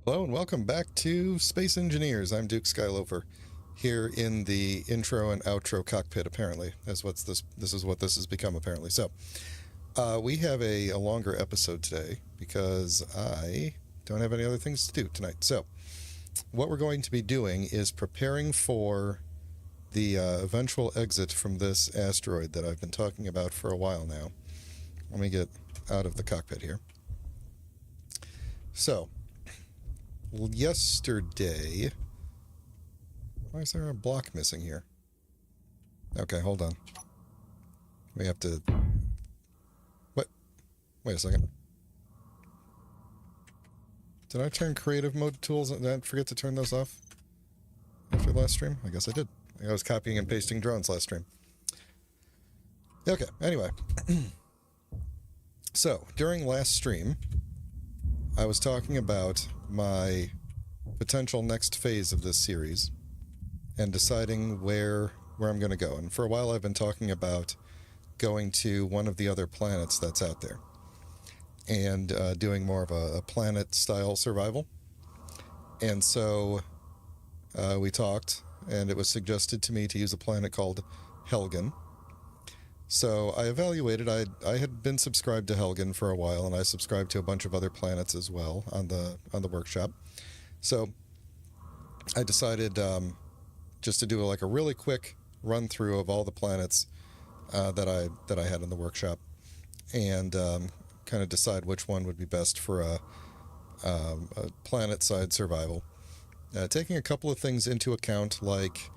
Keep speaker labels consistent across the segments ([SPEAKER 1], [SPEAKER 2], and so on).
[SPEAKER 1] Hello and welcome back to Space Engineers. I'm Duke Skyloper, here in the intro and outro cockpit. Apparently, that's what's this. This is what this has become. Apparently, so we have a longer episode today because I don't have any other things to do tonight. So, what we're going to be doing is preparing for the eventual exit from this asteroid that I've been talking about for a while now. Let me get out of the cockpit here. So, yesterday... Why is there a block missing here? Okay, hold on. We have to... What? Wait a second. Did I turn creative mode tools? Did I forget to turn those off after last stream? I guess I did. I was copying and pasting drones last stream. Okay, anyway. So, during last stream, I was talking about my potential next phase of this series and deciding where I'm going to go. And for a while I've been talking about going to one of the other planets that's out there and doing more of a planet-style survival. And so we talked, and it was suggested to me to use a planet called Helgen. So I evaluated. I had been subscribed to Helgen for a while, and I subscribed to a bunch of other planets as well on the workshop. So I decided just to do like a really quick run through of all the planets that I had in the workshop, and kind of decide which one would be best for a planet-side survival, taking a couple of things into account, like,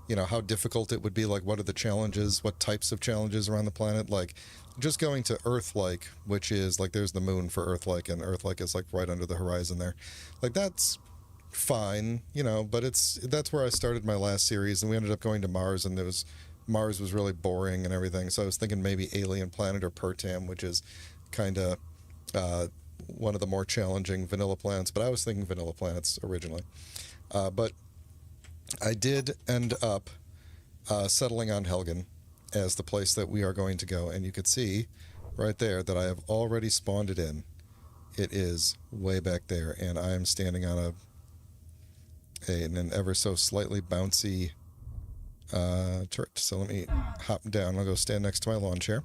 [SPEAKER 1] you know, how difficult it would be, like what are the challenges, what types of challenges around the planet, like just going to Earth-like, which is like there's the moon for Earth-like, and Earth-like is like right under the horizon there. Like that's fine, you know, but that's where I started my last series, and we ended up going to Mars, and Mars was really boring and everything, so I was thinking maybe Alien Planet or Pertam, which is kind of one of the more challenging vanilla planets, but I was thinking vanilla planets originally. But I did end up settling on Helgen as the place that we are going to go, and you could see right there that I have already spawned it in. It is way back there, and I am standing on an ever so slightly bouncy turret. So let me hop down. I'll go stand next to my lawn chair.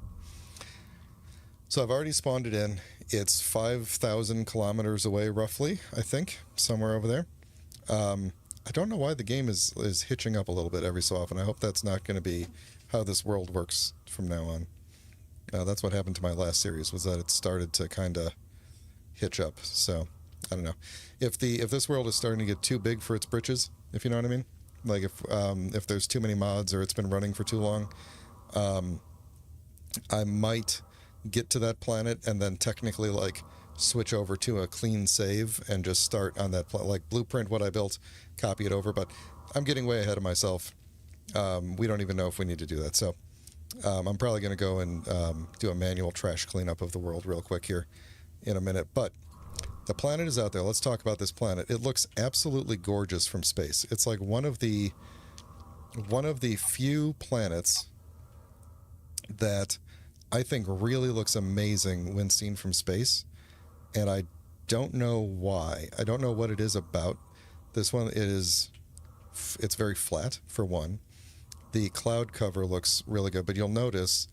[SPEAKER 1] So I've already spawned it in. It's 5,000 kilometers away, roughly, I think, somewhere over there. I don't know why the game is hitching up a little bit every so often. I hope that's not going to be how this world works from now on. That's what happened to my last series, was that it started to kind of hitch up. So, I don't know. If this world is starting to get too big for its britches, if you know what I mean? Like if there's too many mods or it's been running for too long, I might get to that planet and then technically like switch over to a clean save and just start on that like blueprint what I built, copy it over. But I'm getting way ahead of myself. We don't even know if we need to do that. So I'm probably going to go and do a manual trash cleanup of the world real quick here in a minute. But the planet is out there. Let's talk about this planet. It looks absolutely gorgeous from space. It's like one of the few planets that I think really looks amazing when seen from space. And I don't know why. I don't know what it is about this one. It's very flat, for one. The cloud cover looks really good, but you'll notice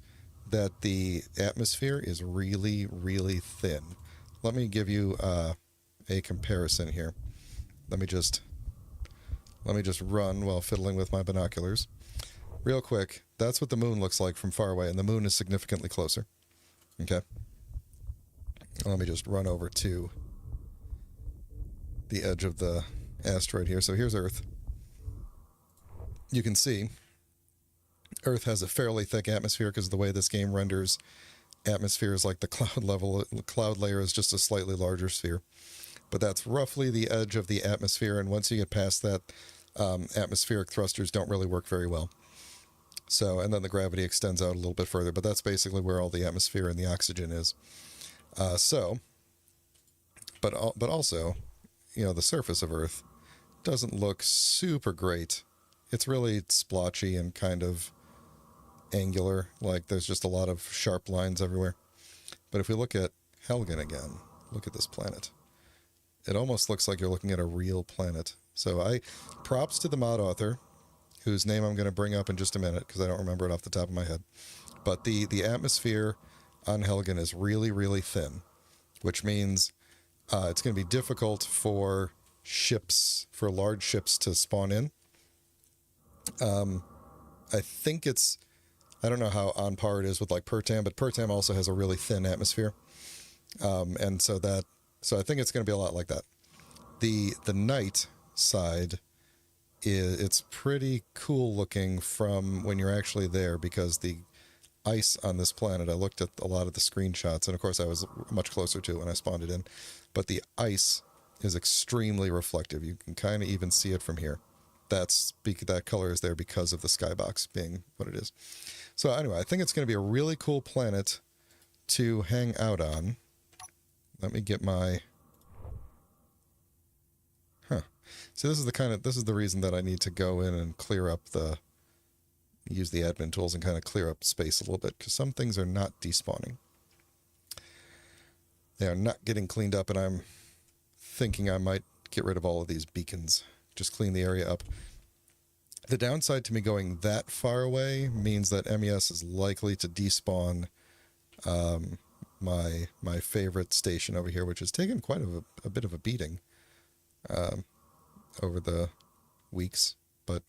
[SPEAKER 1] that the atmosphere is really, really thin. Let me give you a comparison here. Let me just run while fiddling with my binoculars. Real quick, that's what the moon looks like from far away, and the moon is significantly closer. Okay. Let me just run over to the edge of the asteroid here. So here's Earth. You can see Earth has a fairly thick atmosphere because of the way this game renders atmospheres, like the cloud layer is just a slightly larger sphere. But that's roughly the edge of the atmosphere, and once you get past that, atmospheric thrusters don't really work very well. So, and then the gravity extends out a little bit further, but that's basically where all the atmosphere and the oxygen is. But also, you know, the surface of Earth doesn't look super great. It's really splotchy and kind of angular, like there's just a lot of sharp lines everywhere. But if we look at Helgen again, look at this planet. it almost looks like you're looking at a real planet. So props to the mod author, whose name I'm going to bring up in just a minute because I don't remember it off the top of my head. But the atmosphere on Helgen is really, really thin, which means it's going to be difficult for large ships to spawn in. I think I don't know how on par it is with like Pertam, but Pertam also has a really thin atmosphere. And so I think it's going to be a lot like that. The night side it's pretty cool looking from when you're actually there, because the ice on this planet, I looked at a lot of the screenshots, and of course I was much closer to it when I spawned it in, but the ice is extremely reflective. You can kind of even see it from here. That color is there because of the skybox being what it is. So anyway, I think it's going to be a really cool planet to hang out on. Let me get my... So this is the reason that I need to go in and use the admin tools and kind of clear up space a little bit, because some things are not despawning. They are not getting cleaned up, and I'm thinking I might get rid of all of these beacons. Just clean the area up. The downside to me going that far away means that MES is likely to despawn my favorite station over here, which has taken quite a bit of a beating over the weeks, but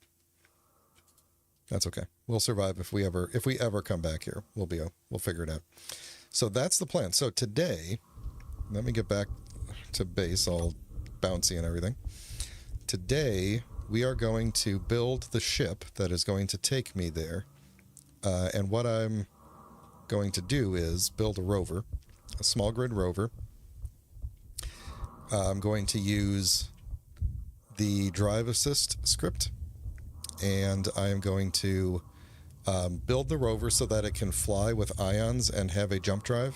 [SPEAKER 1] that's okay. We'll survive if we ever come back here. We'll figure it out. So that's the plan. So today, let me get back to base, all bouncy and everything. Today, we are going to build the ship that is going to take me there. And what I'm going to do is build a rover, a small grid rover. I'm going to use the drive assist script, and I am going to build the rover so that it can fly with ions and have a jump drive.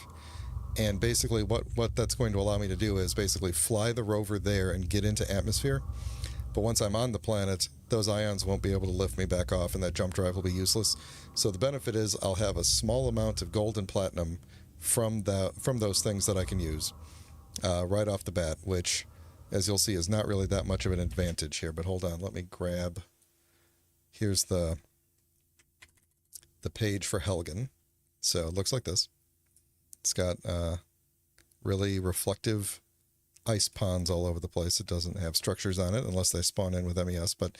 [SPEAKER 1] And basically what that's going to allow me to do is basically fly the rover there and get into atmosphere. But once I'm on the planet, those ions won't be able to lift me back off, and that jump drive will be useless. So the benefit is I'll have a small amount of gold and platinum from those things that I can use right off the bat, which, as you'll see, is not really that much of an advantage here. But hold on, let me grab... Here's the page for Helgen. So it looks like this. It's got really reflective ice ponds all over the place. It doesn't have structures on it unless they spawn in with MES. But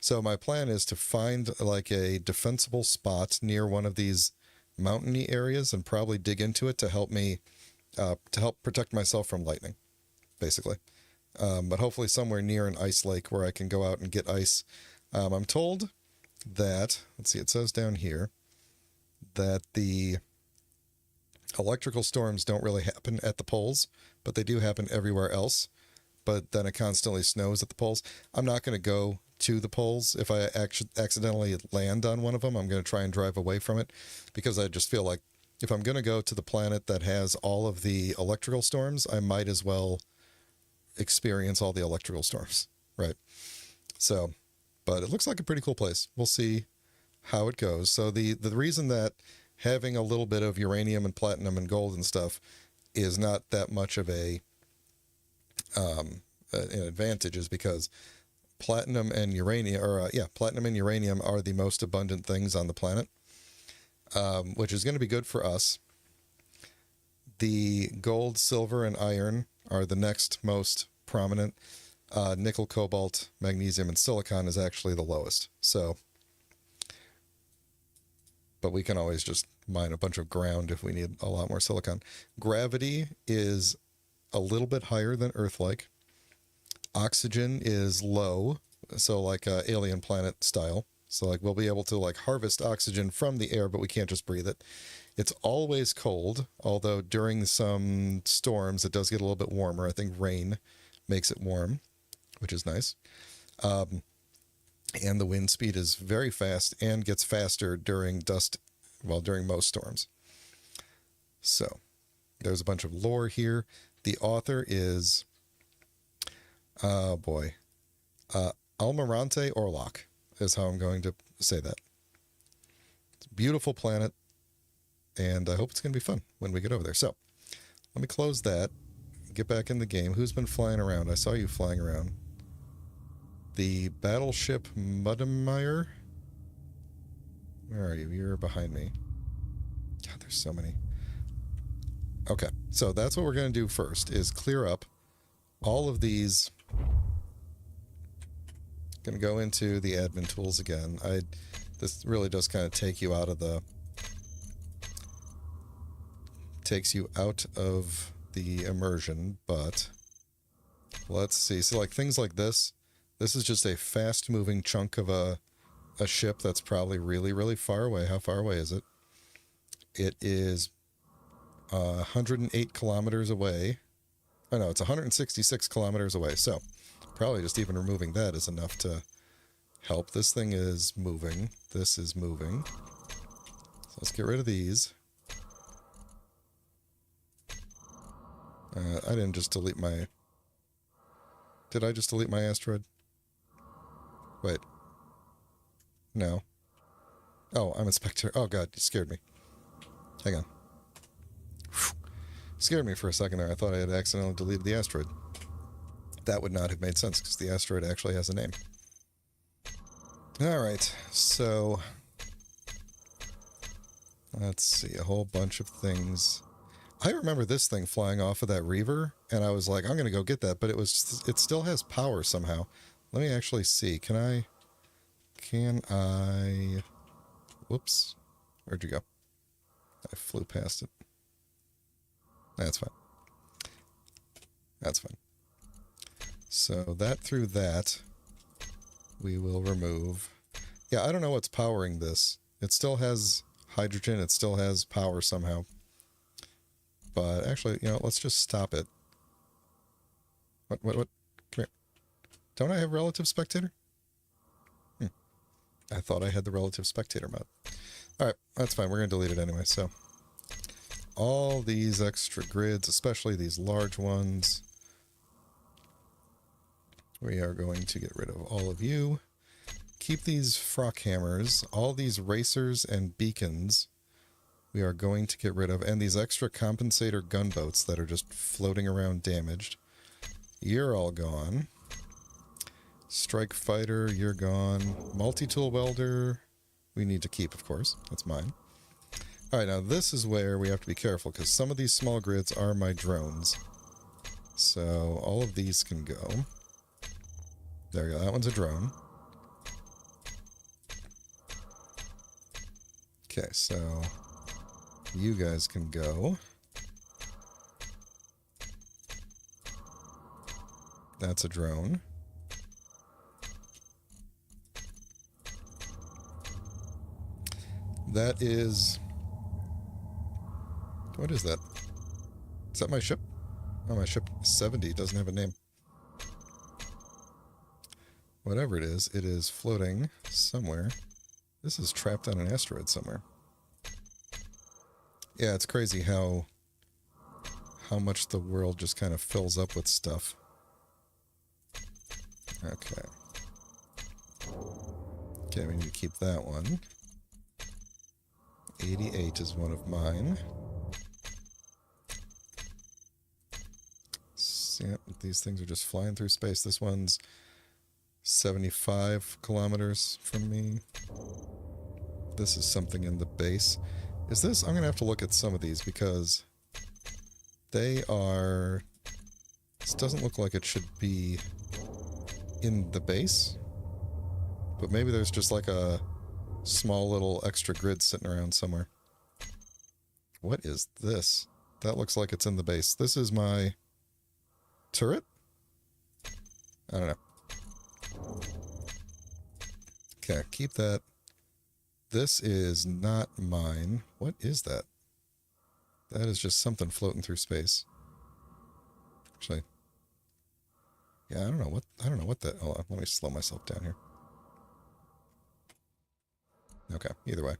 [SPEAKER 1] so my plan is to find like a defensible spot near one of these mountainy areas and probably dig into it to help me to help protect myself from lightning, basically. But hopefully somewhere near an ice lake where I can go out and get ice. I'm told that, let's see, it says down here that the electrical storms don't really happen at the poles, but they do happen everywhere else. But then it constantly snows at the poles. I'm not going to go to the poles. If I accidentally land on one of them, I'm going to try and drive away from it, because I just feel like if I'm going to go to the planet that has all of the electrical storms, I might as well experience all the electrical storms, right? So, but it looks like a pretty cool place. We'll see how it goes. So the reason that having a little bit of uranium and platinum and gold and stuff is not that much of an advantage is because platinum and uranium are the most abundant things on the planet, which is going to be good for us. The gold, silver, and iron are the next most prominent. Nickel, cobalt, magnesium, and silicon is actually the lowest. So, but we can always just mine a bunch of ground if we need a lot more silicon. Gravity is a little bit higher than Earth-like. Oxygen is low, so like alien planet style. So like we'll be able to like harvest oxygen from the air, but we can't just breathe it. It's always cold, although during some storms it does get a little bit warmer. I think rain makes it warm, which is nice. And the wind speed is very fast and gets faster during during most storms. So there's a bunch of lore here. The author is, Almirante Orlok is how I'm going to say that. It's a beautiful planet, and I hope it's going to be fun when we get over there. So let me close that. get back in the game. Who's been flying around? I saw you flying around. The battleship Muddemeyer? Where are you? You're behind me. God, there's so many. Okay, so that's what we're going to do first, is clear up all of these. Going to go into the admin tools again. This really does kind of take you out of the... takes you out of the immersion, but let's see. So like things like this is just a fast-moving chunk of a ship that's probably really, really far away. How far away is it? It is 108 kilometers away. Oh no, it's 166 kilometers away. So probably just even removing that is enough to help. This thing is moving. This is moving. So let's get rid of these. I didn't just delete my... Did I just delete my asteroid? Wait. No. Oh, I'm a spectator. Oh god, you scared me. Hang on. Whew. Scared me for a second there. I thought I had accidentally deleted the asteroid. That would not have made sense, because the asteroid actually has a name. Alright, so... let's see, a whole bunch of things. I remember this thing flying off of that Reaver, and I was like, I'm going to go get that, but it still has power somehow. Let me actually see. Can I... Whoops. Where'd you go? I flew past it. That's fine. That's fine. So that through that, we will remove. Yeah, I don't know what's powering this. It still has hydrogen. It still has power somehow. But actually, you know, let's just stop it. What? Come here. Don't I have relative spectator? I thought I had the relative spectator mod. Alright, that's fine. We're going to delete it anyway, so. All these extra grids, especially these large ones, we are going to get rid of all of you. Keep these frock hammers, all these racers and beacons we are going to get rid of, and these extra compensator gunboats that are just floating around damaged. You're all gone. Strike fighter, you're gone. Multi-tool welder, we need to keep, of course. That's mine. Alright, now this is where we have to be careful, because some of these small grids are my drones. So all of these can go. There we go, that one's a drone. Okay, so you guys can go. That's a drone. That is... what is that? Is that my ship? Oh, my ship 70 doesn't have a name. Whatever it is floating somewhere. This is trapped on an asteroid somewhere. Yeah, it's crazy how much the world just kind of fills up with stuff. Okay. Okay, we need to keep that one. 88 is one of mine. Yeah, these things are just flying through space. This one's 75 kilometers from me. This is something in the base. Is this... I'm going to have to look at some of these because they are... This doesn't look like it should be in the base. But maybe there's just like a small little extra grid sitting around somewhere. What is this? That looks like it's in the base. This is my turret? I don't know. Okay, keep that. This is not mine. What is that? That is just something floating through space. Actually, yeah, I don't know what that... Hold on, let me slow myself down here. Okay, either way.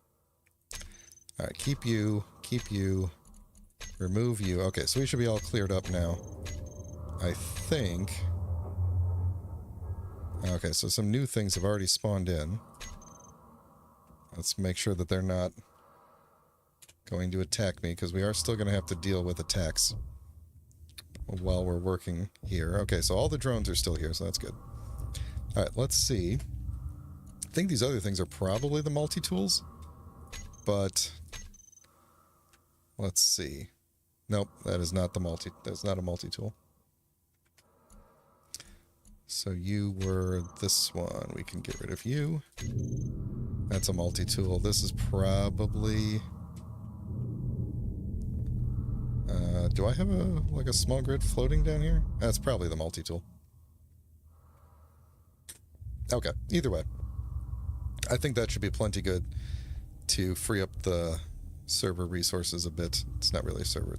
[SPEAKER 1] Alright, keep you, remove you. Okay, so we should be all cleared up now. I think... Okay, so some new things have already spawned in. Let's make sure that they're not going to attack me, because we are still going to have to deal with attacks. while we're working here. Okay, so all the drones are still here, so that's good. All right, let's see. I think these other things are probably the multi-tools, but let's see. Nope, that is not the that's not a multi-tool. So you were this one. We can get rid of you. That's a multi-tool. This is probably... do I have a small grid floating down here? That's probably the multi-tool. Okay, either way. I think that should be plenty good to free up the server resources a bit. It's not really a server.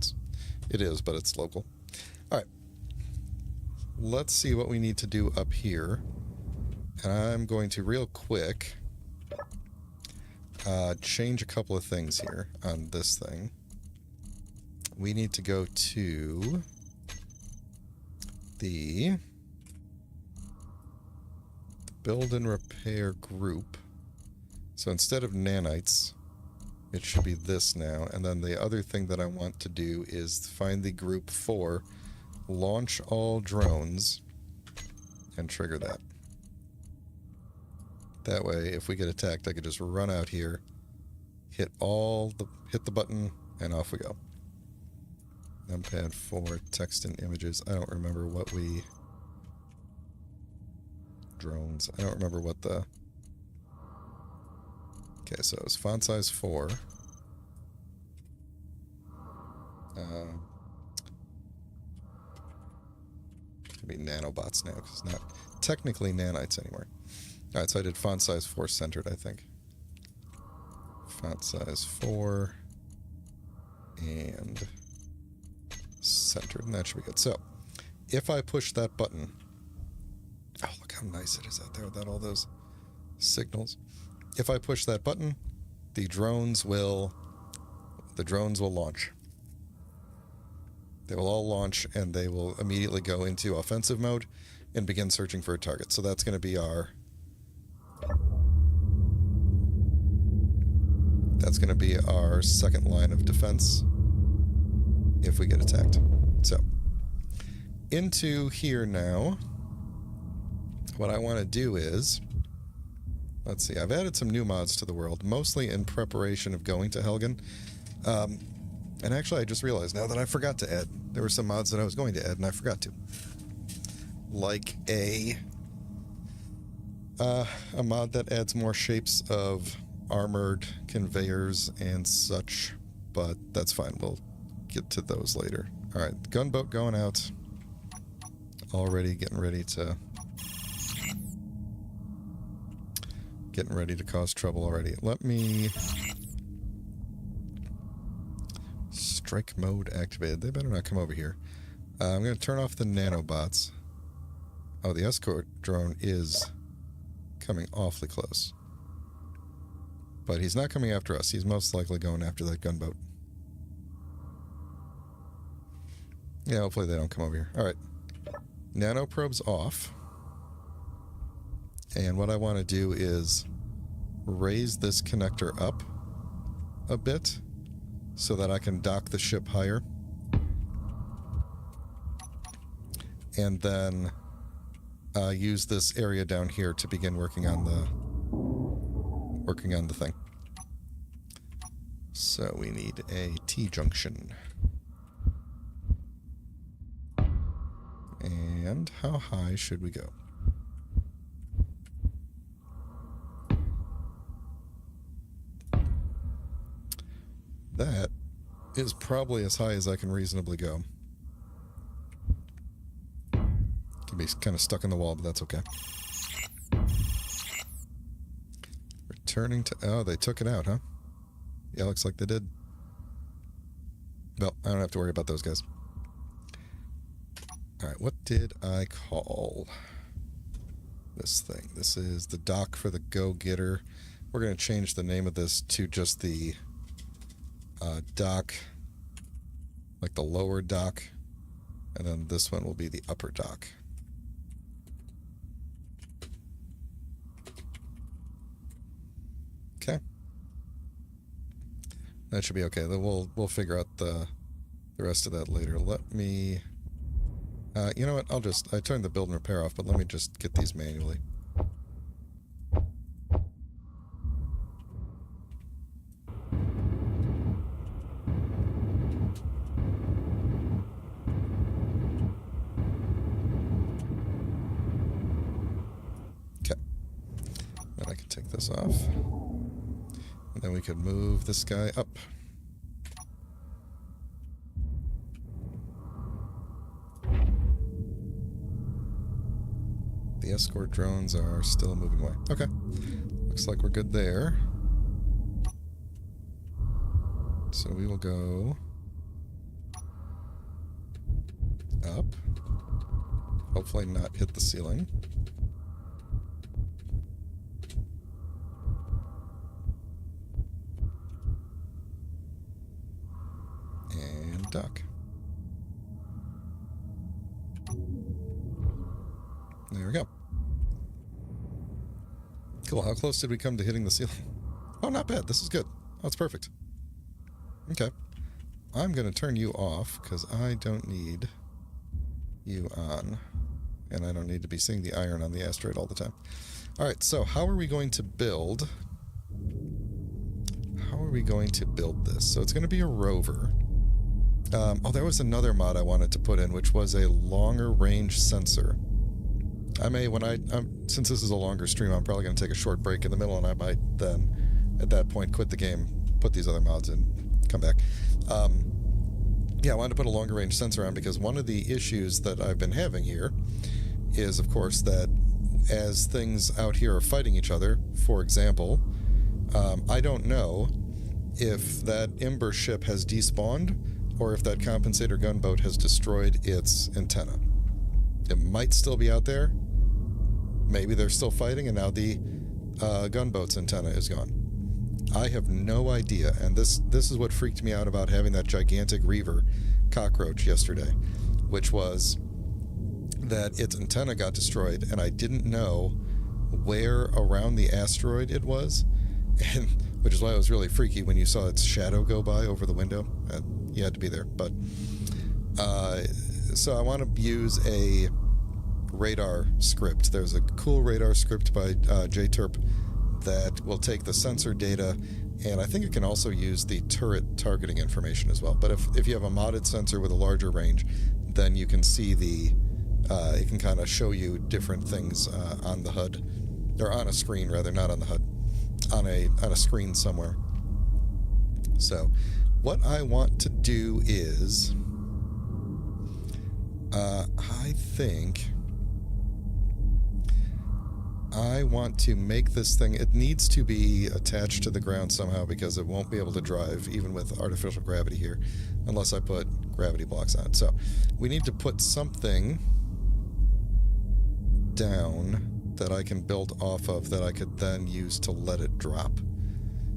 [SPEAKER 1] It is, but it's local. All right. Let's see what we need to do up here. And I'm going to real quick change a couple of things here on this thing. We need to go to the build and repair group. So instead of nanites, it should be this now. And then the other thing that I want to do is find the group for launch all drones and trigger that. That way, if we get attacked, I could just run out here, hit the button, and off we go. Numpad 4, text and images. I don't remember what we... Drones. I don't remember what the... Okay, so it's font size 4. It's going to be nanobots now, because it's not technically nanites anymore. Alright, so I did font size 4 centered, I think. Font size 4. And centered, and that should be good. So, if I push that button... Oh, look how nice it is out there without all those signals. If I push that button, the drones will launch. They will all launch, and they will immediately go into offensive mode and begin searching for a target. So that's going to be our... That's going to be our second line of defense if we get attacked. So, into here now, what I want to do is... Let's see, I've added some new mods to the world, mostly in preparation of going to Helgen. And actually, I just realized now that I forgot to add. There were some mods that I was going to add, and I forgot to. Like a mod that adds more shapes of armored conveyors and such, but that's fine. We'll get to those later. Alright, gunboat going out. Already getting ready to cause trouble already. Let me... Strike mode activated. They better not come over here. I'm going to turn off the nanobots. Oh, the escort drone is coming awfully close. But he's not coming after us. He's most likely going after that gunboat. Yeah, hopefully they don't come over here. Alright. Nanoprobe's off. And what I want to do is raise this connector up a bit so that I can dock the ship higher. And then use this area down here to begin working on the thing. So we need a T-junction. And how high should we go? That is probably as high as I can reasonably go. Can be kind of stuck in the wall, but that's okay. Returning to... Oh, they took it out, huh? Yeah, looks like they did. Well, I don't have to worry about those guys. Alright, what did I call this thing? This is the dock for the go-getter. We're going to change the name of this to just the dock, like the lower dock, and then this one will be the upper dock. Okay. That should be okay. Then we'll figure out the rest of that later. Let me You know what? I turned the build and repair off, but let me just get these manually. Okay. Then I can take this off. And then we could move this guy up. The escort drones are still moving away. Okay. Looks like we're good there. So we will go up. Hopefully not hit the ceiling. And duck. There we go. Cool. How close did we come to hitting the ceiling? Oh, not bad. This is good. Oh, it's perfect. Okay. I'm going to turn you off because I don't need you on. And I don't need to be seeing the iron on the asteroid all the time. Alright, so how are we going to build? How are we going to build this? So it's going to be a rover. Oh, there was another mod I wanted to put in, which was a longer range sensor. I may, since this is a longer stream, I'm probably going to take a short break in the middle, and I might then, at that point, quit the game, put these other mods in, come back. Yeah, I wanted to put a longer range sensor on because one of the issues that I've been having here is, of course, that as things out here are fighting each other, for example, I don't know if that Ember ship has despawned or if that compensator gunboat has destroyed its antenna. It might still be out there. Maybe they're still fighting and now the gunboat's antenna is gone. I have no idea, and this is what freaked me out about having that gigantic Reaver cockroach yesterday, which was that its antenna got destroyed, and I didn't know where around the asteroid it was, and which is why it was really freaky when you saw its shadow go by over the window. You had to be there, but so I want to use a radar script. There's a cool radar script by JTerp that will take the sensor data, and I think it can also use the turret targeting information as well. But if you have a modded sensor with a larger range, then you can see it can kind of show you different things on the HUD, or on a screen rather, not on the HUD, on a screen somewhere. So what I want to do is, I think I want to make this thing, it needs to be attached to the ground somehow because it won't be able to drive even with artificial gravity here unless I put gravity blocks on it. So we need to put something down that I can build off of that I could then use to let it drop.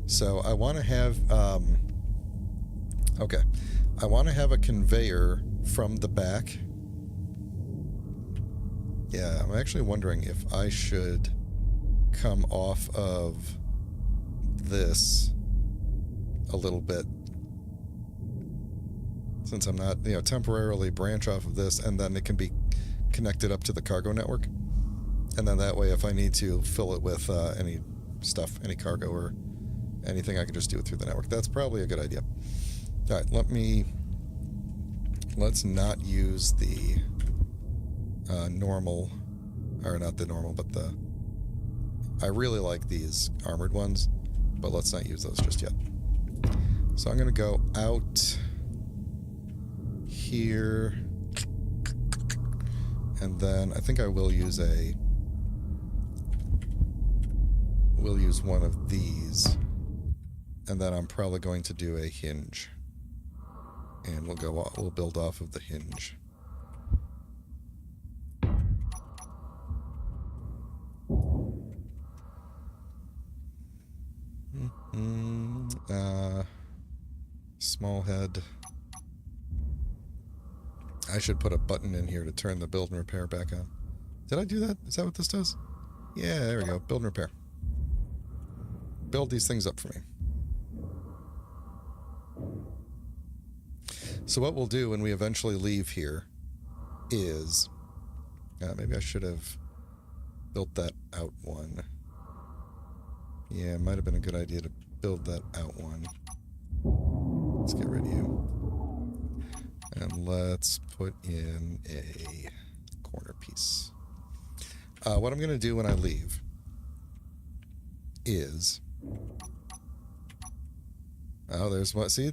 [SPEAKER 1] So I want to have, okay, I want to have a conveyor from the back. Yeah, I'm actually wondering if I should come off of this a little bit. Since I'm not, temporarily branch off of this, and then it can be connected up to the cargo network. And then that way, if I need to fill it with any stuff, any cargo or anything, I can just do it through the network. That's probably a good idea. All right, let's not use the normal, or not the normal, but I really like these armored ones, but let's not use those just yet. So I'm going to go out here, and then I think I will use one of these, and then I'm probably going to do a hinge, and we'll build off of the hinge. Small head. I should put a button in here to turn the build and repair back on. Did I do that? Is that what this does? Yeah, there we go. Build and repair. Build these things up for me. So what we'll do when we eventually leave here is... maybe I should have built that out one. Yeah, it might have been a good idea to build that out one. Let's get rid of you. And let's put in a corner piece. What I'm going to do when I leave is... Oh, there's what? See?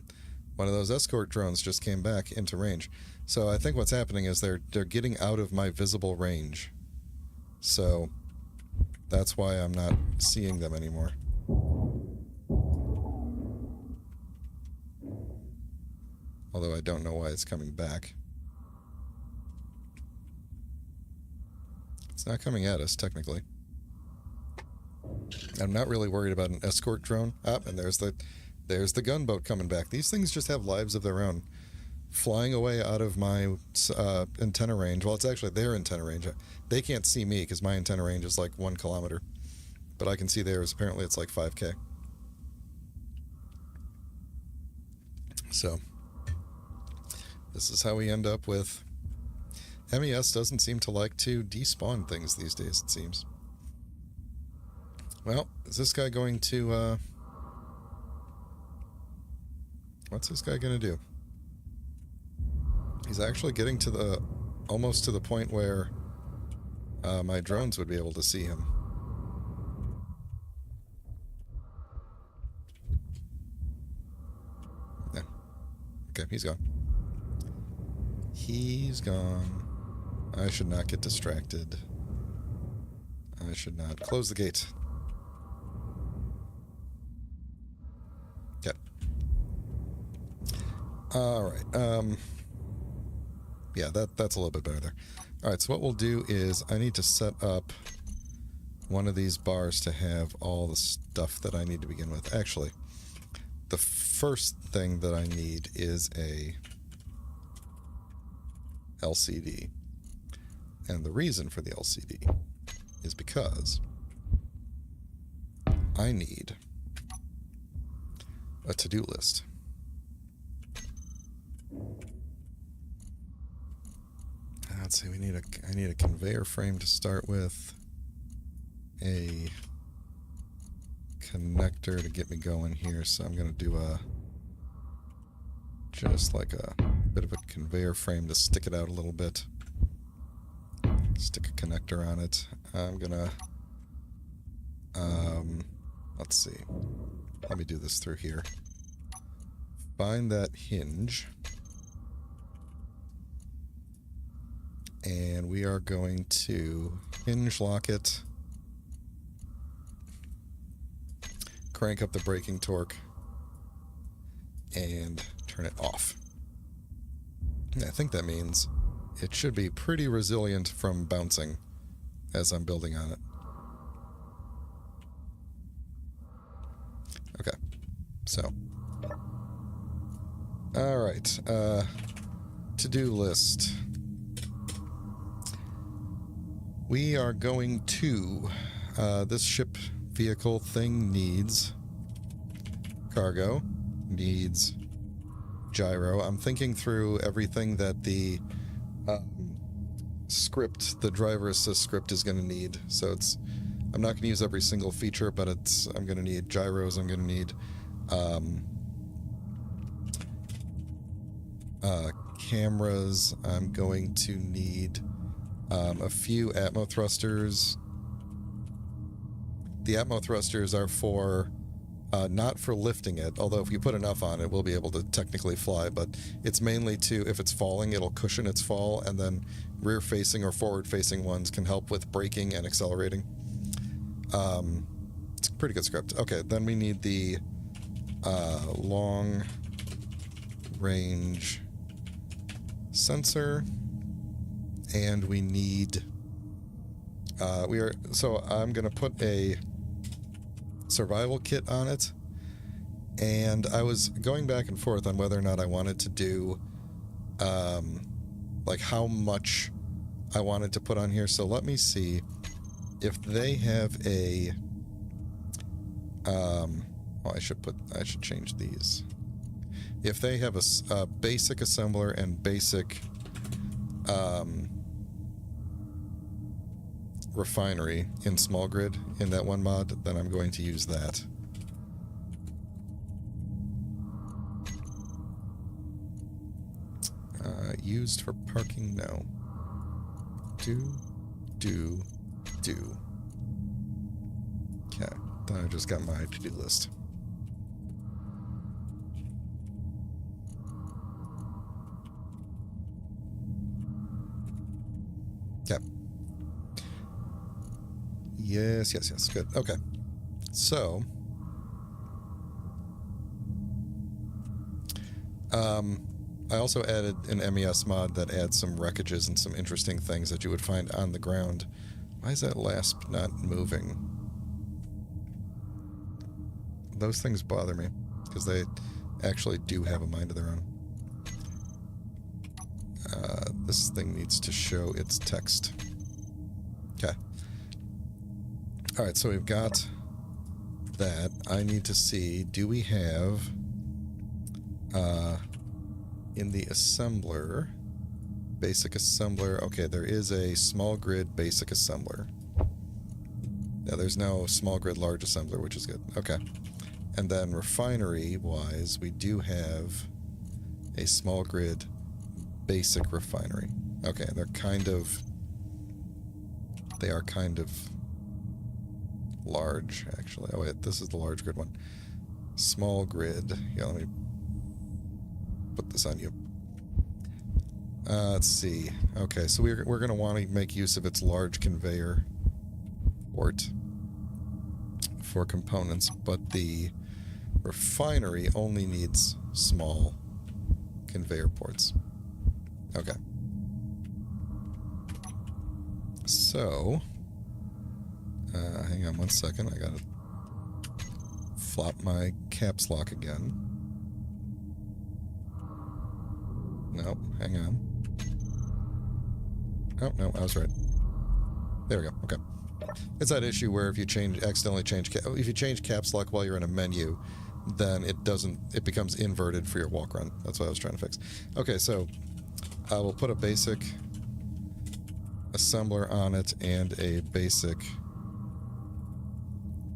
[SPEAKER 1] One of those escort drones just came back into range. So I think what's happening is they're getting out of my visible range. So that's why I'm not seeing them anymore. Although I don't know why it's coming back. It's not coming at us, technically. I'm not really worried about an escort drone. Ah, and there's the gunboat coming back. These things just have lives of their own. Flying away out of my antenna range. Well, it's actually their antenna range. They can't see me because my antenna range is like 1 kilometer. But I can see theirs. Apparently it's like 5K. So, this is how we end up with... MES doesn't seem to like to despawn things these days, it seems. Well, is this guy going to... What's this guy going to do? He's actually getting to the... almost to the point where my drones would be able to see him. Yeah. Okay, he's gone. He's gone. I should not get distracted. I should not. Close the gate. Okay. Alright, yeah, that's a little bit better there. Alright, so what we'll do is I need to set up one of these bars to have all the stuff that I need to begin with. Actually, the first thing that I need is a LCD. And the reason for the LCD is because I need a to-do list. Let's see, I need a conveyor frame to start with, a connector to get me going here, so I'm going to do just like a bit of a conveyor frame to stick it out a little bit. Stick a connector on it. I'm gonna let's see, let me do this through here. Find that hinge, and we are going to hinge lock it, crank up the braking torque, and turn it off. I think that means it should be pretty resilient from bouncing as I'm building on it. Okay, so. Alright, to-do list. We are going to, this ship vehicle thing needs cargo, needs gyro. I'm thinking through everything that the script, the driver assist script, is going to need. So it's, I'm not going to use every single feature, but it's, I'm going to need gyros, I'm going to need cameras, I'm going to need a few atmo thrusters. The atmo thrusters are for not for lifting it, although if you put enough on it, we'll be able to technically fly, but it's mainly to, if it's falling, it'll cushion its fall, and then rear-facing or forward-facing ones can help with braking and accelerating. It's a pretty good script. Okay, then we need the long-range sensor, and we need... so I'm going to put a survival kit on it, and I was going back and forth on whether or not I wanted to do like how much I wanted to put on here. So let me see if they have a I should change these. If they have a basic assembler and basic refinery in small grid in that one mod, then I'm going to use that. Used for parking? No. Do. Okay, then I just got my to-do list. Okay. Yes, good. Okay. So, I also added an MES mod that adds some wreckages and some interesting things that you would find on the ground. Why is that LASP not moving? Those things bother me, because they actually do have a mind of their own. This thing needs to show its text. Okay. Alright, so we've got that. I need to see, do we have... in the assembler, basic assembler, okay, there is a small grid basic assembler. Yeah, there's no small grid large assembler, which is good. Okay. And then refinery-wise, we do have a small grid basic refinery. Okay, they are kind of large, actually. Oh, wait, this is the large grid one. Small grid. Yeah, let me put this on you. Let's see. Okay, so we're going to want to make use of its large conveyor port for components, but the refinery only needs small conveyor ports. Okay. So, hang on one second. I gotta flop my caps lock again. No, hang on. Oh, no, I was right. There we go. Okay. It's that issue where if you accidentally change caps lock while you're in a menu, then it becomes inverted for your walk run. That's what I was trying to fix. Okay, so I will put a basic assembler on it and a basic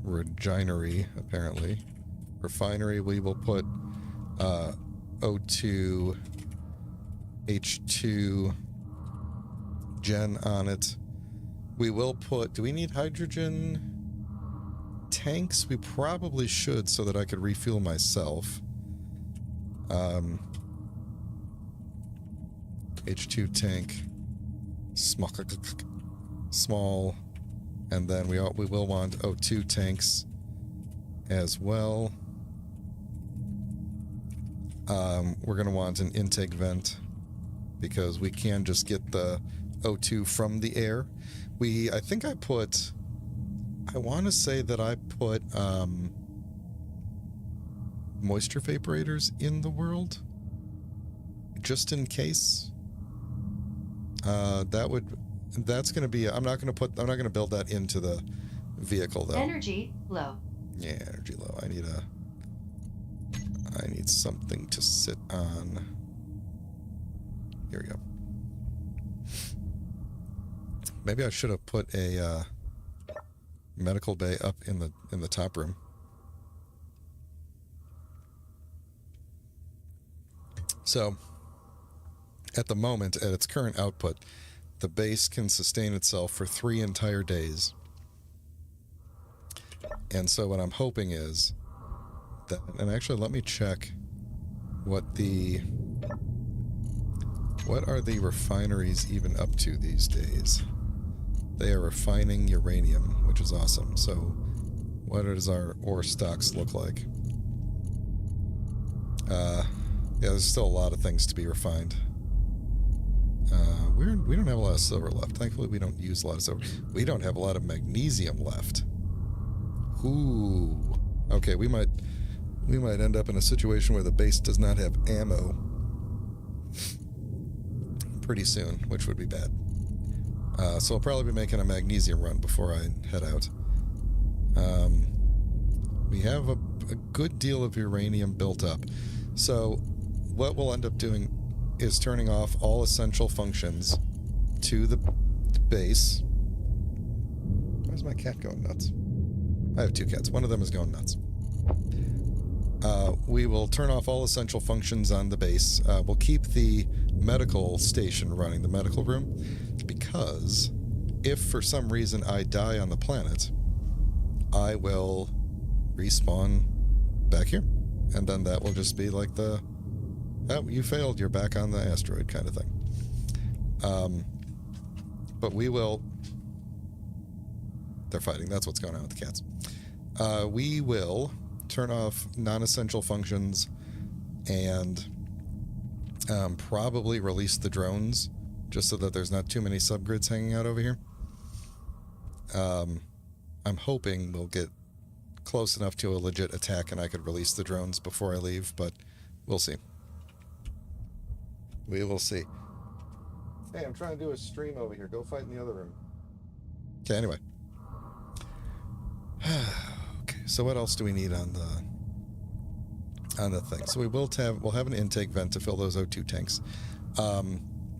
[SPEAKER 1] refinery, apparently. Refinery, we will put O2 H2 gen on it. We will put... Do we need hydrogen tanks? We probably should, so that I could refuel myself. H2 tank. Small. And then we will want O2 tanks as well. We're going to want an intake vent, because we can just get the O2 from the air. I think I want to say that I put moisture vaporators in the world, just in case. That's going to be, I'm not going to build that into the vehicle, though.
[SPEAKER 2] Energy low.
[SPEAKER 1] Yeah, energy low. I need something to sit on. Here we go. Maybe I should have put a medical bay up in the top room. So, at the moment, at its current output, the base can sustain itself for 3 entire days. And so what I'm hoping is that, and actually let me check what are the refineries even up to these days? They are refining uranium, which is awesome. So what does our ore stocks look like? Yeah, there's still a lot of things to be refined. We don't have a lot of silver left. Thankfully, we don't use a lot of silver. We don't have a lot of magnesium left. Ooh. Okay, we might end up in a situation where the base does not have ammo pretty soon, which would be bad. So I'll probably be making a magnesium run before I head out. We have a good deal of uranium built up. So what we'll end up doing is turning off all essential functions to the base, Where's my cat going nuts? I have 2 cats. One of them is going nuts. We will turn off all essential functions on the base. We'll keep the medical station running, the medical room, because if for some reason I die on the planet, I will respawn back here. And then that will just be like the, oh, you failed, you're back on the asteroid kind of thing. But we will... They're fighting. That's what's going on with the cats. We will turn off non-essential functions and probably release the drones just so that there's not too many subgrids hanging out over here. I'm hoping we'll get close enough to a legit attack and I could release the drones before I leave, but we'll see. We will see. Hey, I'm trying to do a stream over here. Go fight in the other room. Okay, anyway. Okay, so what else do we need on the thing? So we'll have an intake vent to fill those O2 tanks.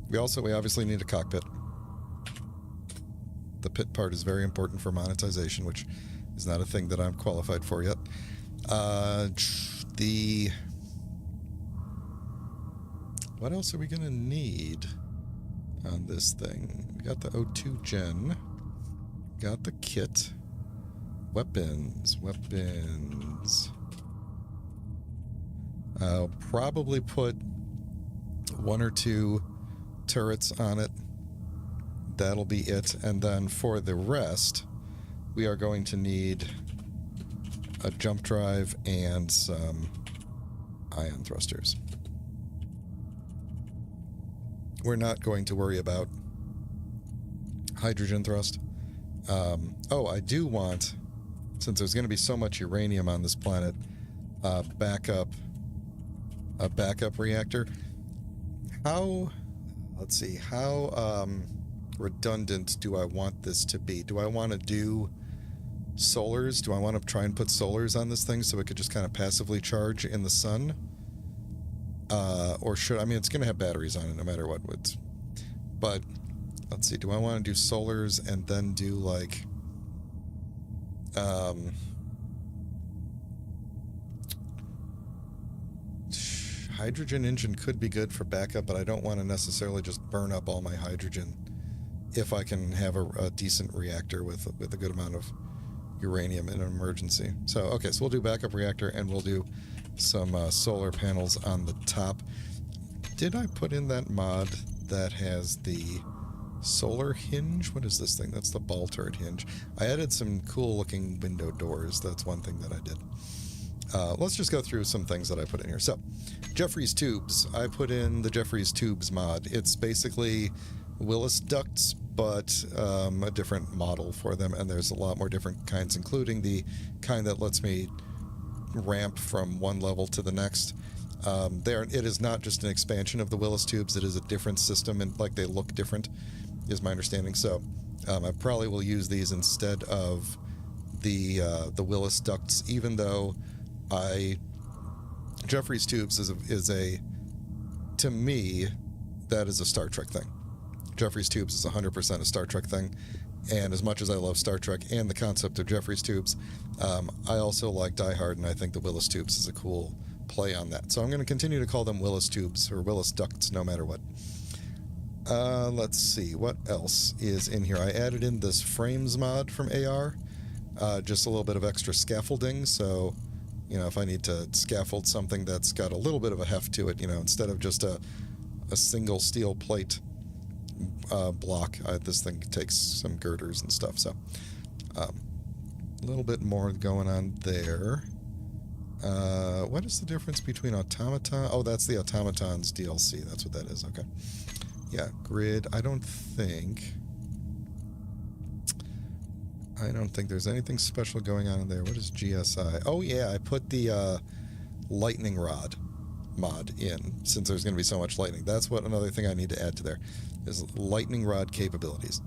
[SPEAKER 1] We obviously need a cockpit. The pit part is very important for monetization, which is not a thing that I'm qualified for yet. What else are we gonna need on this thing? We got the O2 gen. Got the kit. Weapons. I'll probably put 1 or 2 turrets on it. That'll be it. And then for the rest, we are going to need a jump drive and some ion thrusters. We're not going to worry about hydrogen thrust. I do want, since there's going to be so much uranium on this planet, a backup reactor. How redundant do I want this to be? Do I want to do solars? Do I want to try and put solars on this thing so it could just kind of passively charge in the sun? Or should, I mean, it's going to have batteries on it no matter what. But let's see, do I want to do solars and then do like hydrogen engine could be good for backup, but I don't want to necessarily just burn up all my hydrogen if I can have a decent reactor with a good amount of uranium in an emergency. So, okay, so we'll do backup reactor and we'll do some solar panels on the top. Did I put in that mod that has the solar hinge? What is this thing? That's the ball turret hinge. I added some cool looking window doors. That's one thing that I did. Let's just go through some things that I put in here. So, Jeffries tubes. I put in the Jeffries tubes mod. It's basically Willis ducts, but a different model for them, and there's a lot more different kinds, including the kind that lets me ramp from one level to the next. It is not just an expansion of the Willis tubes. It is a different system, and like they look different, is my understanding. So I probably will use these instead of the Willis ducts, even though Jeffries tubes is a to me that is a Star Trek thing. Jeffries tubes is 100% a Star Trek thing, and as much as I love Star Trek and the concept of Jeffries tubes, I also like Die Hard, and I think the Willis tubes is a cool play on that. So I'm going to continue to call them Willis tubes or Willis ducts no matter what. Let's see, what else is in here? I added in this frames mod from AR, just a little bit of extra scaffolding, so you know, if I need to scaffold something that's got a little bit of a heft to it, you know, instead of just a single steel plate block, this thing takes some girders and stuff, so a little bit more going on there. What is the difference between automaton? Oh, that's the automatons DLC. That's what that is. Okay. Yeah, grid. I don't think there's anything special going on in there. What is GSI? Oh yeah, I put the lightning rod mod in, since there's going to be so much lightning. That's what another thing I need to add to there is lightning rod capabilities.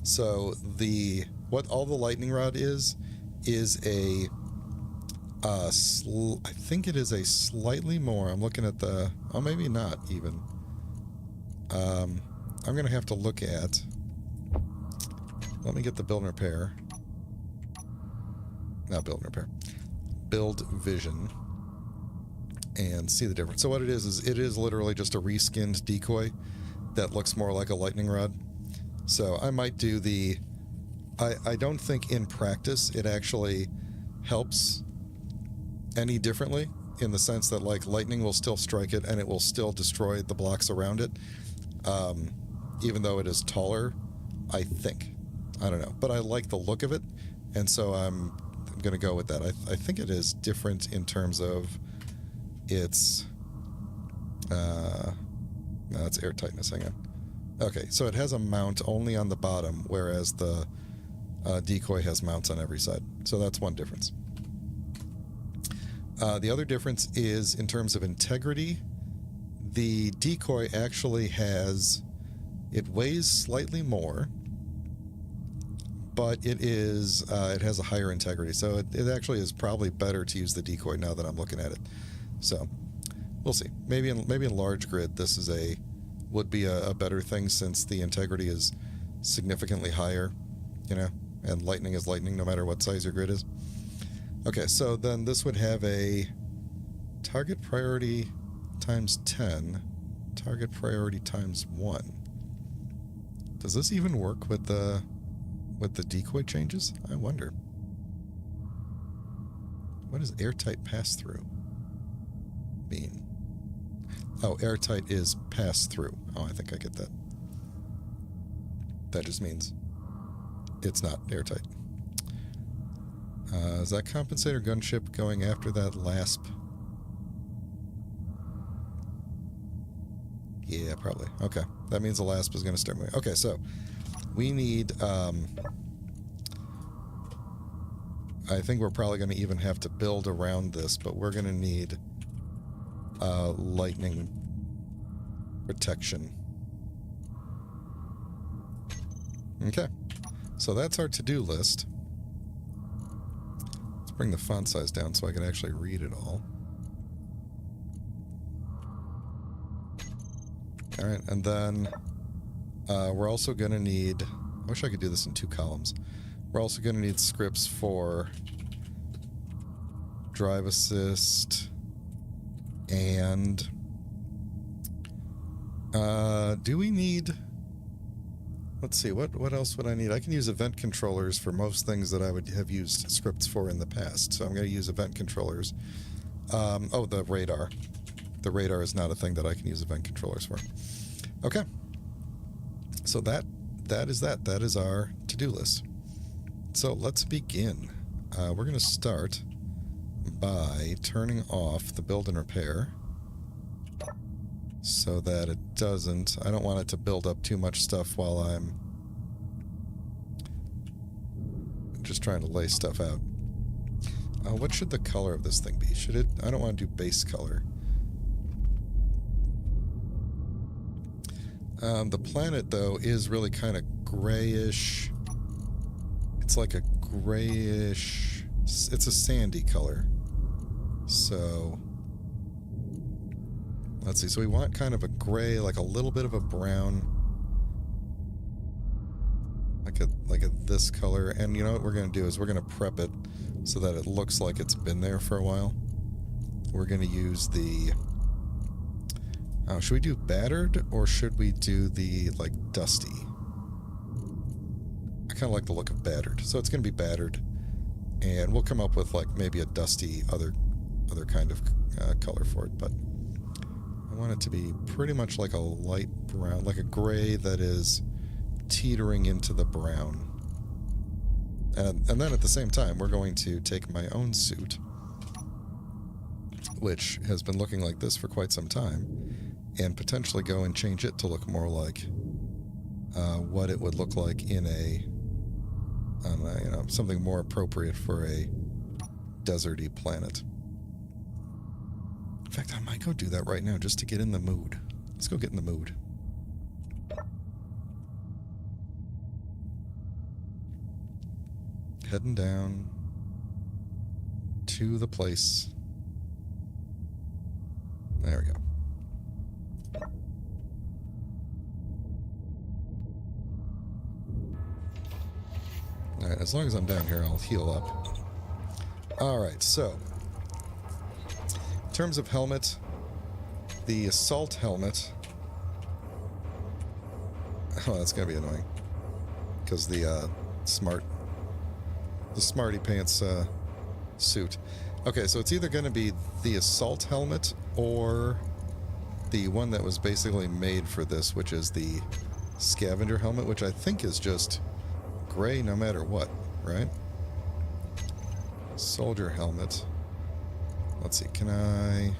[SPEAKER 1] So what all the lightning rod is a I think it is a slightly more, I'm looking at the, oh maybe not even, I'm going to have to look at, let me get the build and repair. not build and repair, build vision, and see the difference. So what it is literally just a reskinned decoy that looks more like a lightning rod. So I might do the... I don't think in practice it actually helps any differently, in the sense that like lightning will still strike it and it will still destroy the blocks around it, even though it is taller, I think. I don't know. But I like the look of it, and so I'm going to go with that. I think it is different in terms of its... no, that's air tightness. Hang on. Okay, so it has a mount only on the bottom, whereas the decoy has mounts on every side. So that's one difference. The other difference is in terms of integrity. The decoy actually has... It weighs slightly more, but it has a higher integrity. So it actually is probably better to use the decoy now that I'm looking at it. So we'll see. Maybe in large grid this would be a better thing, since the integrity is significantly higher, you know, and lightning is lightning no matter what size your grid is. Okay, so then this would have a target priority times 10, target priority times 1. Does this even work with the decoy changes? I wonder. What does airtight pass-through mean? Oh, airtight is pass-through. Oh, I think I get that. That just means it's not airtight. Is that compensator gunship going after that LASP? Yeah, probably. Okay. That means the LASP is going to start moving. Okay, so we need... I think we're probably going to even have to build around this, but we're going to need lightning protection. Okay. So that's our to-do list. Let's bring the font size down so I can actually read it all. Alright, and then we're also going to need... I wish I could do this in 2 columns. We're also going to need scripts for drive assist and... do we need... Let's see, what else would I need? I can use event controllers for most things that I would have used scripts for in the past. So I'm going to use event controllers. Oh, the radar. The radar is not a thing that I can use event controllers for. Okay. So that is that. That is our to-do list. So let's begin. We're going to start by turning off the build and repair so that it doesn't... I don't want it to build up too much stuff while I'm just trying to lay stuff out. What should the color of this thing be? Should it... I don't want to do base color. The planet, though, is really kind of grayish. It's like a grayish... It's a sandy color. So... Let's see. So we want kind of a gray, like a little bit of a brown. Like a this color. And you know what we're going to do is we're going to prep it so that it looks like it's been there for a while. We're going to use the... should we do battered or should we do the, like, dusty? I kind of like the look of battered. So it's going to be battered. And we'll come up with, like, maybe a dusty other kind of color for it. But I want it to be pretty much like a light brown, like a gray that is teetering into the brown. And then at the same time, we're going to take my own suit, which has been looking like this for quite some time, and potentially go and change it to look more like what it would look like in a, you know, something more appropriate for a deserty planet. In fact, I might go do that right now just to get in the mood. Let's go get in the mood. Heading down to the place. There we go. Alright, as long as I'm down here, I'll heal up. Alright, so in terms of helmet, the assault helmet. Oh, that's gonna be annoying. Because the smarty pants suit. Okay, so it's either gonna be the assault helmet or the one that was basically made for this, which is the scavenger helmet, which I think is just gray no matter what, right? Soldier helmet. Let's see, can I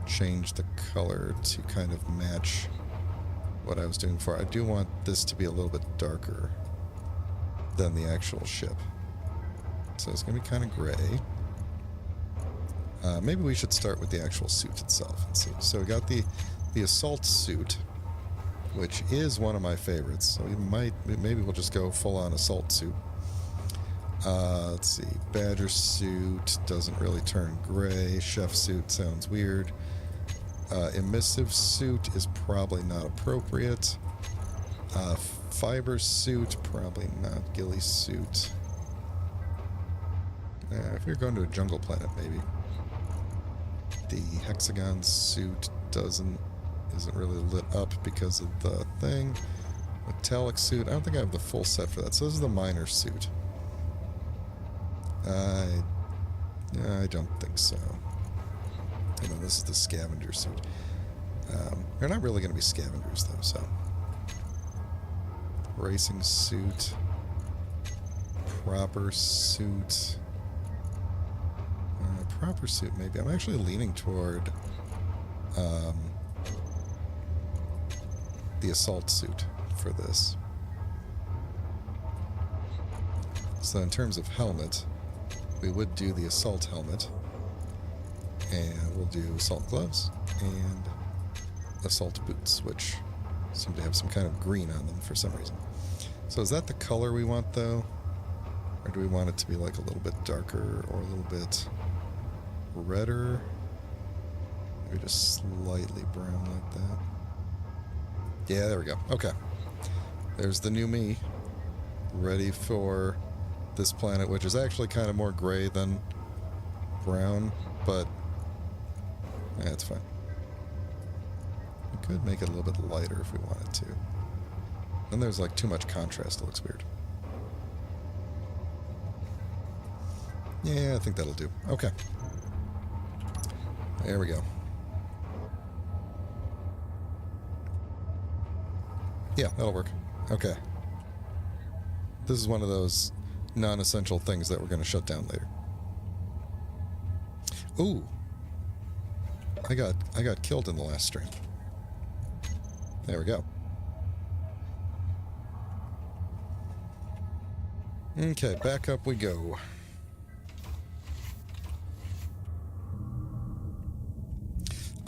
[SPEAKER 1] change the color to kind of match what I was doing before? I do want this to be a little bit darker than the actual ship. So it's going to be kind of gray. Maybe we should start with the actual suit itself and see. So we got the assault suit, which is one of my favorites. So maybe we'll just go full-on assault suit. Let's see. Badger suit doesn't really turn gray. Chef suit sounds weird. Emissive suit is probably not appropriate. Fiber suit, probably not. Ghillie suit. If we were going to a jungle planet, maybe. The hexagon suit isn't really lit up because of the thing. Metallic suit, I don't think I have the full set for that. So this is the miner suit. I don't think so. You know, this is the scavenger suit. They're not really going to be scavengers, though, so. Racing suit. Proper suit. Proper suit, maybe. I'm actually leaning toward the assault suit for this. So in terms of helmet, we would do the assault helmet. And we'll do assault gloves and assault boots, which seem to have some kind of green on them for some reason. So is that the color we want, though? Or do we want it to be like a little bit darker or a little bit redder? Maybe just slightly brown like that. Yeah, there we go. Okay. There's the new me. Ready for this planet, which is actually kind of more gray than brown, but yeah, it's fine. We could make it a little bit lighter if we wanted to. Then there's like too much contrast, it looks weird. Yeah, I think that'll do. Okay. There we go. Yeah, that'll work. Okay. This is one of those non-essential things that we're going to shut down later. Ooh. I got killed in the last stream. There we go. Okay, back up we go.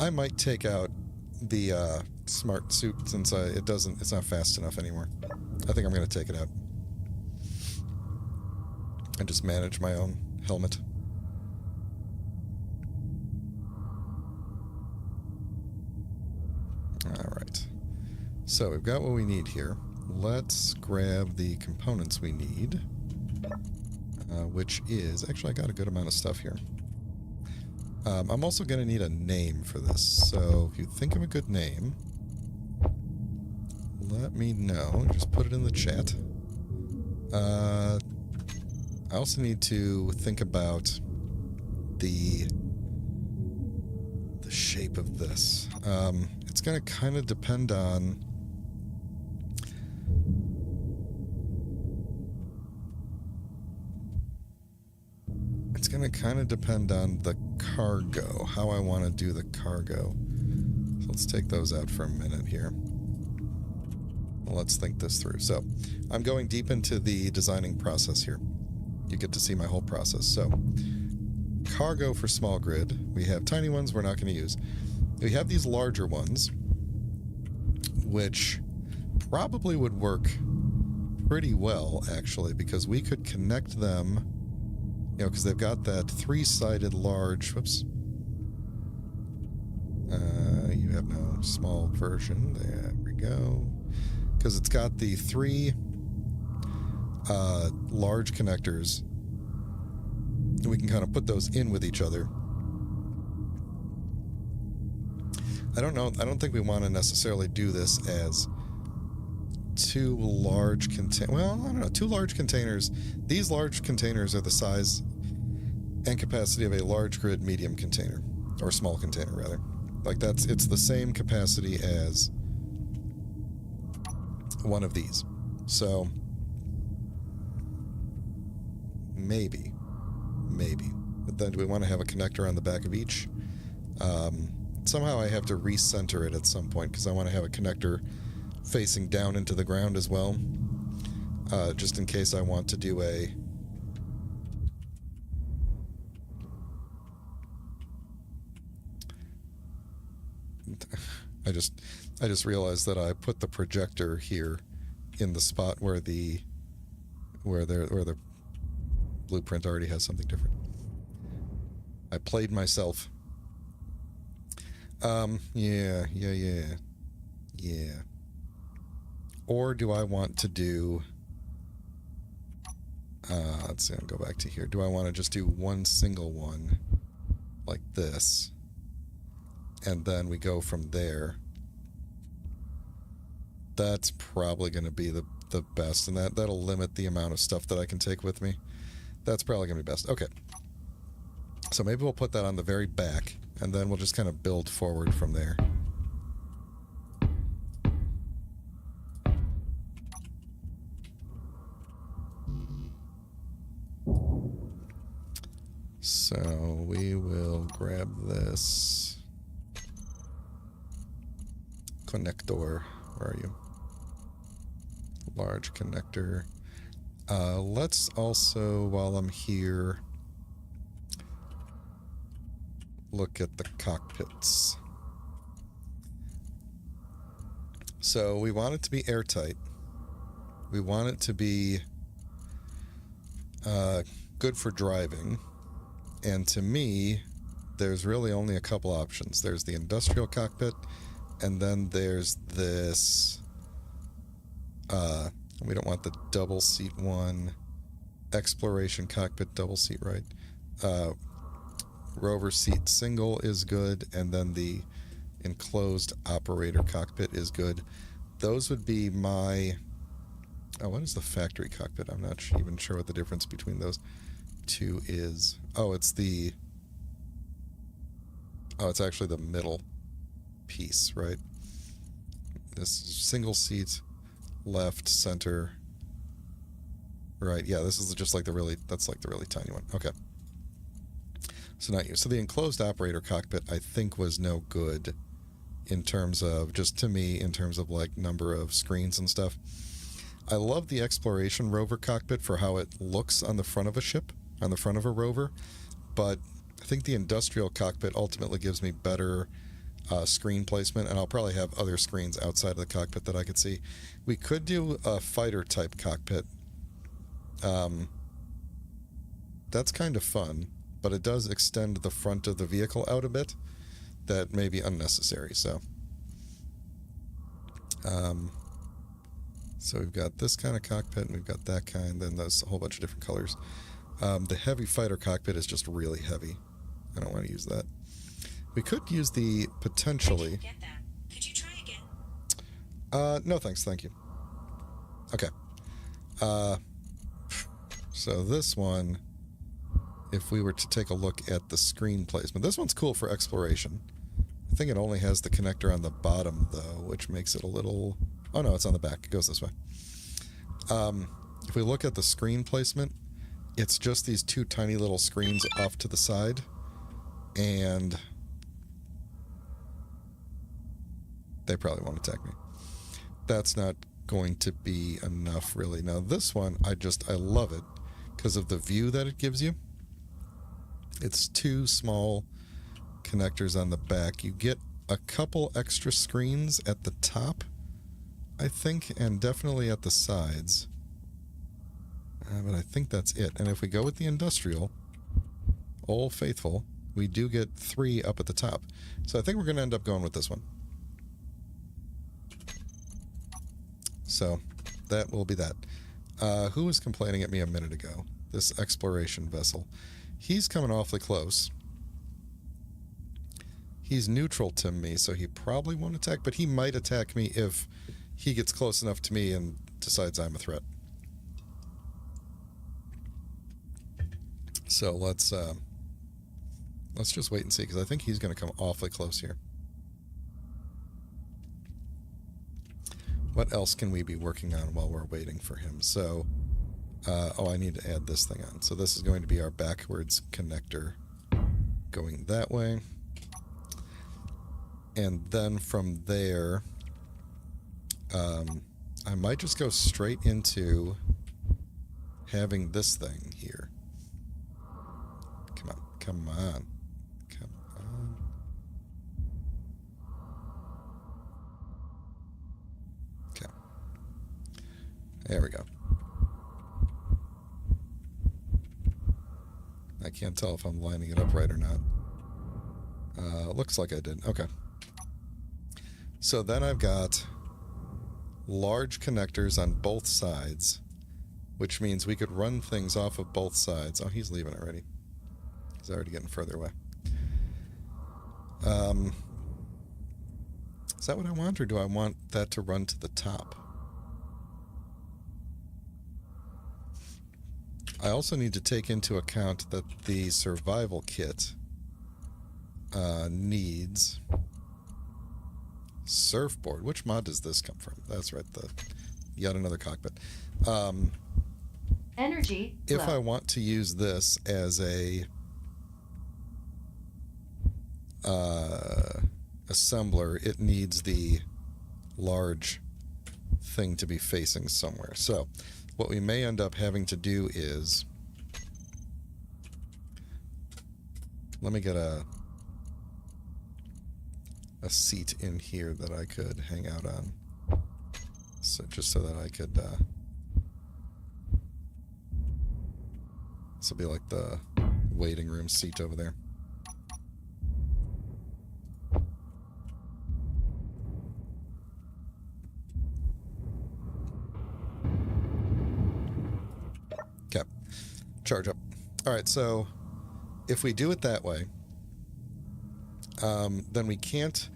[SPEAKER 1] I might take out the smart suit since it's not fast enough anymore. I think I'm going to take it out. And just manage my own helmet. Alright. So we've got what we need here. Let's grab the components we need. Which is... Actually, I got a good amount of stuff here. I'm also going to need a name for this. So if you think of a good name, let me know. Just put it in the chat. I also need to think about the shape of this. It's going to kind of depend on... It's going to kind of depend on the cargo, how I want to do the cargo. So let's take those out for a minute here. Let's think this through. So I'm going deep into the designing process here. You get to see my whole process. So cargo for small grid. We have tiny ones we're not going to use. We have these larger ones, which probably would work pretty well, actually, because we could connect them, you know, because they've got that three-sided large... Whoops. You have no small version. There we go. Because it's got the three large connectors, And we can kind of put those in with each other. I don't know. I don't think we want to necessarily do this as two large well, I don't know. Two large containers. These large containers are the size and capacity of a large grid medium container, or small container rather. Like it's the same capacity as one of these. So maybe. But then do we want to have a connector on the back of each? Somehow I have to recenter it at some point because I want to have a connector facing down into the ground as well. Just in case I want to do a... I just realized that I put the projector here in the spot where the blueprint already has something different. I played myself. Yeah. Or do I want to do... let's see, I'll go back to here. Do I want to just do one single one like this? And then we go from there. That's probably going to be the best, and that'll limit the amount of stuff that I can take with me. That's probably going to be best. Okay. So maybe we'll put that on the very back, and then we'll just kind of build forward from there. So we will grab this connector. Where are you? Large connector. Let's also, while I'm here, look at the cockpits. So we want it to be airtight. We want it to be good for driving. And to me, there's really only a couple options. There's the industrial cockpit, and then there's this... we don't want the double seat one. Exploration cockpit double seat, right? Rover seat single is good, and then the enclosed operator cockpit is good. Those would be my... Oh, what is the factory cockpit? I'm not even sure what the difference between those two is. Oh, it's the... Oh, it's actually the middle piece, right? This single seat, left, center, right. Yeah, this is just like the really... That's like the really tiny one. Okay. So not you. So the enclosed operator cockpit, I think, was no good in terms of, just to me, in terms of like number of screens and stuff. I love the exploration rover cockpit for how it looks on the front of a ship, on the front of a rover, but I think the industrial cockpit ultimately gives me better screen placement, and I'll probably have other screens outside of the cockpit that I could see. We could do a fighter type cockpit. That's kind of fun, but it does extend the front of the vehicle out a bit. That may be unnecessary, so... So we've got this kind of cockpit, and we've got that kind, then there's a whole bunch of different colors. The heavy fighter cockpit is just really heavy. I don't want to use that. We could use the potentially...
[SPEAKER 2] I didn't get that. Could you try again?
[SPEAKER 1] No thanks, thank you. Okay. So this one, if we were to take a look at the screen placement, this one's cool for exploration. I think it only has the connector on the bottom, though, which makes it a little... Oh, no, it's on the back. It goes this way. If we look at the screen placement, it's just these two tiny little screens off to the side. And they probably won't attack me. That's not going to be enough, really. Now, this one, I love it because of the view that it gives you. It's two small connectors on the back. You get a couple extra screens at the top, I think, and definitely at the sides. But I think that's it. And if we go with the industrial, Old Faithful, we do get 3 up at the top. So I think we're going to end up going with this one. So that will be that. Who was complaining at me a minute ago? This exploration vessel. he's coming awfully close. He's neutral to me, so he probably won't attack, but he might attack me if he gets close enough to me and decides I'm a threat. So let's just wait and see, because I think he's going to come awfully close here. What else can we be working on while we're waiting for him? So, I need to add this thing on. So this is going to be our backwards connector going that way. And then from there, I might just go straight into having this thing here. Come on, come on, come on. Okay. There we go. I can't tell if I'm lining it up right or not. Looks like I did. Okay. So then I've got large connectors on both sides, which means we could run things off of both sides. Oh, he's leaving already. He's already getting further away. Is that what I want, or do I want that to run to the top? I also need to take into account that the survival kit needs surfboard. Which mod does this come from? That's right, the yet another cockpit.
[SPEAKER 3] Energy.
[SPEAKER 1] If I want to use this as a assembler, it needs the large thing to be facing somewhere. So what we may end up having to do is, let me get a seat in here that I could hang out on. So just so that I could, this will be like the waiting room seat over there. Okay, charge up. All right, so if we do it that way, then we can't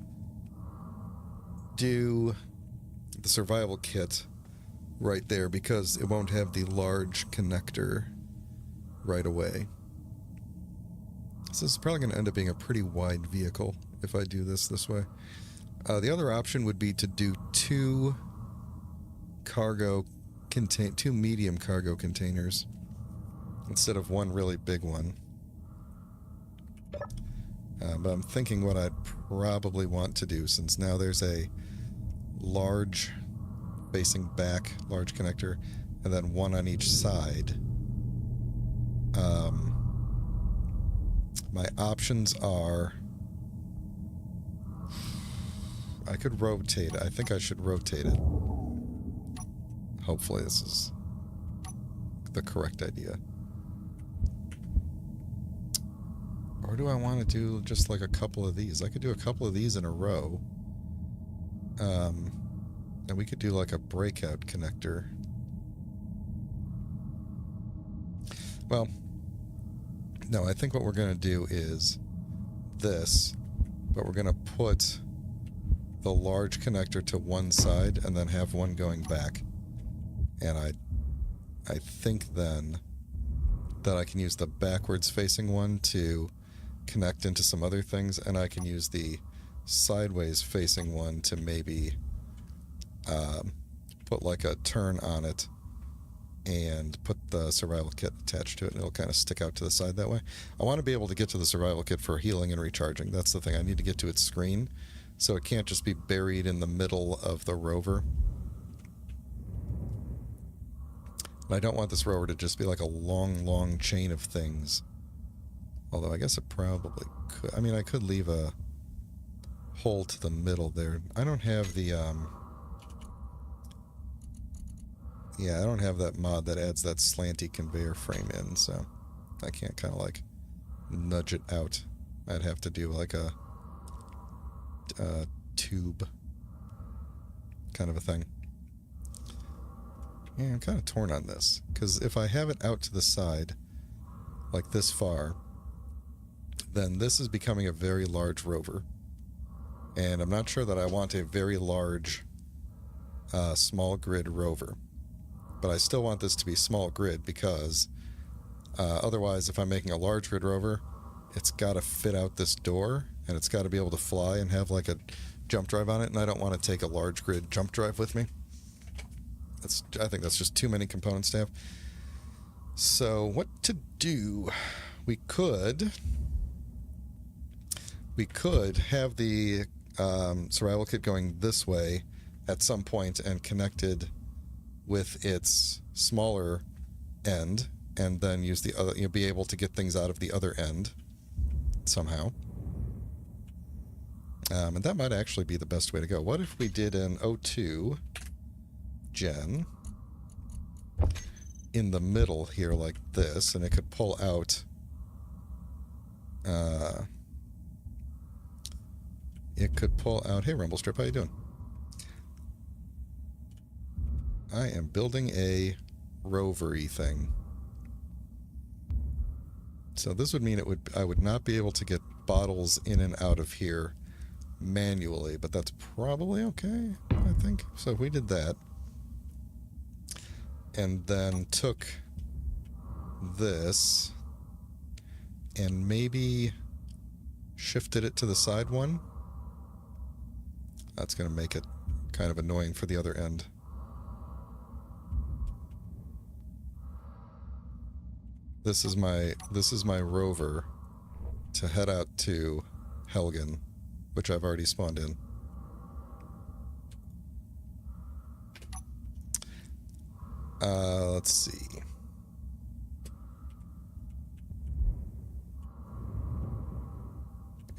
[SPEAKER 1] do the survival kit right there because it won't have the large connector right away. So this is probably going to end up being a pretty wide vehicle if I do this way. The other option would be to do two medium cargo containers instead of one really big one. But I'm thinking what I'd probably want to do, since now there's a large facing back, large connector, and then one on each side. My options are, I could rotate it. I think I should rotate it. Hopefully this is the correct idea. Or do I want to do just like a couple of these? I could do a couple of these in a row. And we could do like a breakout connector. Well, no, I think what we're going to do is this, but we're going to put the large connector to one side and then have one going back. And I think then that I can use the backwards facing one to connect into some other things, and I can use the sideways facing one to maybe put like a turn on it and put the survival kit attached to it, and it'll kind of stick out to the side that way. I want to be able to get to the survival kit for healing and recharging. That's the thing. I need to get to its screen, so it can't just be buried in the middle of the rover. And I don't want this rover to just be like a long chain of things. Although I guess it probably could. I mean, I could leave a hole to the middle there. I don't have the, yeah, I don't have that mod that adds that slanty conveyor frame in, so I can't kind of like nudge it out. I'd have to do like a tube kind of a thing. Yeah, I'm kind of torn on this, because if I have it out to the side, like this far, then this is becoming a very large rover. And I'm not sure that I want a very large small grid rover. But I still want this to be small grid because otherwise, if I'm making a large grid rover, it's got to fit out this door, and it's got to be able to fly and have like a jump drive on it, and I don't want to take a large grid jump drive with me. I think that's just too many components to have. So what to do? We could have the survival kit going this way at some point and connected with its smaller end, and then use the other, be able to get things out of the other end somehow. And that might actually be the best way to go. What if we did an O2 gen in the middle here like this, and it could pull out hey Rumblestrip, how you doing? I am building a rovery thing. So this would mean I would not be able to get bottles in and out of here manually, but that's probably okay, I think. So if we did that, and then took this and maybe shifted it to the side one, that's going to make it kind of annoying for the other end. This is my rover to head out to Helgen, which I've already spawned in. Let's see.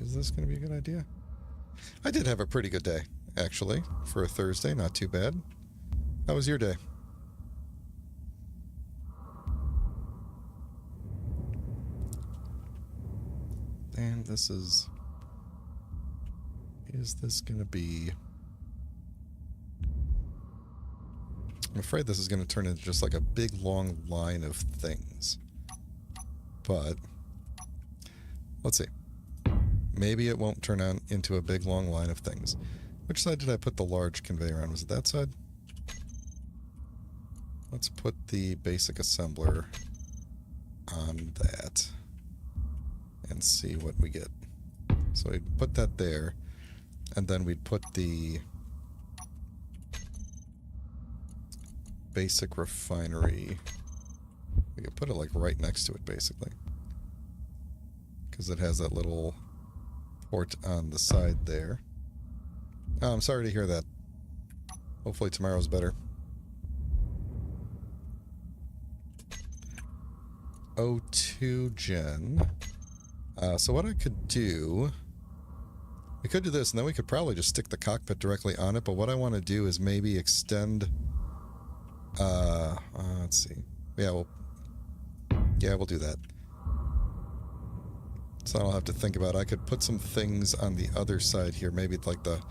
[SPEAKER 1] Is this going to be a good idea? I did have a pretty good day, actually, for a Thursday. Not too bad. How was your day? And this is this going to be... I'm afraid this is going to turn into just like a big long line of things. But let's see. Maybe it won't turn out into a big long line of things. Which side did I put the large conveyor on? Was it that side? Let's put the basic assembler on that and see what we get. So we'd put that there, and then we'd put the basic refinery. We could put it like right next to it, basically, because it has that little port on the side there. Oh, I'm sorry to hear that. Hopefully tomorrow's better. O2 gen. So what I could do... We could do this, and then we could probably just stick the cockpit directly on it, but what I want to do is maybe extend... let's see. Yeah, we'll do that. So I don't have to think about it. I could put some things on the other side here, maybe like the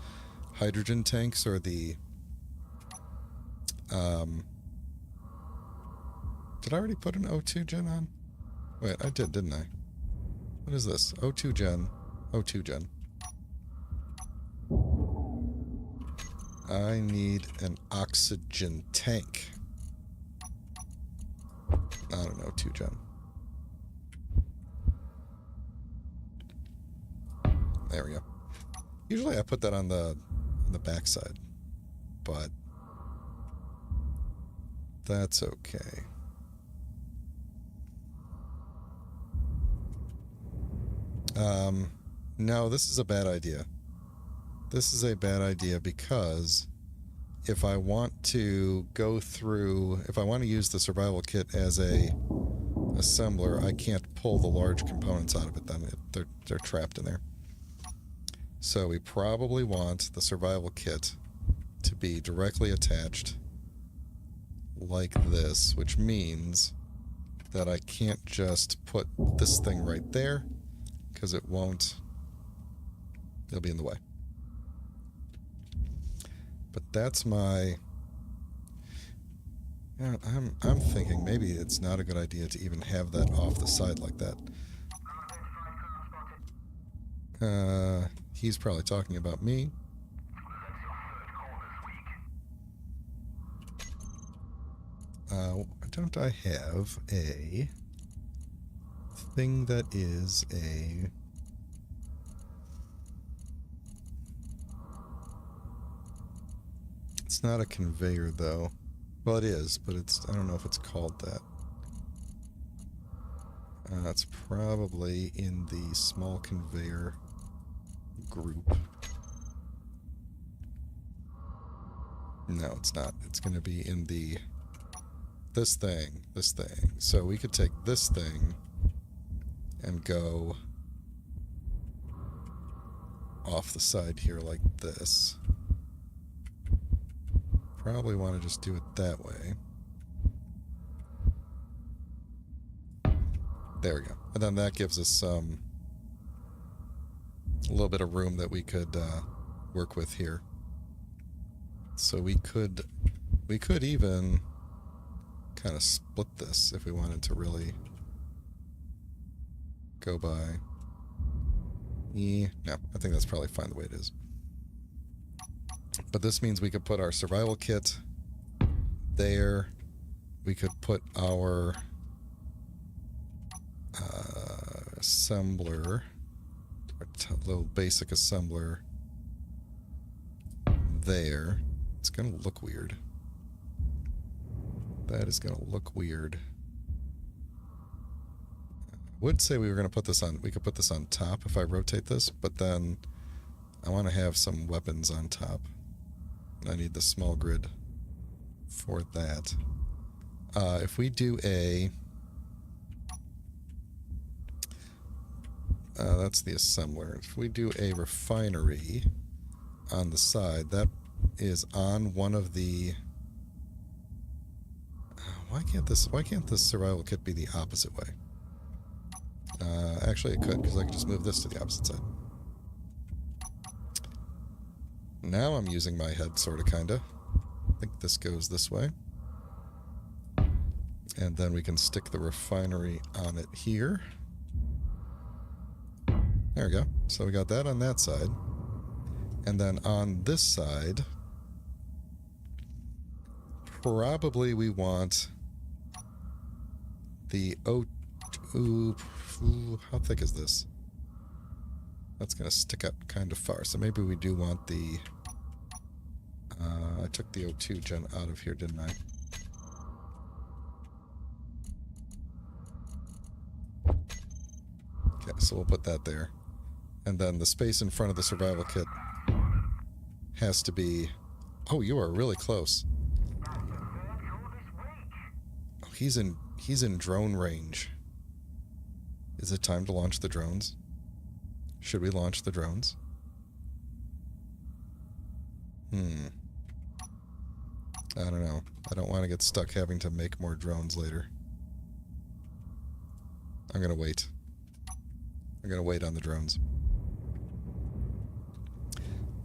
[SPEAKER 1] hydrogen tanks or the... Did I already put an O2 gen on? Wait, I did, didn't I? What is this? O2 gen. O2 gen. I need an oxygen tank. I don't know, O2 gen. There we go. Usually I put that on the back side, but that's okay. No, this is a bad idea. This is a bad idea because if I want to go through, if I want to use the survival kit as a assembler, I can't pull the large components out of it then. They're trapped in there. So we probably want the survival kit to be directly attached like this, which means that I can't just put this thing right there, because it won't, it'll be in the way. But that's my Yeah, I'm thinking maybe it's not a good idea to even have that off the side like that. He's probably talking about me. Don't I have a thing that is a... It's not a conveyor, though. Well, it is, but it's... I don't know if it's called that. It's probably in the small conveyor group. No, it's not. It's going to be in the... This thing. So we could take this thing and go off the side here like this. Probably want to just do it that way. There we go. And then that gives us a little bit of room that we could work with here. So we could even kind of split this if we wanted to really go by. No, I think that's probably fine the way it is. But this means we could put our survival kit there. We could put our assembler, our little basic assembler there. It's going to look weird. That is going to look weird. I would say we were going to put this on, we could put this on top if I rotate this, but then I want to have some weapons on top. I need the small grid for that. If we do a... that's the assembler. If we do a refinery on the side, that is on one of the... why can't this survival kit be the opposite way? Actually, it could, because I could just move this to the opposite side. Now I'm using my head, sort of, kind of. I think this goes this way. And then we can stick the refinery on it here. There we go. So we got that on that side. And then on this side, probably we want the O2... how thick is this? That's going to stick up kind of far. So maybe we do want the... I took the O2 gen out of here, didn't I? Okay, so we'll put that there. And then the space in front of the survival kit has to be... Oh, you are really close. Oh, he's in drone range. Is it time to launch the drones? Should we launch the drones? I don't know. I don't want to get stuck having to make more drones later. I'm gonna wait. I'm gonna wait on the drones.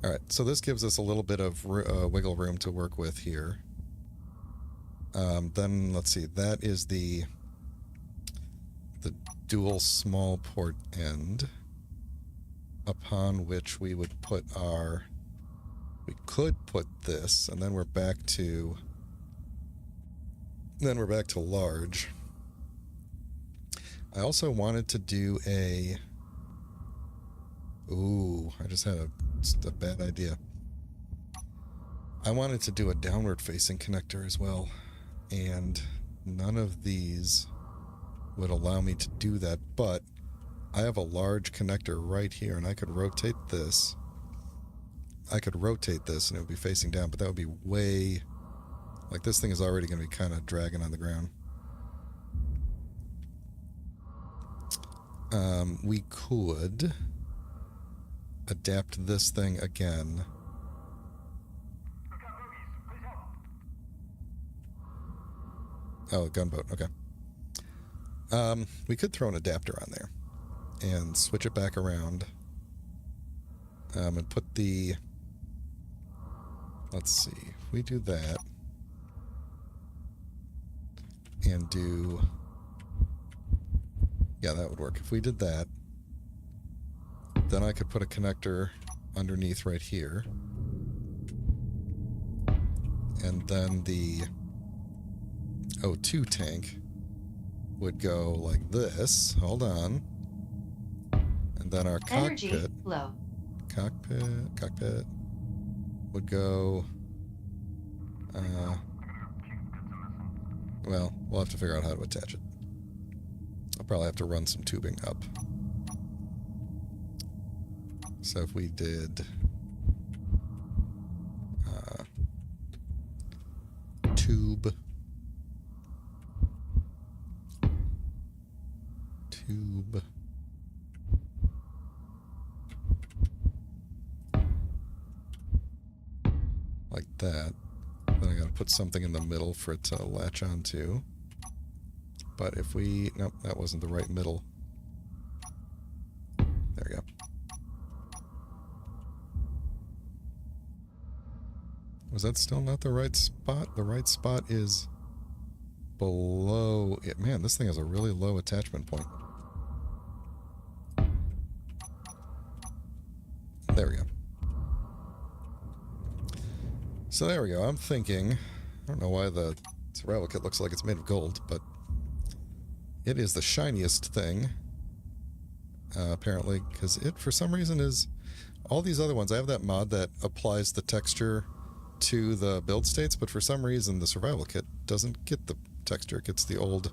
[SPEAKER 1] Alright, so this gives us a little bit of wiggle room to work with here. Then, let's see, that is the dual small port end upon which we would put our... We could put this, and then we're back to... Then we're back to large. I also wanted to do a... Ooh, I just had a bad idea. I wanted to do a downward-facing connector as well, and none of these would allow me to do that, but I have a large connector right here, and I could rotate this. I could rotate this, and it would be facing down, but that would be way... Like, this thing is already going to be kind of dragging on the ground. We could adapt this thing again. Oh, gunboat, okay. We could throw an adapter on there and switch it back around. And put the... Let's see, if we do that... and do... Yeah, that would work. If we did that, then I could put a connector underneath right here. And then the O2 tank would go like this. Hold on. And then our
[SPEAKER 2] Energy
[SPEAKER 1] cockpit...
[SPEAKER 2] low.
[SPEAKER 1] Cockpit would go... well, we'll have to figure out how to attach it. I'll probably have to run some tubing up. So if we did... tube... like that. Then I gotta put something in the middle for it to latch onto. But if we... Nope, that wasn't the right middle. There we go. Was that still not the right spot? The right spot is below it. Man, this thing has a really low attachment point. There we go. So there we go. I'm thinking... I don't know why the survival kit looks like it's made of gold, but it is the shiniest thing, apparently, because it, for some reason, is... All these other ones, I have that mod that applies the texture to the build states, but for some reason the survival kit doesn't get the texture. It gets the old,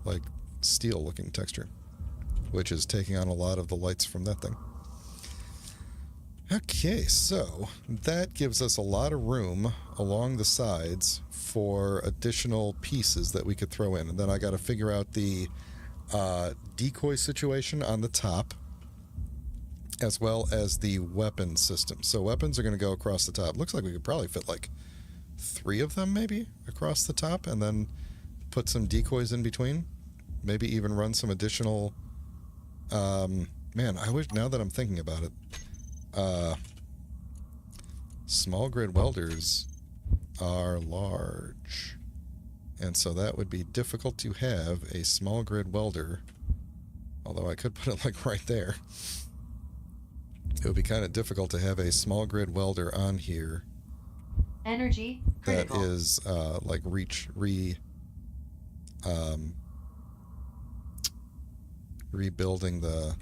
[SPEAKER 1] like, steel-looking texture, which is taking on a lot of the lights from that thing. Okay, so that gives us a lot of room along the sides for additional pieces that we could throw in. And then I got to figure out the decoy situation on the top, as well as the weapon system. So weapons are going to go across the top. Looks like we could probably fit like 3 of them maybe across the top, and then put some decoys in between. Maybe even run some additional... man, I wish, now that I'm thinking about it, small grid welders are large, and so that would be difficult to have a small grid welder, although I could put it like right there. It would be kind of difficult to have a small grid welder on here
[SPEAKER 2] Energy critical.
[SPEAKER 1] that is like rebuilding the...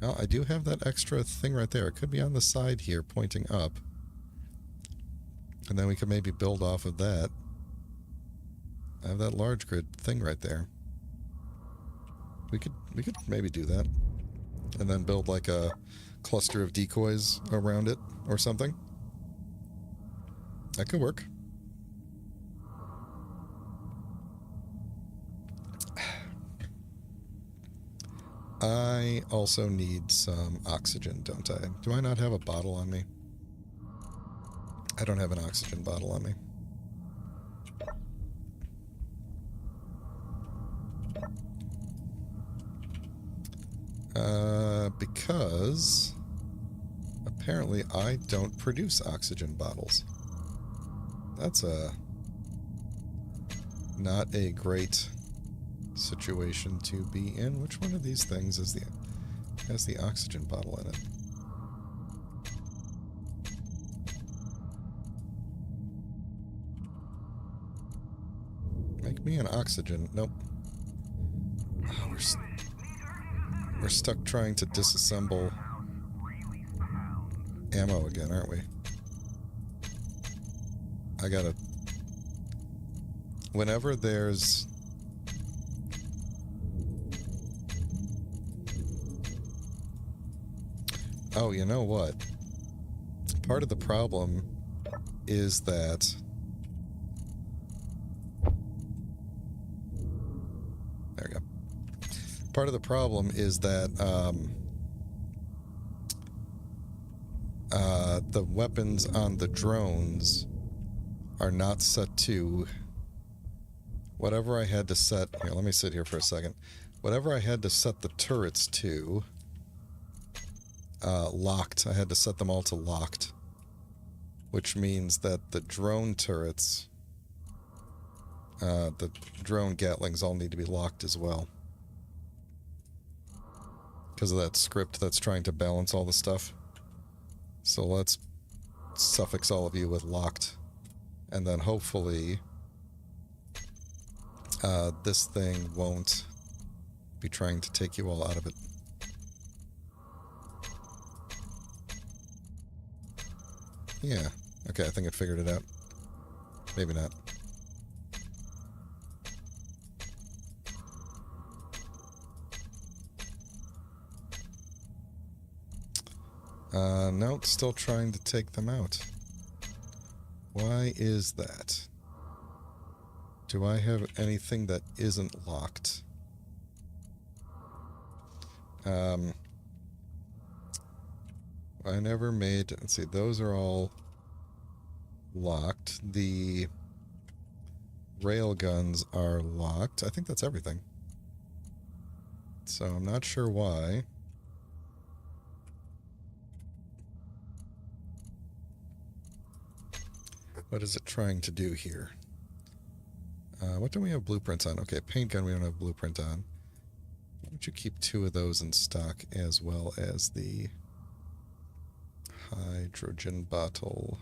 [SPEAKER 1] Well, I do have that extra thing right there. It could be on the side here, pointing up. And then we could maybe build off of that. I have that large grid thing right there. We could maybe do that. And then build like a cluster of decoys around it or something. That could work. I also need some oxygen, don't I? Do I not have a bottle on me? I don't have an oxygen bottle on me. Because apparently I don't produce oxygen bottles. That's not a great situation to be in. Which one of these things has the oxygen bottle in it? Make me an oxygen. Nope. Oh, we're stuck trying to disassemble ammo again, aren't we? I gotta... Whenever there's... Oh, you know what? Part of the problem is that... There we go. Part of the problem is that the weapons on the drones are not set to... Whatever I had to set... Here, let me sit here for a second. Whatever I had to set the turrets to... locked. I had to set them all to locked. Which means that the drone turrets The drone Gatlings all need to be locked as well. Because of that script that's trying to balance all the stuff. So let's suffix all of you with locked. And then hopefully this thing won't be trying to take you all out of it. Yeah. Okay, I think it figured it out. Maybe not. No, still trying to take them out. Why is that? Do I have anything that isn't locked? I never made... Let's see, those are all locked. The rail guns are locked. I think that's everything. So I'm not sure why. What is it trying to do here? What do we have blueprints on? Okay, paint gun we don't have blueprint on. Why don't you keep 2 of those in stock as well as the hydrogen bottle.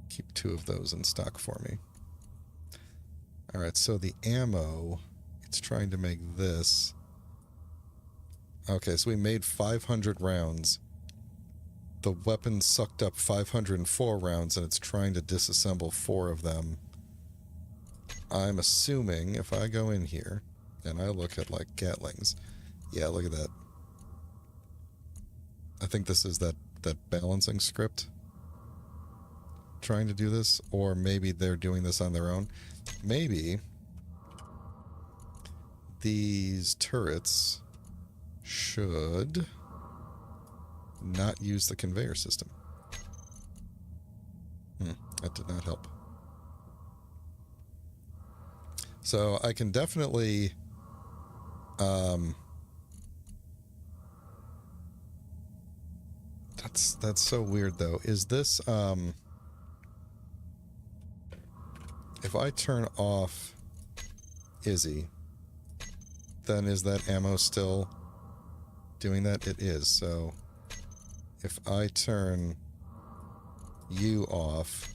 [SPEAKER 1] Keep 2 of those in stock for me. Alright, so the ammo, it's trying to make this. Okay, so we made 500 rounds. The weapon sucked up 504 rounds, and it's trying to disassemble 4 of them. I'm assuming if I go in here and I look at, like, Gatlings. Yeah, look at that. I think this is that balancing script trying to do this, or maybe they're doing this on their own. Maybe these turrets should not use the conveyor system. That did not help. So I can definitely that's so weird though. Is this if I turn off Izzy, then is that ammo still doing that? It is. So if I turn you off,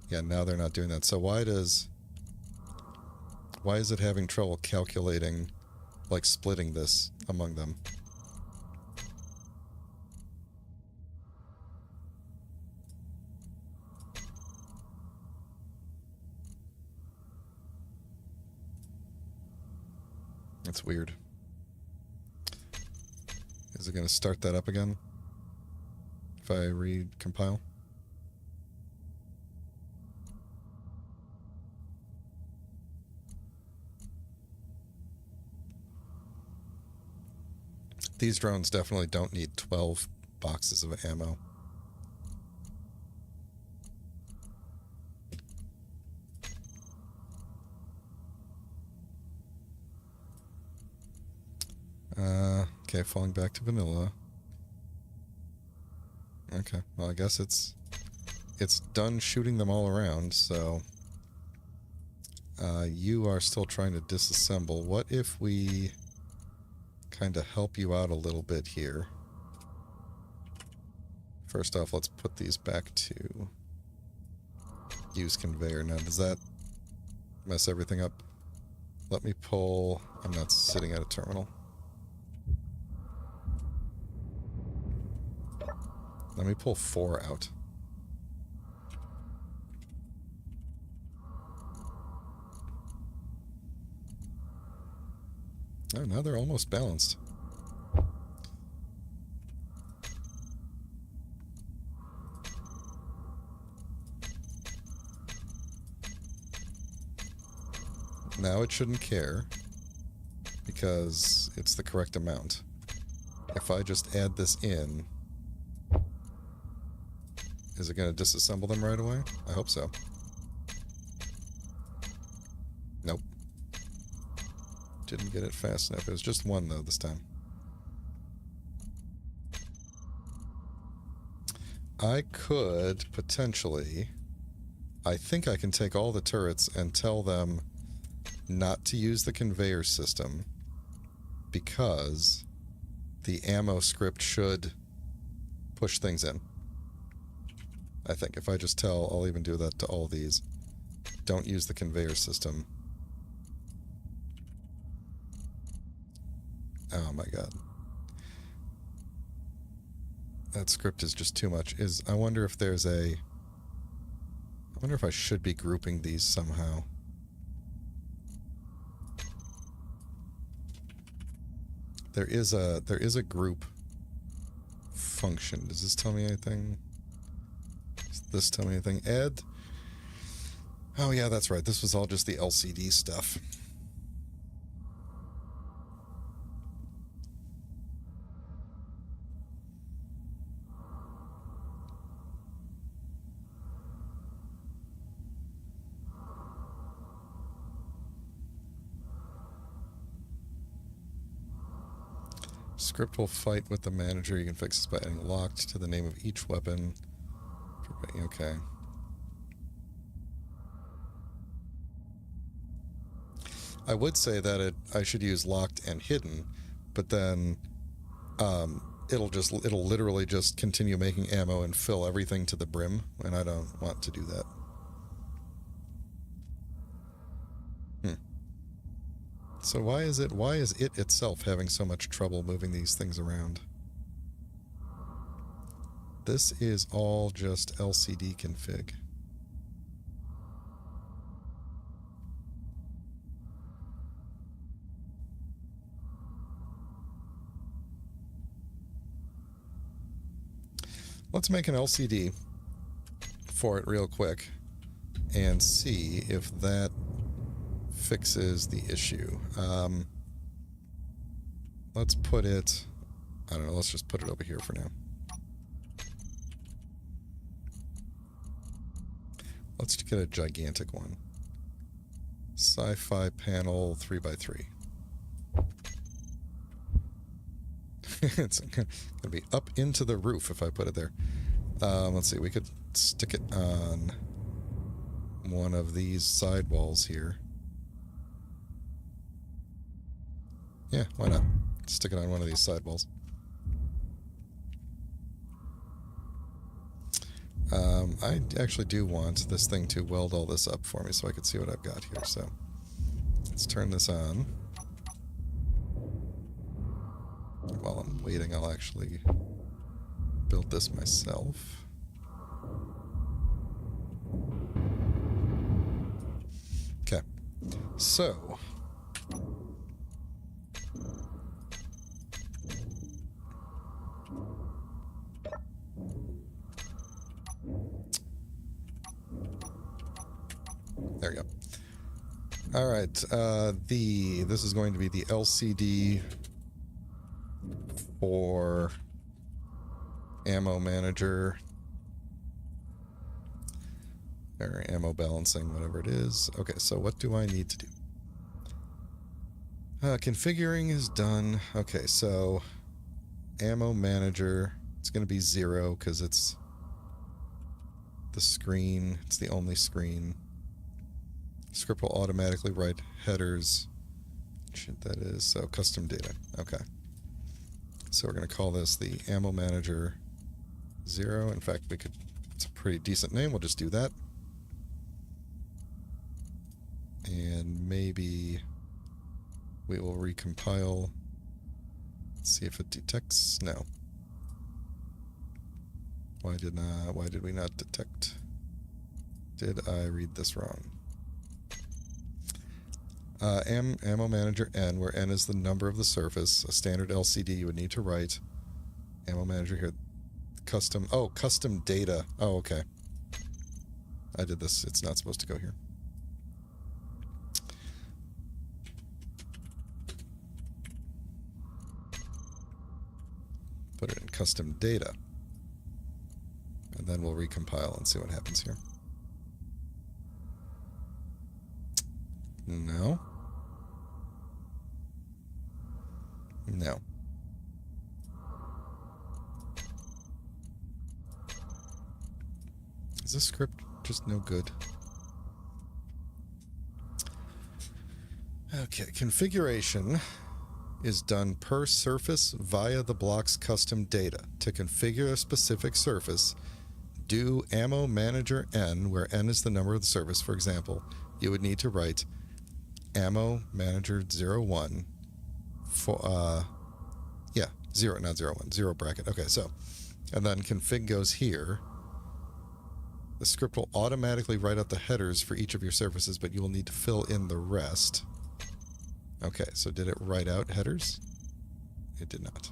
[SPEAKER 1] yeah, now they're not doing that. So why is it having trouble calculating, like splitting this among them? That's weird. Is it going to start that up again if I recompile? These drones definitely don't need 12 boxes of ammo. Okay, falling back to vanilla. Okay, well I guess it's done shooting them all around, so you are still trying to disassemble. What if we kind of help you out a little bit here? First off, let's put these back to use conveyor. Now, does that mess everything up? Let me pull... I'm not sitting at a terminal. Let me pull 4 out. Oh, now they're almost balanced. Now it shouldn't care because it's the correct amount. If I just add this in, is it going to disassemble them right away? I hope so. Nope. Didn't get it fast enough. It was just 1, though, this time. I could, potentially... I think I can take all the turrets and tell them not to use the conveyor system because the ammo script should push things in. I think if I just tell, I'll even do that to all these. Don't use the conveyor system. Oh my god. That script is just too much. I wonder if there's a... I wonder if I should be grouping these somehow. There is a group function. Does this tell me anything? Does this tell me anything? Ed? Oh yeah, that's right. This was all just the LCD stuff. Script will fight with the manager. You can fix this by adding locked to the name of each weapon. Okay. I would say that I should use locked and hidden, but then it'll literally just continue making ammo and fill everything to the brim, and I don't want to do that. So why is it itself having so much trouble moving these things around? This is all just LCD config. Let's make an LCD for it real quick and see if that fixes the issue. Let's put it... I don't know, let's just put it over here for now. Let's get a gigantic one. Sci-fi panel 3x3. It's going to be up into the roof if I put it there. Let's see, we could stick it on one of these side walls here. Yeah, why not? Stick it on one of these side walls. I actually do want this thing to weld all this up for me so I can see what I've got here. So let's turn this on. While I'm waiting, I'll actually build this myself. Okay, so there we go. All right, this is going to be the LCD for ammo manager or ammo balancing, whatever it is. Okay, so what do I need to do? Configuring is done. Okay, so ammo manager, it's going to be 0 because it's the screen. It's the only screen. Script will automatically write headers. Shit, that is. So custom data. Okay. So we're going to call this the ammo manager 0. In fact, it's a pretty decent name. We'll just do that. And maybe we will recompile. Let's see if it detects. No. Why did we not detect? Did I read this wrong? Ammo manager N, where N is the number of the surface. A standard LCD you would need to write. Ammo manager here. Custom data. Oh, okay. I did this. It's not supposed to go here. Put it in custom data. And then we'll recompile and see what happens here. No. No. Is this script just no good? Okay, configuration is done per surface via the block's custom data. To configure a specific surface, do ammo manager n, where n is the number of the surface. For example, you would need to write ammo manager 01 for, yeah, 0, not 01, 0 bracket. Okay, so, and then config goes here. The script will automatically write out the headers for each of your surfaces, but you will need to fill in the rest. Okay, so did it write out headers? It did not.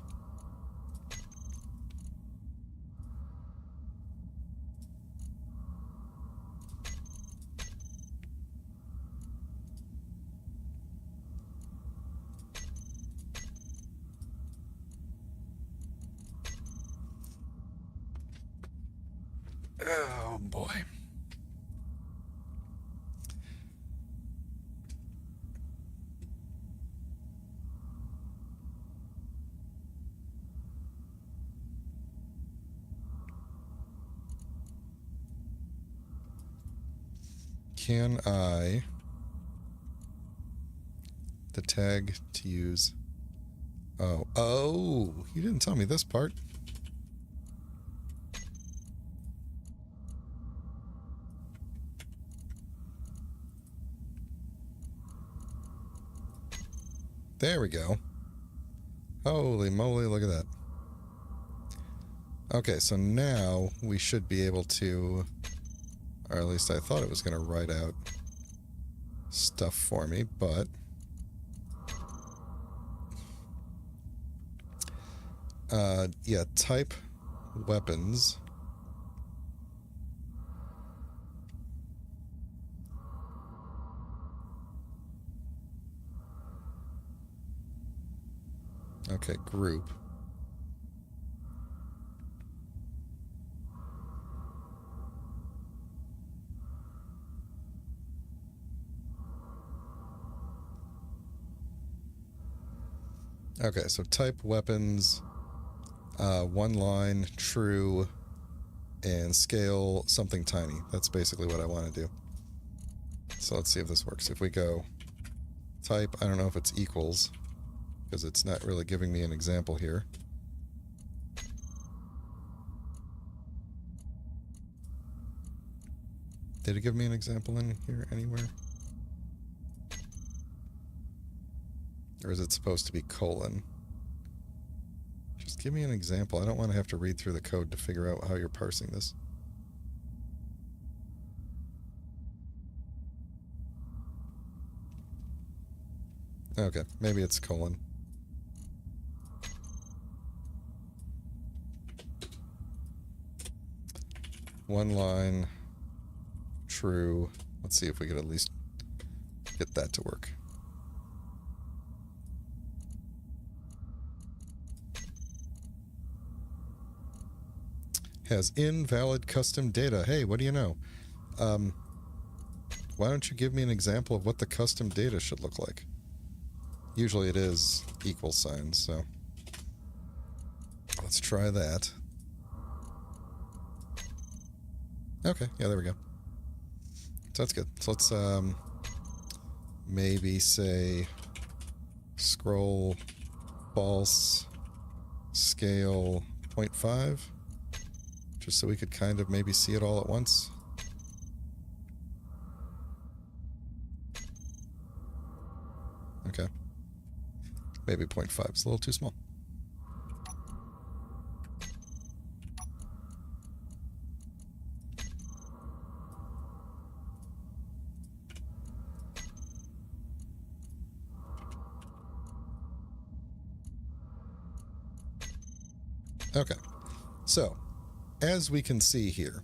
[SPEAKER 1] Oh boy. Can I... the tag to use... Oh, you didn't tell me this part. There we go. Holy moly, look at that. Okay, so now we should be able to, or at least I thought it was going to write out stuff for me, but yeah, type weapons. Okay, group. Okay, so type weapons, one line, true, and scale something tiny. That's basically what I want to do. So let's see if this works. If we go type, I don't know if it's equals, because it's not really giving me an example here. Did it give me an example in here anywhere? Or is it supposed to be colon? Just give me an example. I don't want to have to read through the code to figure out how you're parsing this. Okay, maybe it's colon. One line, true. Let's see if we could at least get that to work. Has invalid custom data. Hey, what do you know? Why don't you give me an example of what the custom data should look like? Usually it is equal signs, so let's try that. Okay, yeah, there we go. So that's good. So let's maybe say scroll false scale 0.5, just so we could kind of maybe see it all at once. Okay. Maybe 0.5 is a little too small. Okay, so as we can see here,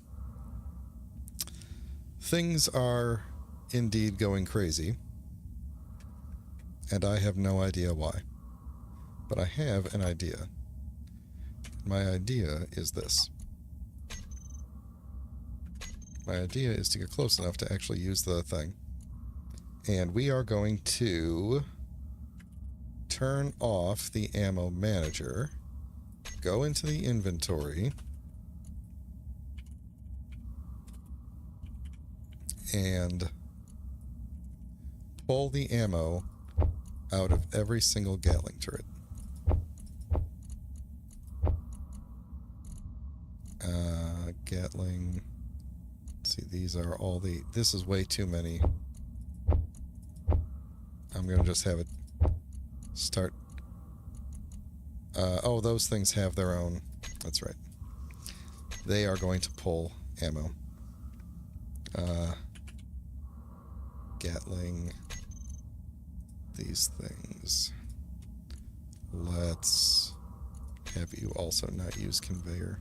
[SPEAKER 1] things are indeed going crazy, and I have no idea why. But I have an idea. My idea is this. My idea is to get close enough to actually use the thing. And we are going to turn off the ammo manager, go into the inventory, and pull the ammo out of every single Gatling turret. Gatling. See, these are all the... This is way too many. I'm going to just have it start... oh, those things have their own... That's right. They are going to pull ammo. Gatling... These things. Let's have you also not use conveyor.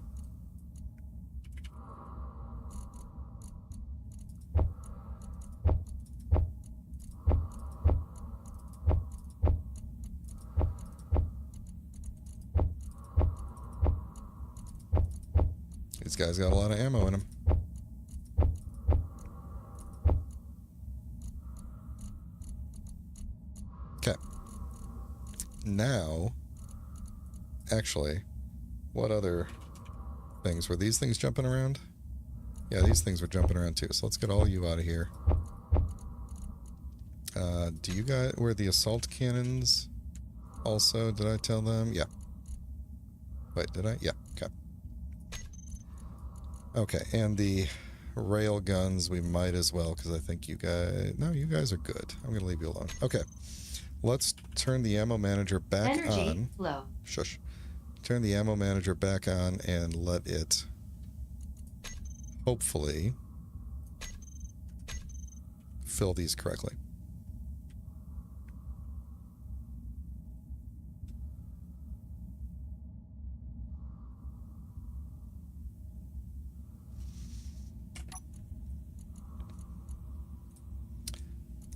[SPEAKER 1] These guys got a lot of ammo in them. Okay. Now, actually, what other things? Were these things jumping around? Yeah, these things were jumping around too. So let's get all you out of here. Do you guys... Were the assault cannons also? Did I tell them? Yeah. Wait, did I? Yeah, okay. Okay, and the rail guns we might as well, because I think you guys... No, you guys are good. I'm going to leave you alone. Okay. Let's turn the ammo manager back
[SPEAKER 2] Energy
[SPEAKER 1] on.
[SPEAKER 2] low.
[SPEAKER 1] Shush. Turn the ammo manager back on and let it hopefully fill these correctly.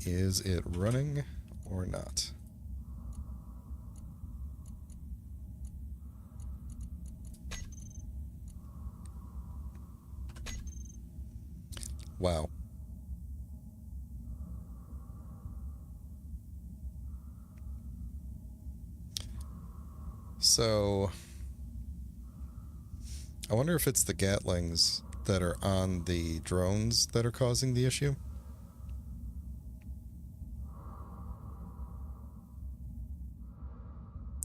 [SPEAKER 1] Is it running or not? Wow. So, I wonder if it's the Gatlings that are on the drones that are causing the issue.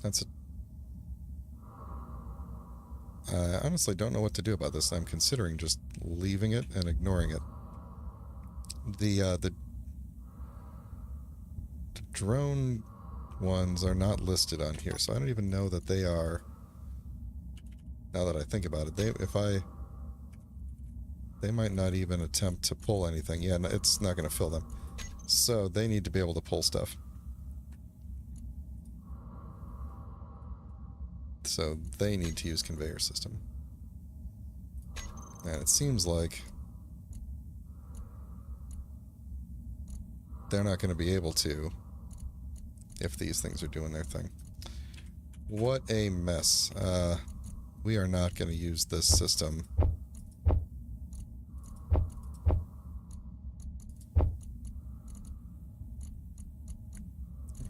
[SPEAKER 1] That's a... I honestly don't know what to do about this. I'm considering just leaving it and ignoring it. The drone ones are not listed on here, so I don't even know that they are... Now that I think about it, they might not even attempt to pull anything. Yeah, no, it's not going to fill them. So they need to be able to pull stuff. So they need to use conveyor system. And it seems like they're not going to be able to if these things are doing their thing. What a mess. We are not going to use this system.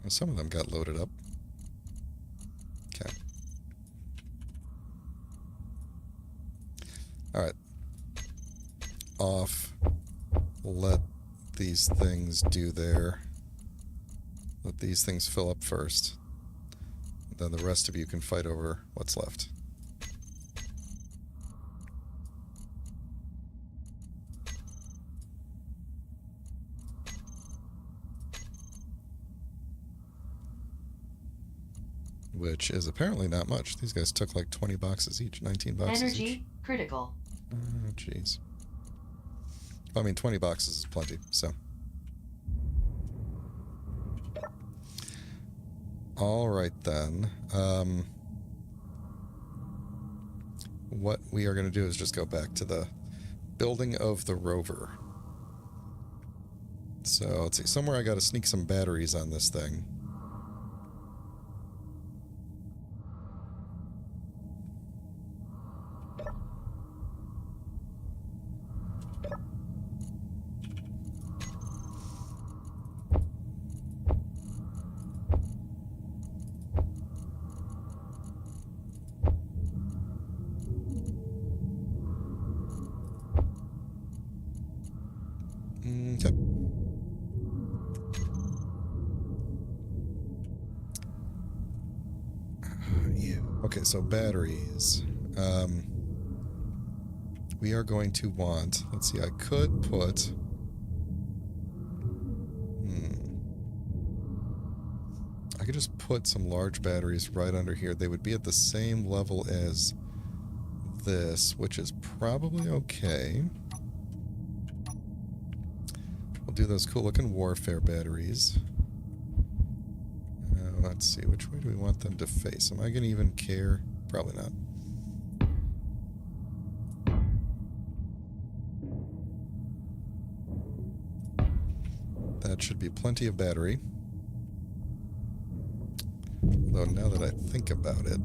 [SPEAKER 1] Some of them got loaded up. Okay. Alright. Off. Let these things do their... Let these things fill up first. Then the rest of you can fight over what's left. Which is apparently not much. These guys took like 20 boxes each, 19 boxes
[SPEAKER 2] Energy
[SPEAKER 1] each.
[SPEAKER 2] critical.
[SPEAKER 1] Oh, jeez. I mean, 20 boxes is plenty, so. Alright then. What we are going to do is just go back to the building of the rover. So, let's see. Somewhere I got to sneak some batteries on this thing. Okay. Okay, so batteries. We are going to want... Let's see, I could put... I could just put some large batteries right under here. They would be at the same level as this, which is probably okay. We'll do those cool-looking warfare batteries. Let's see, which way do we want them to face? Am I going to even care? Probably not. That should be plenty of battery. Although now that I think about it,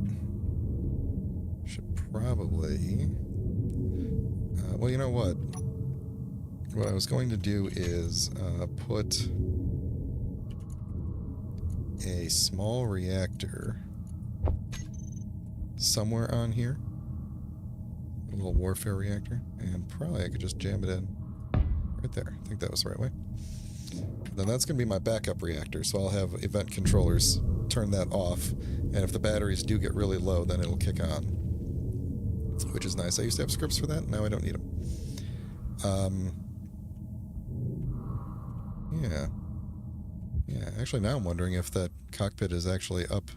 [SPEAKER 1] should probably... well, you know what? What I was going to do is put a small reactor somewhere on here. A little warfare reactor. And probably I could just jam it in right there. I think that was the right way. Then that's going to be my backup reactor, so I'll have event controllers turn that off, and if the batteries do get really low, then it'll kick on, which is nice. I used to have scripts for that, now I don't need them. Yeah, actually now I'm wondering if that cockpit is actually up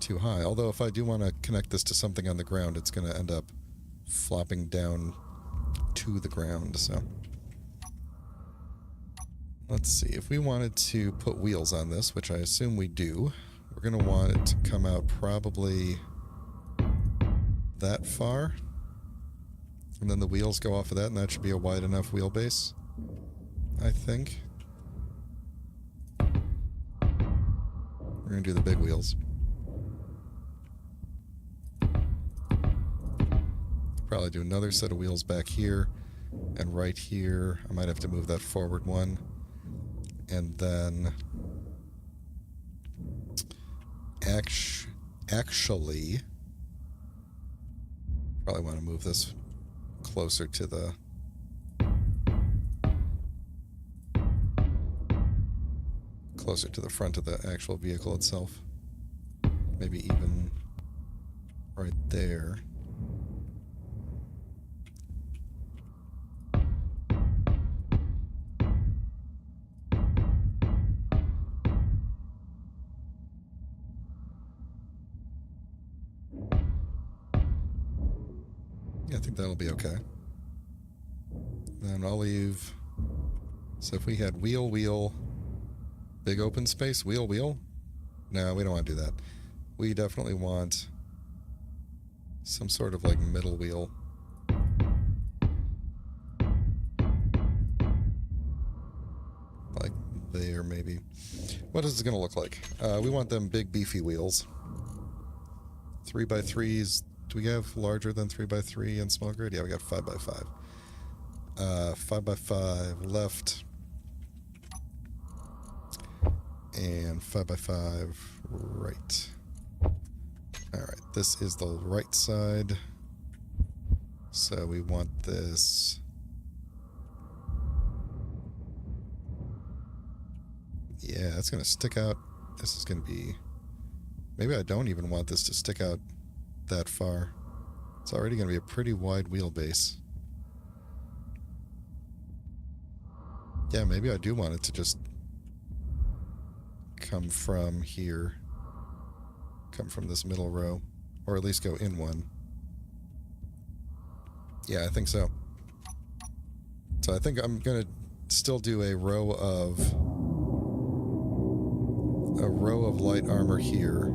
[SPEAKER 1] too high, although if I do want to connect this to something on the ground, it's going to end up flopping down to the ground, so... Let's see, if we wanted to put wheels on this, which I assume we do, we're going to want it to come out probably that far. And then the wheels go off of that, and that should be a wide enough wheelbase, I think. We're going to do the big wheels. Probably do another set of wheels back here, and right here. I might have to move that forward one. And then actually probably want to move this closer to the front of the actual vehicle itself. Maybe even right there. I think that'll be okay. Then I'll leave... So if we had wheel, big open space, wheel... No, we don't want to do that. We definitely want some sort of, like, middle wheel. Like there, maybe. What is it going to look like? We want them big, beefy wheels. 3x3s... Do we have larger than 3x3 and small grid? Yeah, we got 5x5. 5x5 left. And 5x5 right. Alright, this is the right side. So we want this... Yeah, it's going to stick out. This is going to be... Maybe I don't even want this to stick out that far. It's already going to be a pretty wide wheelbase. Yeah, maybe I do want it to just come from here. Come from this middle row. Or at least go in one. Yeah, I think so. So I think I'm going to still do a row of light armor here.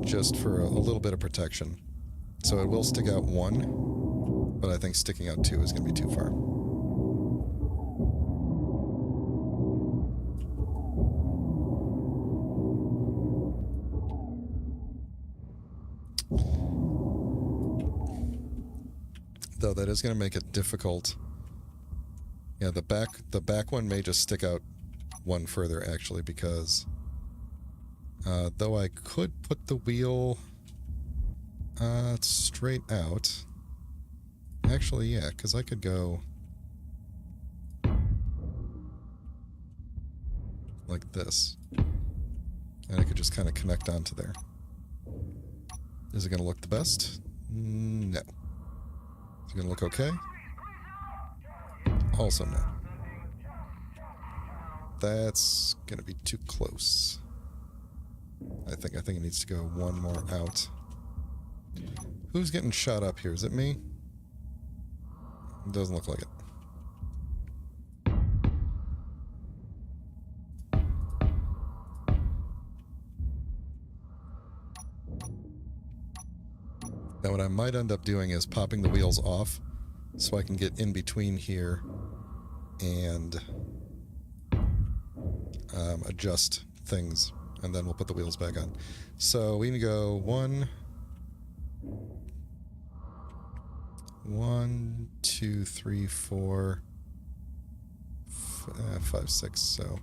[SPEAKER 1] Just for a little bit of protection. So it will stick out one, but I think sticking out two is going to be too far. Though that is going to make it difficult. Yeah, the back one may just stick out one further, actually, because... though I could put the wheel straight out. Actually, yeah, because I could go like this. And I could just kind of connect onto there. Is it going to look the best? No. Is it going to look okay? Also no. That's going to be too close. I think it needs to go one more out. Who's getting shot up here? Is it me? It doesn't look like it. Now what I might end up doing is popping the wheels off so I can get in between here and adjust things, and then we'll put the wheels back on. So we can go 1, 2, 3, 4, 5, 6. So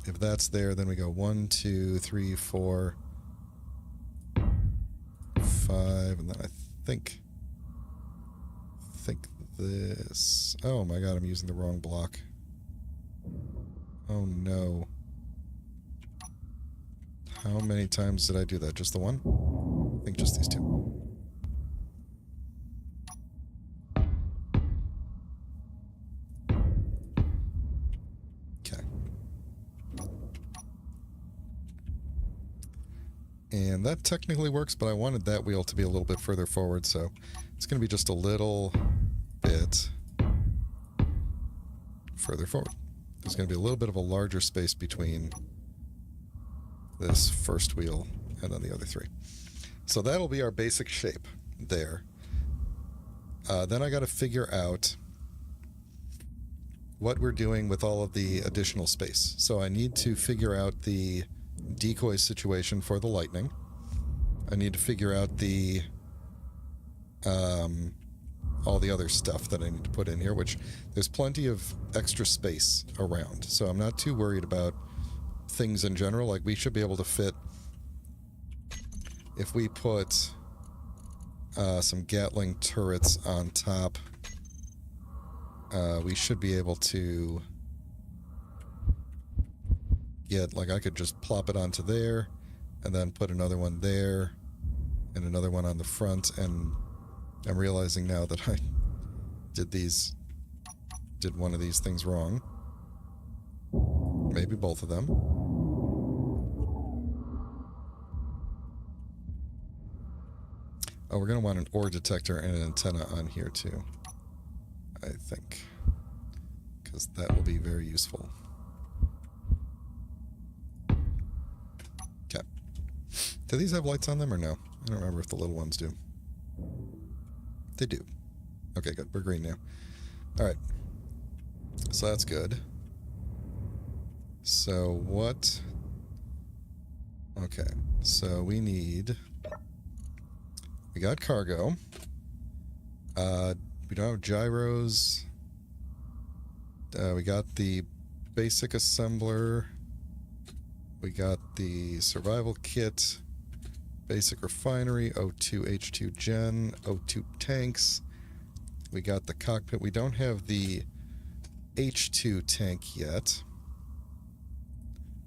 [SPEAKER 1] if that's there, then we go 1, 2, 3, 4, 5, and then I think this. Oh my god, I'm using the wrong block. Oh no. How many times did I do that? Just the one? I think just these two. Okay. And that technically works, but I wanted that wheel to be a little bit further forward, so it's going to be just a little bit further forward. There's going to be a little bit of a larger space between this first wheel and then the other three. So that'll be our basic shape there. Then I got to figure out what we're doing with all of the additional space. So I need to figure out the decoy situation for the lightning. I need to figure out the all the other stuff that I need to put in here, which there's plenty of extra space around. So I'm not too worried about things in general. Like, we should be able to fit, if we put some Gatling turrets on top, we should be able to get, like, I could just plop it onto there and then put another one there and another one on the front. And I'm realizing now that I did one of these things wrong. Maybe both of them. Oh, we're going to want an ore detector and an antenna on here too, I think, because that will be very useful. Okay. Do these have lights on them or no? I don't remember if the little ones do. They do. Okay, good. We're green now. All right. So that's good. So what? Okay. So we got cargo. We don't have gyros. We got the basic assembler. We got the survival kit. Basic refinery, O2 H2 gen, O2 tanks. We got the cockpit. We don't have the H2 tank yet.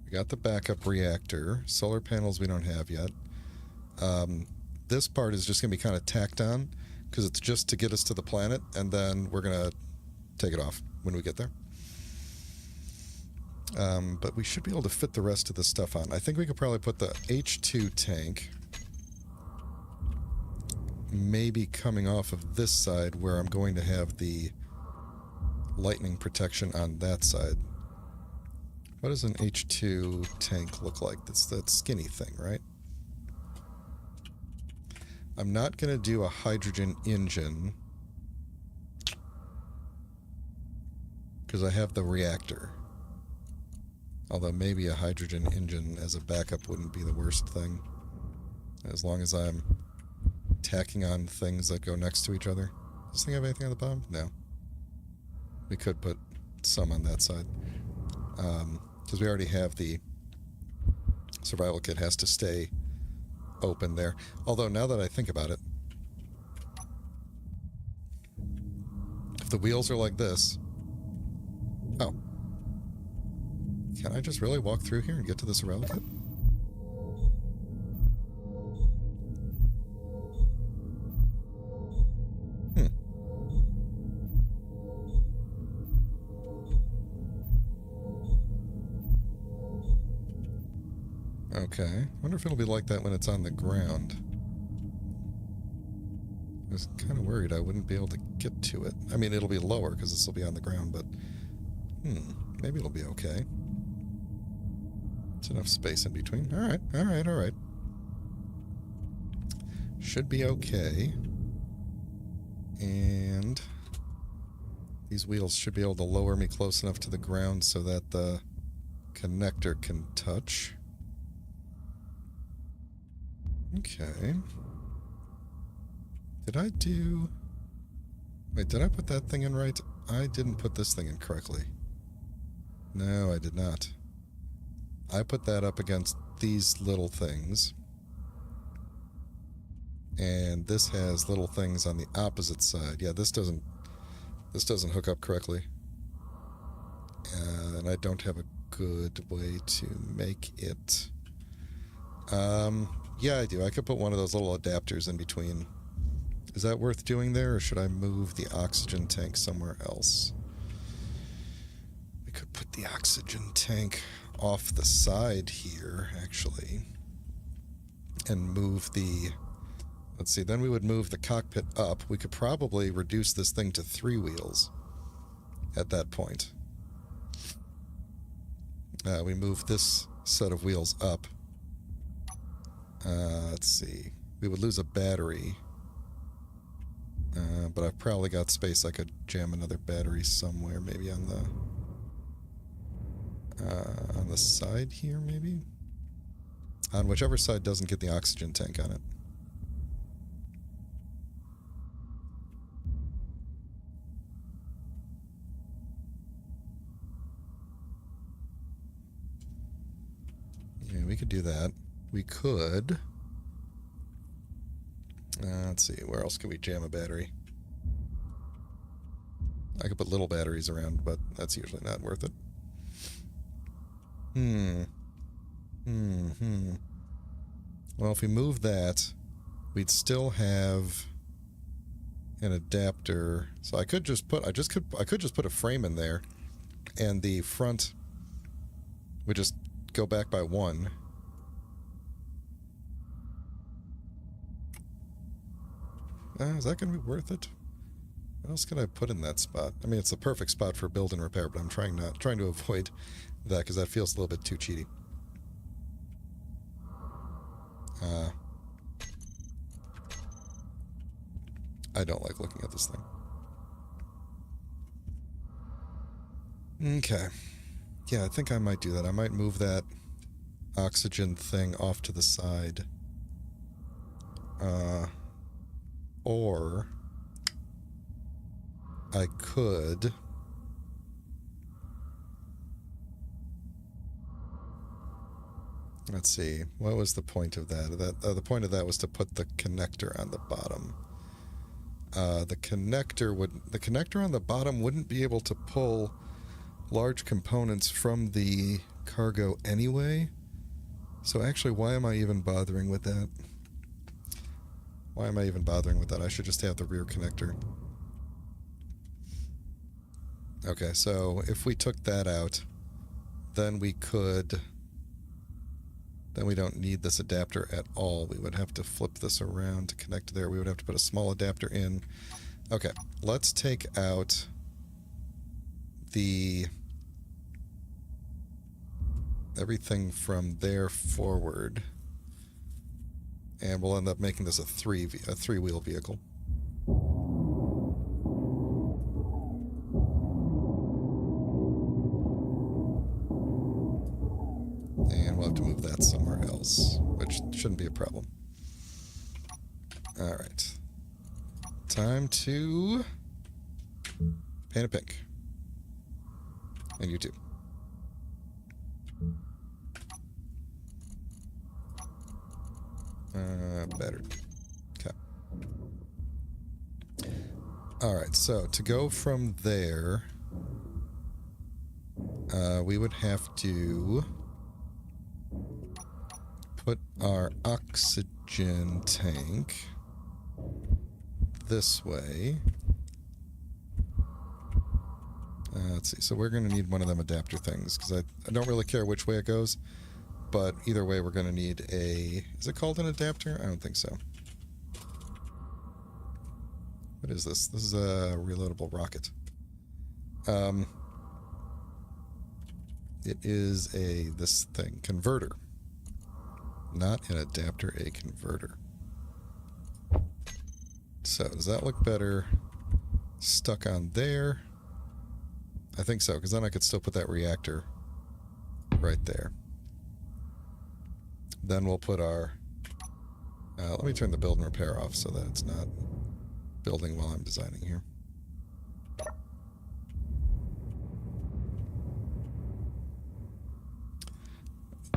[SPEAKER 1] We got the backup reactor. Solar panels we don't have yet. This part is just going to be kind of tacked on because it's just to get us to the planet, and then we're going to take it off when we get there. But we should be able to fit the rest of the stuff on. I think we could probably put the H2 tank maybe coming off of this side where I'm going to have the lightning protection on that side. What does an H2 tank look like? That's that skinny thing, right? I'm not going to do a hydrogen engine because I have the reactor. Although maybe a hydrogen engine as a backup wouldn't be the worst thing, as long as I'm tacking on things that go next to each other. Does this thing have anything on the bottom? No. We could put some on that side. Because we already have the survival kit has to stay open there. Although now that I think about it, if the wheels are like this... Oh. Can I just really walk through here and get to the survival kit? Okay. Wonder if it'll be like that when it's on the ground. I was kind of worried I wouldn't be able to get to it. I mean, it'll be lower because this will be on the ground, but maybe it'll be okay. It's enough space in between. All right, all right, all right. Should be okay. And these wheels should be able to lower me close enough to the ground so that the connector can touch. Okay. Did I do... Wait, did I put that thing in right? I didn't put this thing in correctly. No, I did not. I put that up against these little things. And this has little things on the opposite side. Yeah, this doesn't hook up correctly. And I don't have a good way to make it. Yeah, I do. I could put one of those little adapters in between. Is that worth doing there, or should I move the oxygen tank somewhere else? We could put the oxygen tank off the side here, actually. And move the... Let's see, then we would move the cockpit up. We could probably reduce this thing to 3 wheels at that point. We move this set of wheels up. Let's see. We would lose a battery. But I've probably got space. I could jam another battery somewhere, maybe on the side here, maybe? On whichever side doesn't get the oxygen tank on it. Yeah, we could do that. We could... let's see, where else could we jam a battery? I could put little batteries around, but that's usually not worth it. Well, if we move that, we'd still have an adapter. So I could just put, I could just put a frame in there, and the front would just go back by 1. Is that going to be worth it? What else can I put in that spot? I mean, it's the perfect spot for build and repair, but I'm trying to avoid that because that feels a little bit too cheaty. I don't like looking at this thing. Okay. Yeah, I think I might do that. I might move that oxygen thing off to the side. Or I could... Let's see. What was the point of that? The point of that was to put the connector on the bottom. The connector on the bottom wouldn't be able to pull large components from the cargo anyway. So actually, why am I even bothering with that? Why am I even bothering with that? I should just have the rear connector. Okay, so if we took that out, then we could... Then we don't need this adapter at all. We would have to flip this around to connect there. We would have to put a small adapter in. Okay, let's take out the... everything from there forward. And we'll end up making this a three-wheel vehicle. And we'll have to move that somewhere else, which shouldn't be a problem. Alright. Time to paint it pink. And you too. Better. Okay. Alright, so to go from there, we would have to put our oxygen tank this way. Let's see, so we're going to need one of them adapter things, because I don't really care which way it goes, but either way, we're going to need a... Is it called an adapter? I don't think so. What is this? This is a reloadable rocket. It is this thing, converter. Not an adapter, a converter. So, does that look better stuck on there? I think so, because then I could still put that reactor right there. Then we'll put our... let me turn the build and repair off so that it's not building while I'm designing here.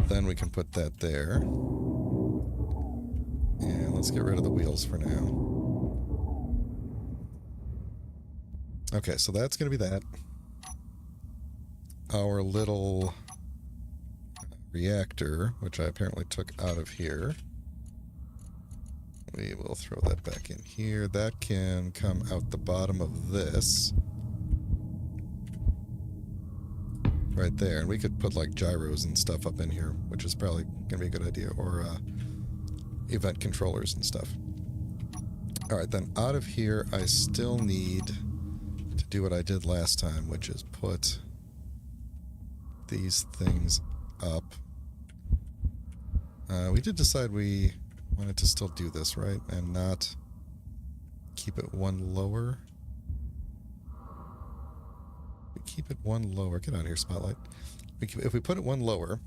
[SPEAKER 1] Then we can put that there. And let's get rid of the wheels for now. Okay, so that's going to be that. Our little reactor, which I apparently took out of here. We will throw that back in here. That can come out the bottom of this. Right there. And we could put like gyros and stuff up in here, which is probably going to be a good idea. Or event controllers and stuff. Alright, then out of here I still need to do what I did last time, which is put these things up. We did decide we wanted to still do this, right? And not keep it one lower. We keep it one lower. Get out of here, Spotlight. If we put it one lower...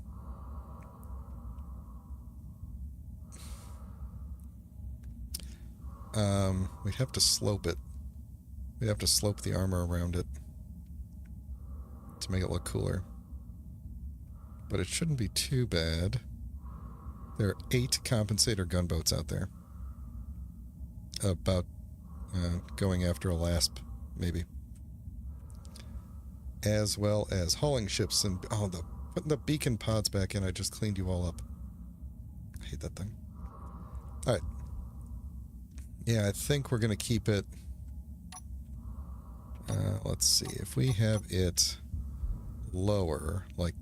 [SPEAKER 1] we'd have to slope it. We'd have to slope the armor around it to make it look cooler. But it shouldn't be too bad. There are 8 compensator gunboats out there. About going after a LASP, maybe. As well as hauling ships and... Oh, putting the beacon pods back in. I just cleaned you all up. I hate that thing. Alright. Yeah, I think we're going to keep it... let's see. If we have it lower, like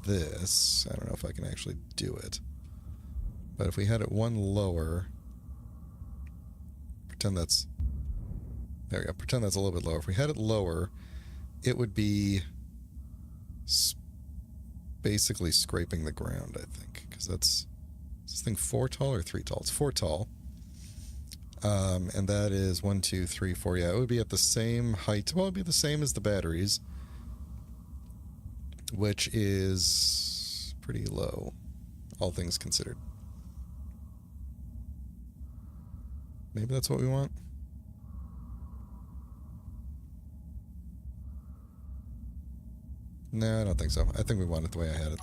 [SPEAKER 1] this... I don't know if I can actually do it. But if we had it one lower... Pretend that's... There we go. Pretend that's a little bit lower. If we had it lower, it would be basically scraping the ground, I think. Because that's... Is this thing 4 tall or 3 tall? It's 4 tall. And that is 1, 2, 3, 4. Yeah, it would be at the same height. Well, it would be the same as the batteries, which is pretty low, all things considered. Maybe that's what we want. No, I don't think so. I think we want it the way I had it.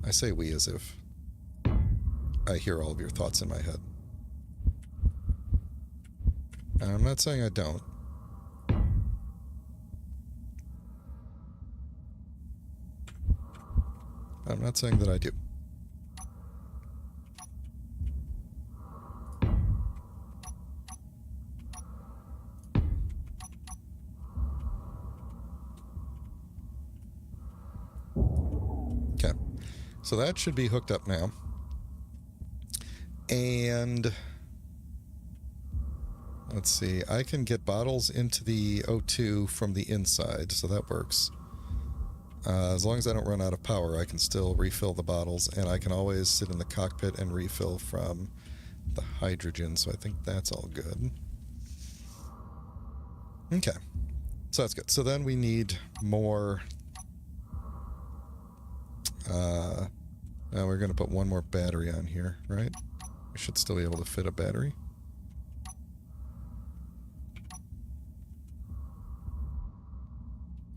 [SPEAKER 1] I say we as if I hear all of your thoughts in my head. I'm not saying I don't. I'm not saying that I do. Okay. So that should be hooked up now. And... let's see, I can get bottles into the O2 from the inside, so that works. As long as I don't run out of power, I can still refill the bottles, and I can always sit in the cockpit and refill from the hydrogen, so I think that's all good. Okay, so that's good. So then we need more... we're going to put one more battery on here, right? We should still be able to fit a battery.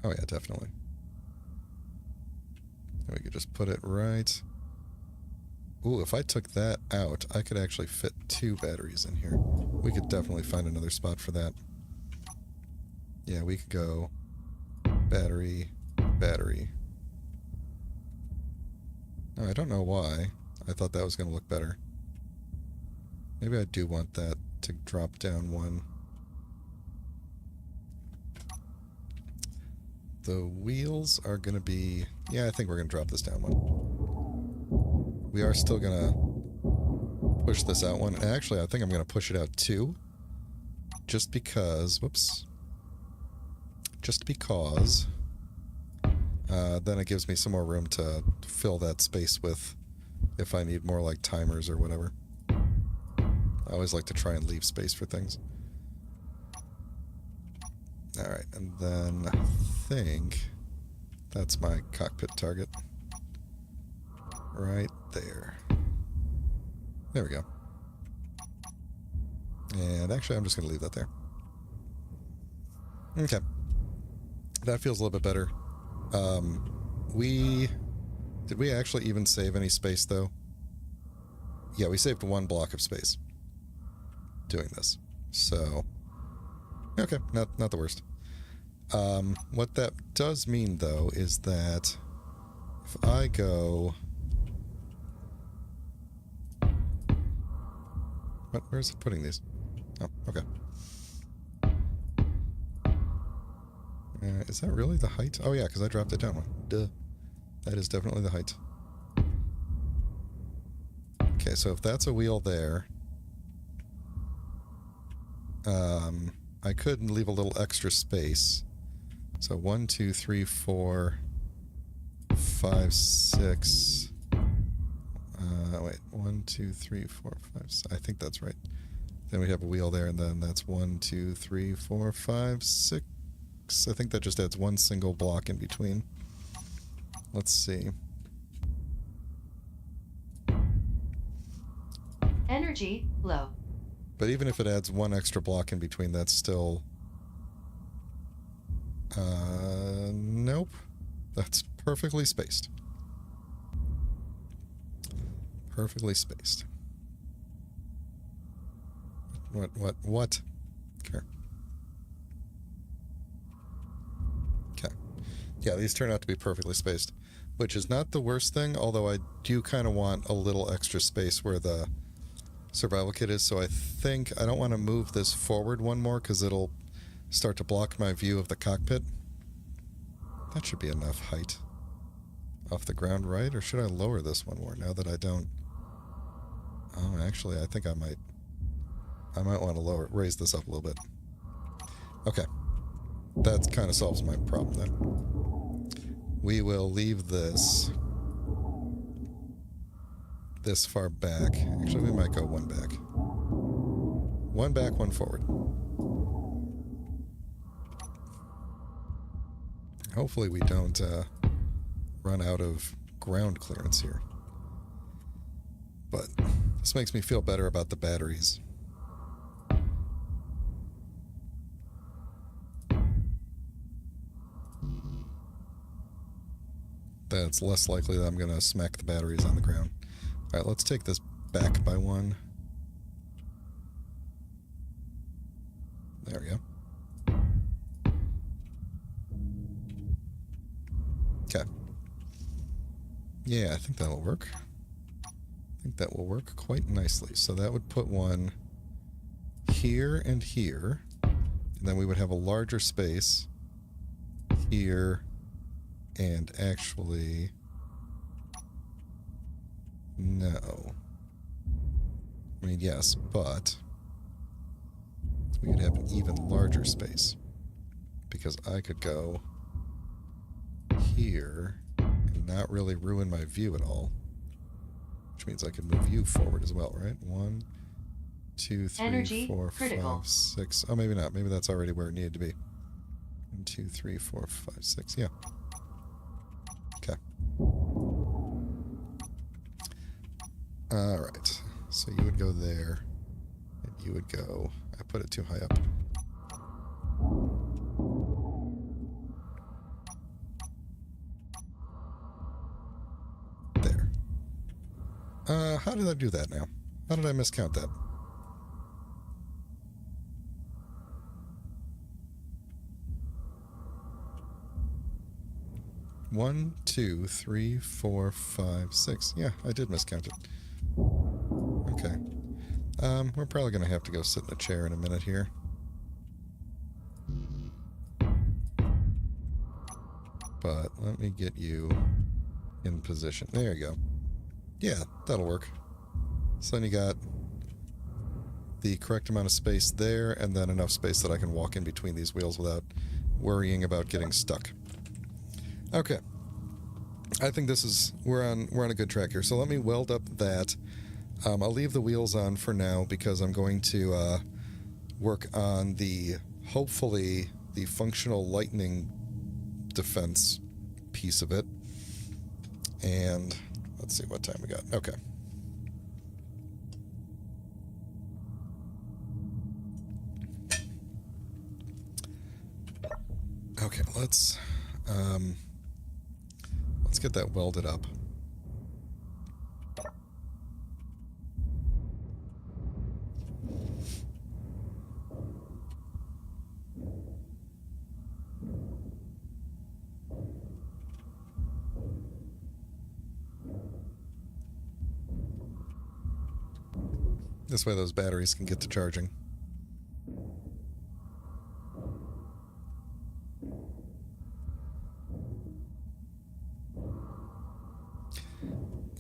[SPEAKER 1] Oh yeah, definitely. And we could just put it right... Ooh, if I took that out, I could actually fit 2 batteries in here. We could definitely find another spot for that. Yeah, we could go battery, battery. No, I don't know why. I thought that was going to look better. Maybe I do want that to drop down one. the wheels are going to be... Yeah, I think we're going to drop this down one. We are still going to push this out one. And actually, I think I'm going to push it out 2. Just because... Whoops. Just because... then it gives me some more room to fill that space with if I need more like timers or whatever. I always like to try and leave space for things. Alright, and then I think that's my cockpit target. Right there. There we go. And actually, I'm just going to leave that there. Okay. That feels a little bit better. Did we actually even save any space, though? Yeah, we saved 1 block of space doing this. So, okay, not the worst. What that does mean, though, is that if I go... Where's it putting these? Oh, okay. Is that really the height? Oh, yeah, because I dropped it down one. Duh. That is definitely the height. Okay, so if that's a wheel there, I could leave a little extra space. So 1, 2, 3, 4, 5, 6. Wait, 1, 2, 3, 4, 5, 6. I think that's right. Then we have a wheel there, and then that's 1, 2, 3, 4, 5, 6. I think that just adds 1 single block in between. Let's see.
[SPEAKER 2] Energy low.
[SPEAKER 1] But even if it adds 1 extra block in between, that's still... nope. That's perfectly spaced. Perfectly spaced. What? Okay. Okay. Yeah, these turn out to be perfectly spaced, which is not the worst thing, although I do kind of want a little extra space where the survival kit is, so I think I don't want to move this forward one more because it'll start to block my view of the cockpit. That should be enough height off the ground, right? Or should I lower this one more now that I don't... Oh, actually, I think I might want to raise this up a little bit. Okay. That kind of solves my problem then. We will leave this far back. Actually, we might go 1 back. 1 back, 1 forward. Hopefully we don't run out of ground clearance here. But this makes me feel better about the batteries. That's less likely that I'm going to smack the batteries on the ground. Alright, let's take this back by 1. There we go. Okay. Yeah, I think that'll work. I think that will work quite nicely. So that would put 1 here and here. And then we would have a larger space here and actually... No. I mean, yes, but we could have an even larger space because I could go here and not really ruin my view at all, which means I could move you forward as well, right? 1, 2, 3,
[SPEAKER 2] Energy
[SPEAKER 1] 4,
[SPEAKER 2] critical.
[SPEAKER 1] 5, 6. Oh, maybe not. Maybe that's already where it needed to be. 1, 2, 3, 4, 5, 6. Yeah. Okay. Alright, so you would go there, and you would go... I put it too high up. There. How did I do that now? How did I miscount that? One, 2, 3, 4, 5, 6. Yeah, I did miscount it. Okay. We're probably going to have to go sit in a chair in a minute here. but let me get you in position. There you go. Yeah, that'll work. So then you got the correct amount of space there, and then enough space that I can walk in between these wheels without worrying about getting stuck. Okay. I think we're on a good track here. So let me weld up that. I'll leave the wheels on for now because I'm going to work on hopefully the functional lightning defense piece of it. And let's see what time we got. Okay. Okay, let's get that welded up. This way those batteries can get to charging.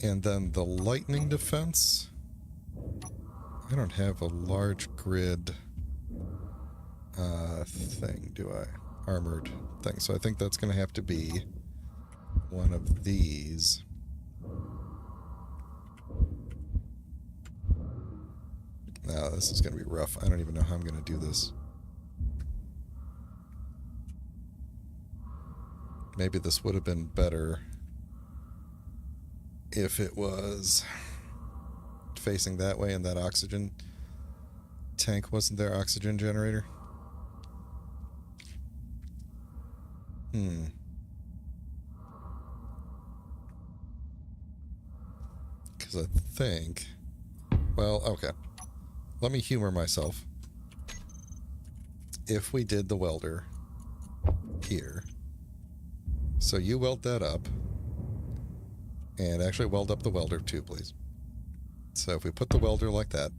[SPEAKER 1] And then the lightning defense. I don't have a large grid thing, do I? Armored thing. So I think that's going to have to be one of these. Now, this is going to be rough. I don't even know how I'm going to do this. Maybe this would have been better if it was facing that way and that oxygen tank wasn't their oxygen generator. Because I think... Well, okay. Let me humor myself. If we did the welder here... So you weld that up. And actually weld up the welder too, please. So if we put the welder like that.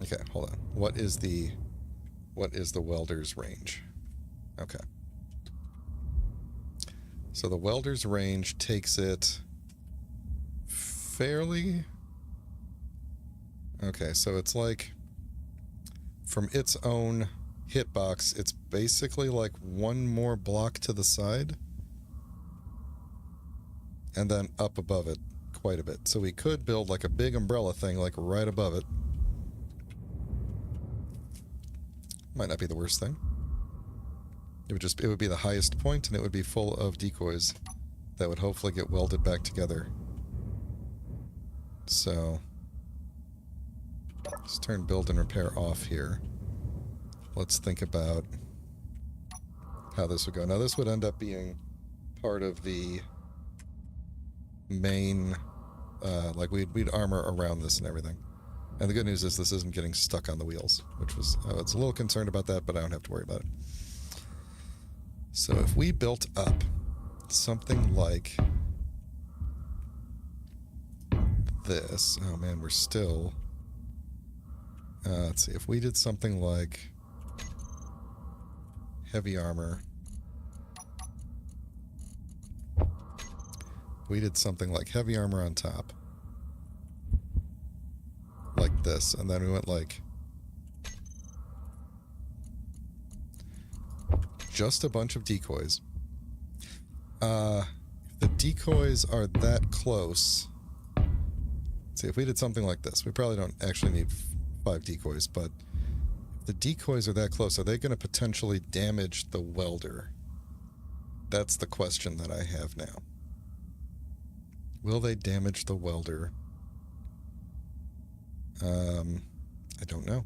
[SPEAKER 1] Okay, hold on. What is the welder's range? Okay. So the welder's range takes it fairly... Okay, so it's like from its own hitbox, it's basically like one more block to the side and then up above it quite a bit. So we could build like a big umbrella thing like right above it. Might not be the worst thing. It would be the highest point, and it would be full of decoys that would hopefully get welded back together. So let's turn build and repair off here. Let's think about how this would go. Now this would end up being part of the main, like we'd armor around this and everything. And the good news is this isn't getting stuck on the wheels, which was, I was a little concerned about that, but I don't have to worry about it. So if we built up something like this, oh man, we're still, let's see, if we did something like heavy armor, we did something like heavy armor on top, like this, and then we went like just a bunch of decoys. If the decoys are that close, see, if we did something like this, we probably don't actually need 5 decoys, but if the decoys are that close, are they going to potentially damage the welder? That's the question that I have now. Will they damage the welder? I don't know.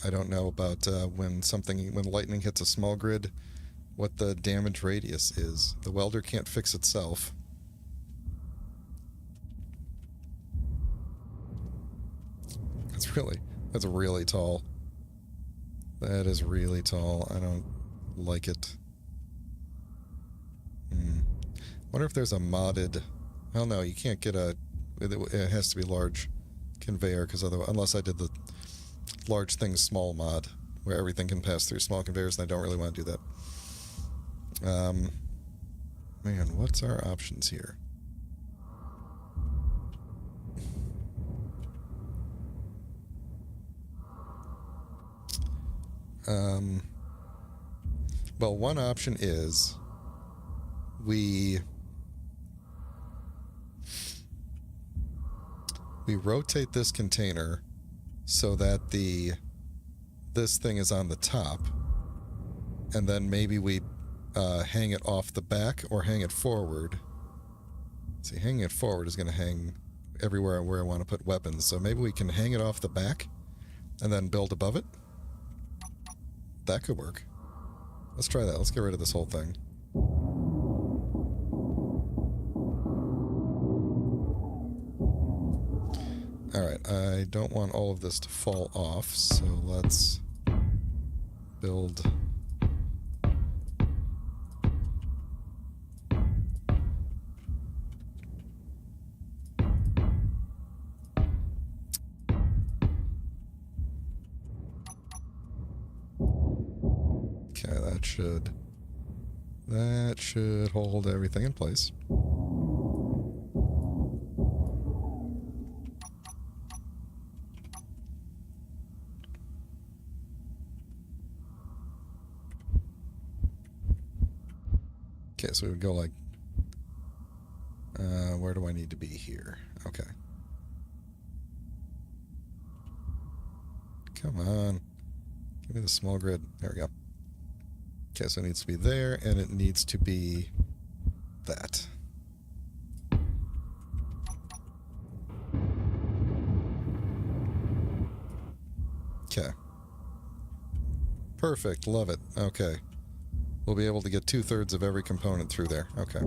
[SPEAKER 1] I don't know about when lightning hits a small grid, what the damage radius is. The welder can't fix itself. That's really tall. That is really tall. I don't like it. Wonder if there's a modded... Well, no, you can't get a... It has to be large conveyor, because otherwise, unless I did the large things small mod, where everything can pass through small conveyors, and I don't really want to do that. Man, what's our options here? Well, one option is we rotate this container so that this thing is on the top, and then maybe we hang it off the back or hang it forward. See, hanging it forward is going to hang everywhere where I want to put weapons, so maybe we can hang it off the back and then build above it. That could work. Let's try that. Let's get rid of this whole thing. Alright, I don't want all of this to fall off, so let's build... Okay, that should hold everything in place. Okay, so we would go like, where do I need to be here? Okay. Come on. Give me the small grid. There we go. Okay, so it needs to be there, and it needs to be that. Okay. Perfect. Love it. Okay. We'll be able to get 2/3 of every component through there. Okay.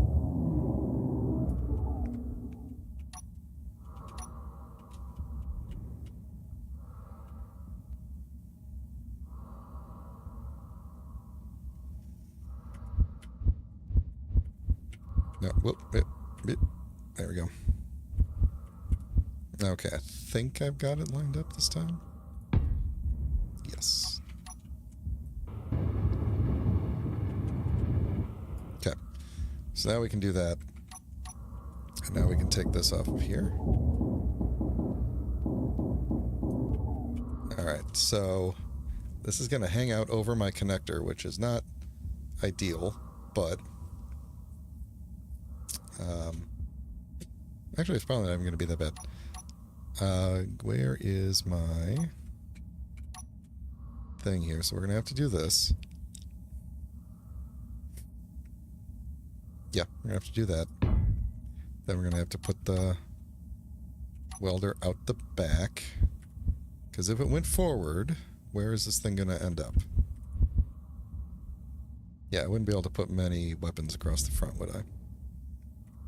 [SPEAKER 1] No, whoop, there we go. Okay, I think I've got it lined up this time. Yes. Okay, so now we can do that. And now we can take this off of here. Alright, so this is going to hang out over my connector, which is not ideal, but... actually, it's probably not even going to be that bad. Where is my thing here? So we're going to have to do this. Yeah, we're going to have to do that. Then we're going to have to put the welder out the back. Because if it went forward, where is this thing going to end up? Yeah, I wouldn't be able to put many weapons across the front, would I?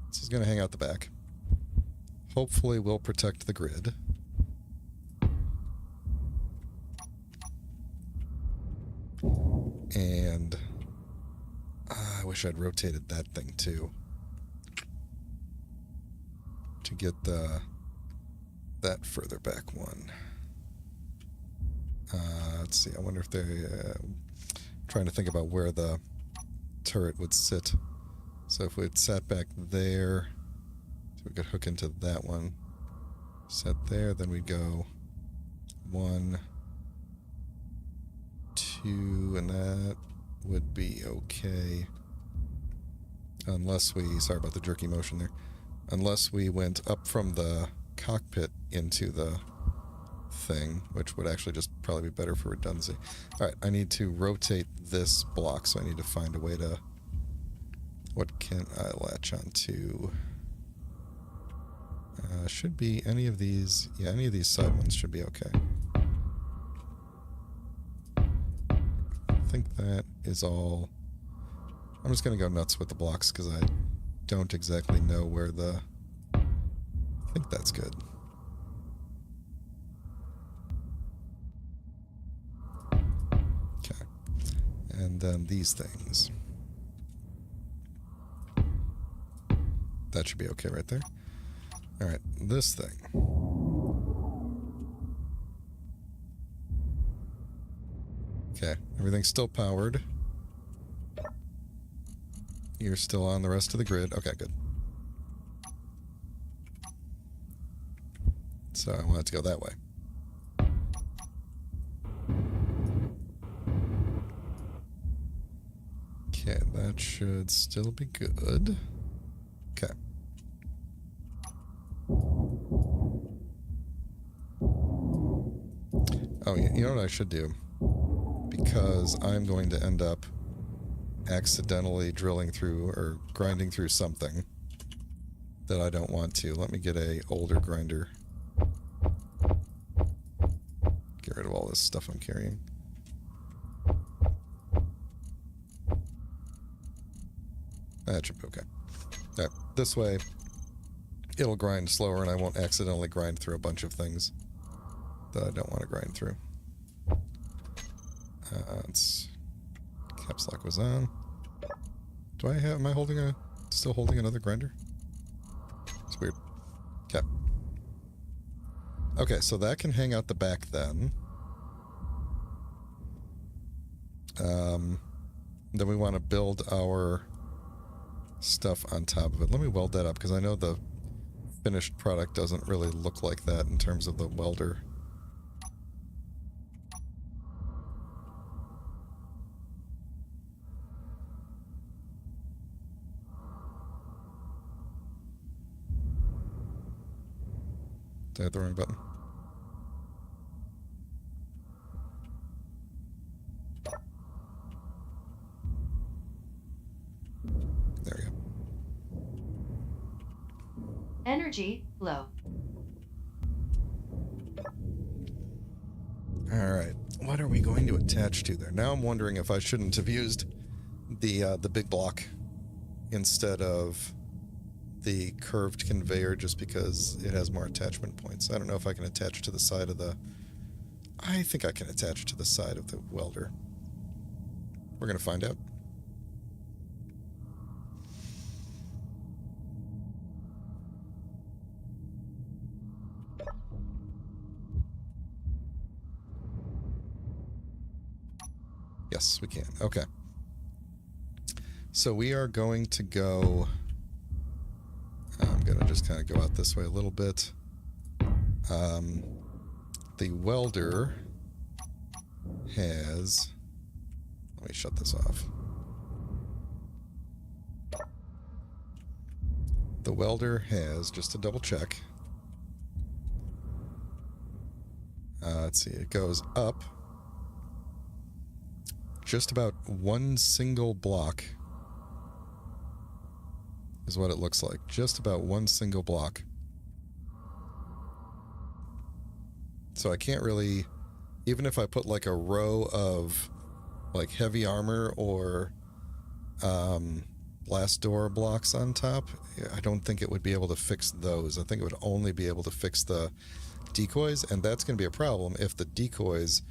[SPEAKER 1] This is going to hang out the back. Hopefully we'll protect the grid. And I wish I'd rotated that thing too. To get that further back one. Let's see, I wonder if they're trying to think about where the turret would sit. So if we'd sat back there, so we could hook into that one. Set there, then we'd go 1, 2, and that would be okay. Unless we, sorry about the jerky motion there, unless we went up from the cockpit into the thing, which would actually just probably be better for redundancy. Alright, I need to rotate this block, so I need to find a way to... What can I latch onto? Should be any of these... Yeah, any of these side ones should be okay. I think that is all... I'm just going to go nuts with the blocks because I don't exactly know where the... I think that's good. Okay. And then these things. That should be okay right there. Alright, this thing. Okay, everything's still powered. You're still on the rest of the grid. Okay, good. So I want it to go that way. Okay, that should still be good. Okay. Oh, you know what I should do? Because I'm going to end up accidentally drilling through or grinding through something that I don't want to. Let me get a older grinder. Get rid of all this stuff I'm carrying. That should be okay. All right, this way it'll grind slower and I won't accidentally grind through a bunch of things that I don't want to grind through. Caps lock was on. Do I have, am I holding still holding another grinder? It's weird. Okay. Okay, so that can hang out the back then. Then we want to build our stuff on top of it. Let me weld that up because I know the finished product doesn't really look like that in terms of the welder. Did I hit the wrong button? There we go.
[SPEAKER 2] Energy low.
[SPEAKER 1] Alright, what are we going to attach to there? Now I'm wondering if I shouldn't have used the big block instead of the curved conveyor just because it has more attachment points. I don't know if I can attach it to the side of the... I think I can attach it to the side of the welder. We're going to find out. Yes, we can. Okay. So we are going to go... I'm going to just kind of go out this way a little bit. The welder has... Let me shut this off. The welder has, just to double check... let's see, it goes up just about one single block is what it looks like. Just about one single block. So I can't really, even if I put like a row of like heavy armor or blast door blocks on top, I don't think it would be able to fix those. I think it would only be able to fix the decoys, and that's going to be a problem if the decoys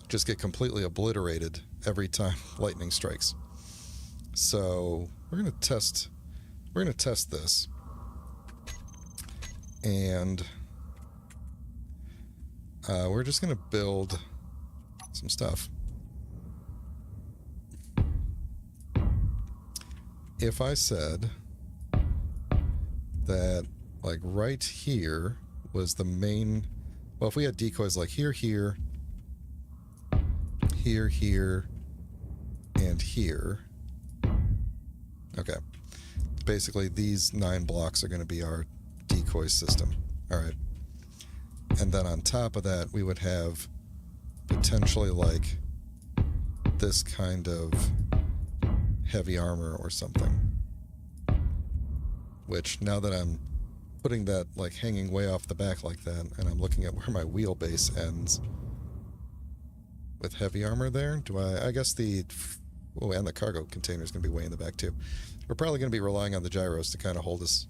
[SPEAKER 1] just get completely obliterated every time lightning strikes. So we're going to test this, and we're just going to build some stuff. If I said that like right here was the main, well, if we had decoys like here, here, here, here, and here. Okay. Basically, these 9 blocks are going to be our decoy system. All right. And then on top of that, we would have potentially like this kind of heavy armor or something. Which, now that I'm putting that like hanging way off the back like that, and I'm looking at where my wheelbase ends with heavy armor there, do I guess the, oh, and the cargo container is going to be way in the back too. We're probably going to be relying on the gyros to kind of hold us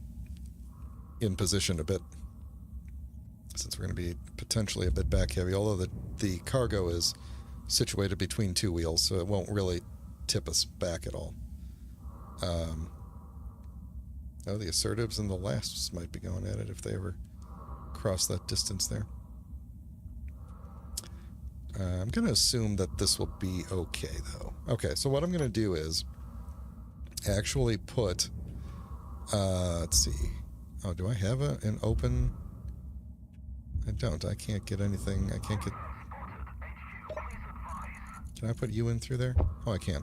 [SPEAKER 1] in position a bit, since we're going to be potentially a bit back heavy, although the cargo is situated between 2 wheels, so it won't really tip us back at all. Oh, the assertives and the lasts might be going at it if they ever cross that distance there. I'm going to assume that this will be okay, though. Okay, so what I'm going to do is actually put... let's see. Oh, do I have an open... I don't. I can't get anything. I can't get... Can I put you in through there? Oh, I can.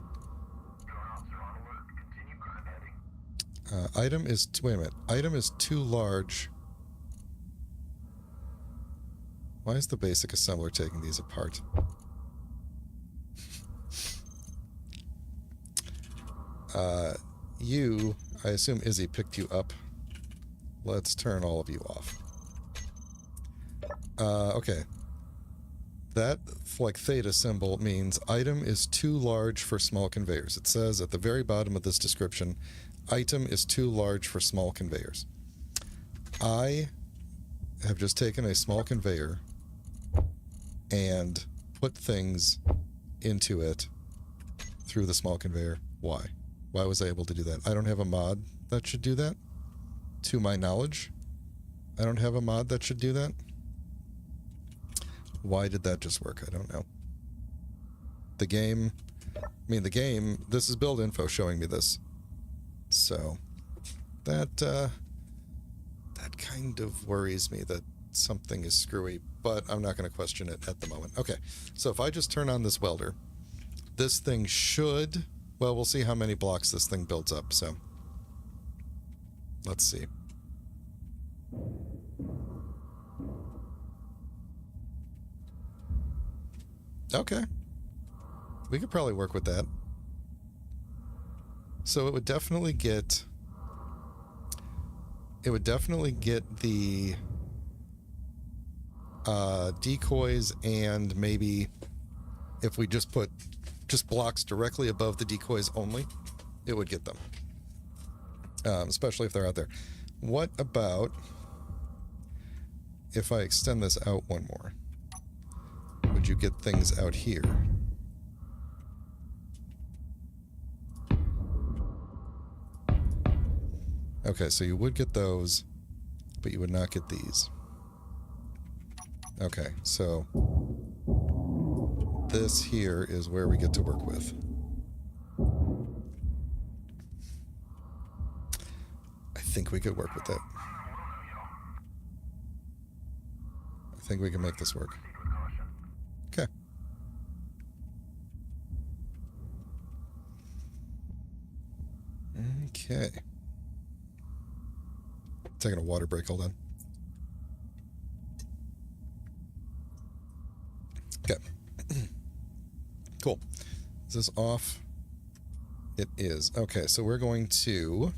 [SPEAKER 1] Item is... Wait a minute. Item is too large. Why is the basic assembler taking these apart? You... I assume Izzy picked you up. Let's turn all of you off. Okay. That, like, theta symbol means item is too large for small conveyors. It says at the very bottom of this description, item is too large for small conveyors. I have just taken a small conveyor and put things into it through the small conveyor. Why? Why was I able to do that? I don't have a mod that should do that. To my knowledge, I don't have a mod that should do that. Why did that just work? I don't know. The game... I mean, the game... This is build info showing me this. So, that kind of worries me that something is screwy, but I'm not going to question it at the moment. Okay, so if I just turn on this welder, this thing should... Well, we'll see how many blocks this thing builds up, so... Let's see. Okay. We could probably work with that. So it would definitely get... It would definitely get the... decoys, and maybe if we just put blocks directly above the decoys only, it would get them. Especially if they're out there. What about if I extend this out one more? Would you get things out here? Okay, so you would get those, but you would not get these. Okay, so this here is where we get to work with. I think we could work with that. I think we can make this work. Okay. Okay. Taking a water break, hold on. Okay. Cool. Is this off? It is. Okay, so we're going to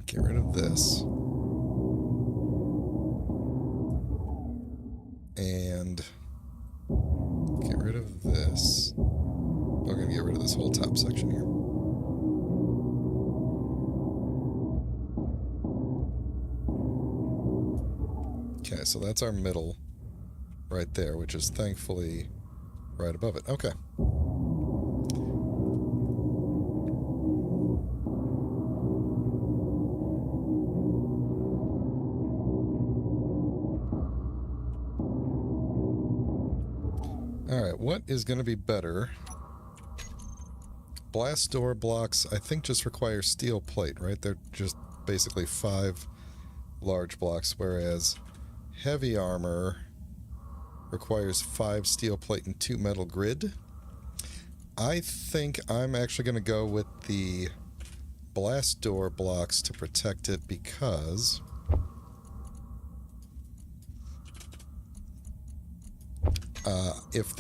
[SPEAKER 1] get rid of this. And get rid of this. We're going to get rid of this whole top section here. Okay, so that's our middle right there, which is thankfully right above it. Okay. Alright, what is going to be better? Blast door blocks, I think, just require steel plate, right? They're just basically 5 large blocks, whereas heavy armor requires 5 steel plate and 2 metal grid. I think I'm actually going to go with the blast door blocks to protect it, because if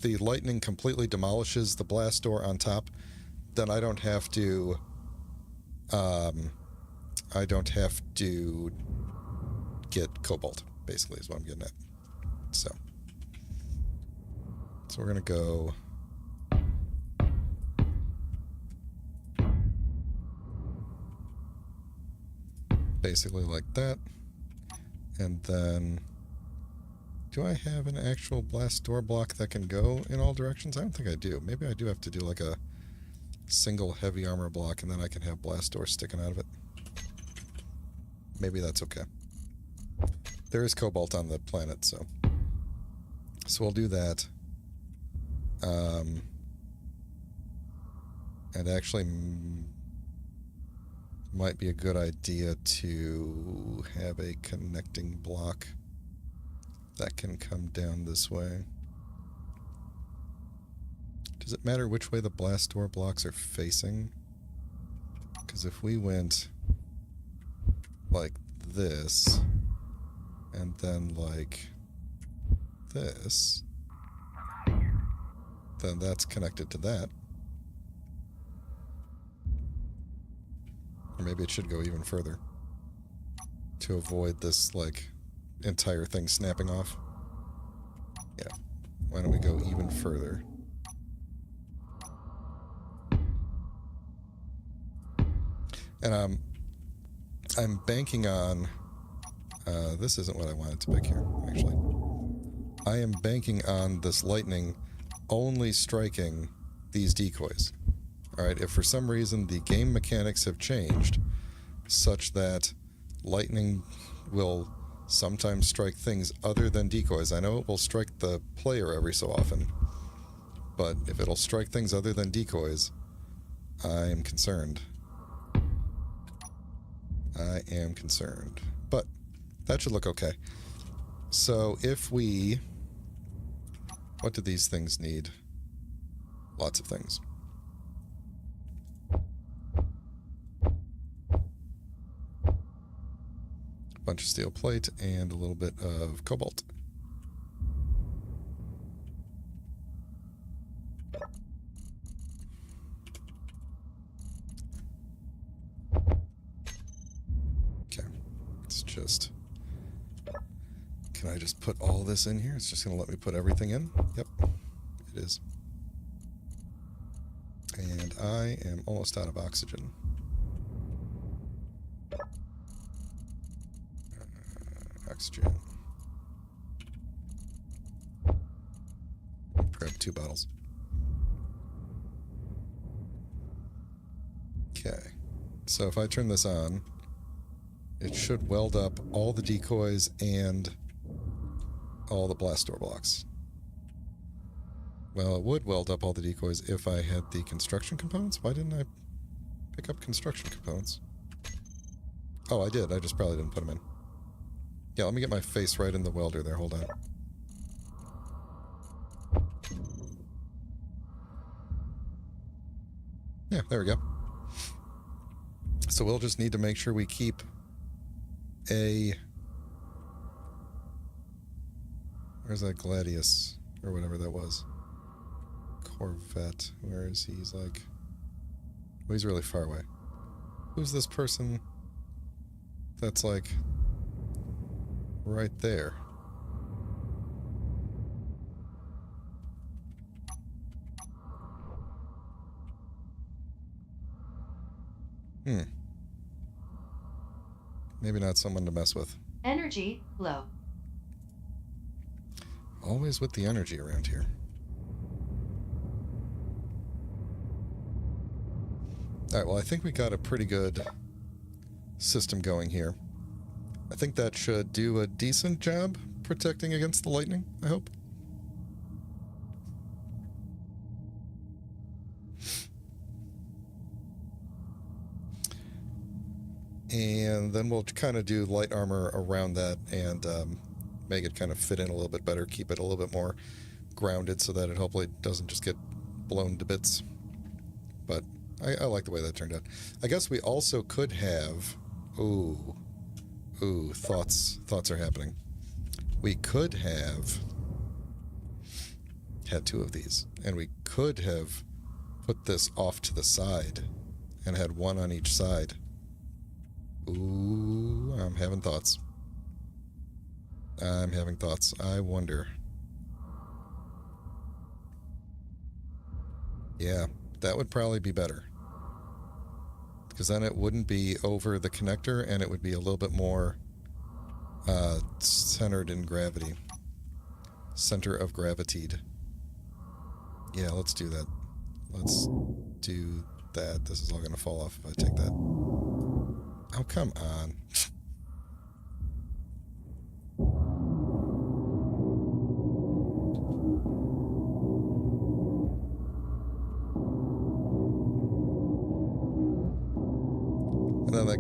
[SPEAKER 1] the lightning completely demolishes the blast door on top, then I don't have to get cobalt, basically, is what I'm getting at. So we're gonna go basically like that, and then do I have an actual blast door block that can go in all directions? I don't think I do. Maybe I do have to do like a single heavy armor block, and then I can have blast doors sticking out of it. Maybe that's okay. There is cobalt on the planet, so So we'll do that. And actually might be a good idea to have a connecting block that can come down this way. Does it matter which way the blast door blocks are facing? Because if we went like this, and then like this, then that's connected to that. Or maybe it should go even further to avoid this, like, entire thing snapping off. Yeah. Why don't we go even further? And I'm banking on... this isn't what I wanted to pick here, actually. I am banking on this lightning only striking these decoys. Alright, if for some reason the game mechanics have changed such that lightning will sometimes strike things other than decoys. I know it will strike the player every so often, but if it'll strike things other than decoys, I am concerned. I am concerned. But that should look okay. So if we... What do these things need? Lots of things. Bunch of steel plate and a little bit of cobalt. Okay, it's just... Can I just put all this in here? It's just going to let me put everything in? Yep, it is. And I am almost out of oxygen. Oxygen. Grab 2 bottles. Okay. So if I turn this on, it should weld up all the decoys and all the blast door blocks. Well, it would weld up all the decoys if I had the construction components. Why didn't I pick up construction components? Oh, I did. I just probably didn't put them in. Yeah, let me get my face right in the welder there. Hold on. Yeah, there we go. So we'll just need to make sure we keep a... Where's that Gladius? Or whatever that was. Corvette. Where is he? He's like... Oh, he's really far away. Who's this person that's like... right there? Maybe not someone to mess with.
[SPEAKER 2] Energy low.
[SPEAKER 1] Always with the energy around here. Alright, well, I think we got a pretty good system going here. I think that should do a decent job protecting against the lightning, I hope. And then we'll kind of do light armor around that and make it kind of fit in a little bit better, keep it a little bit more grounded so that it hopefully doesn't just get blown to bits. But I like the way that turned out. I guess we also could have... Ooh, thoughts are happening. We could have had 2 of these, and we could have put this off to the side and had 1 on each side. Ooh, I'm having thoughts. I'm having thoughts. I wonder. Yeah, that would probably be better. Because then it wouldn't be over the connector, and it would be a little bit more centered in gravity. Center of gravitied. Yeah, let's do that. Let's do that. This is all going to fall off if I take that. Oh, come on.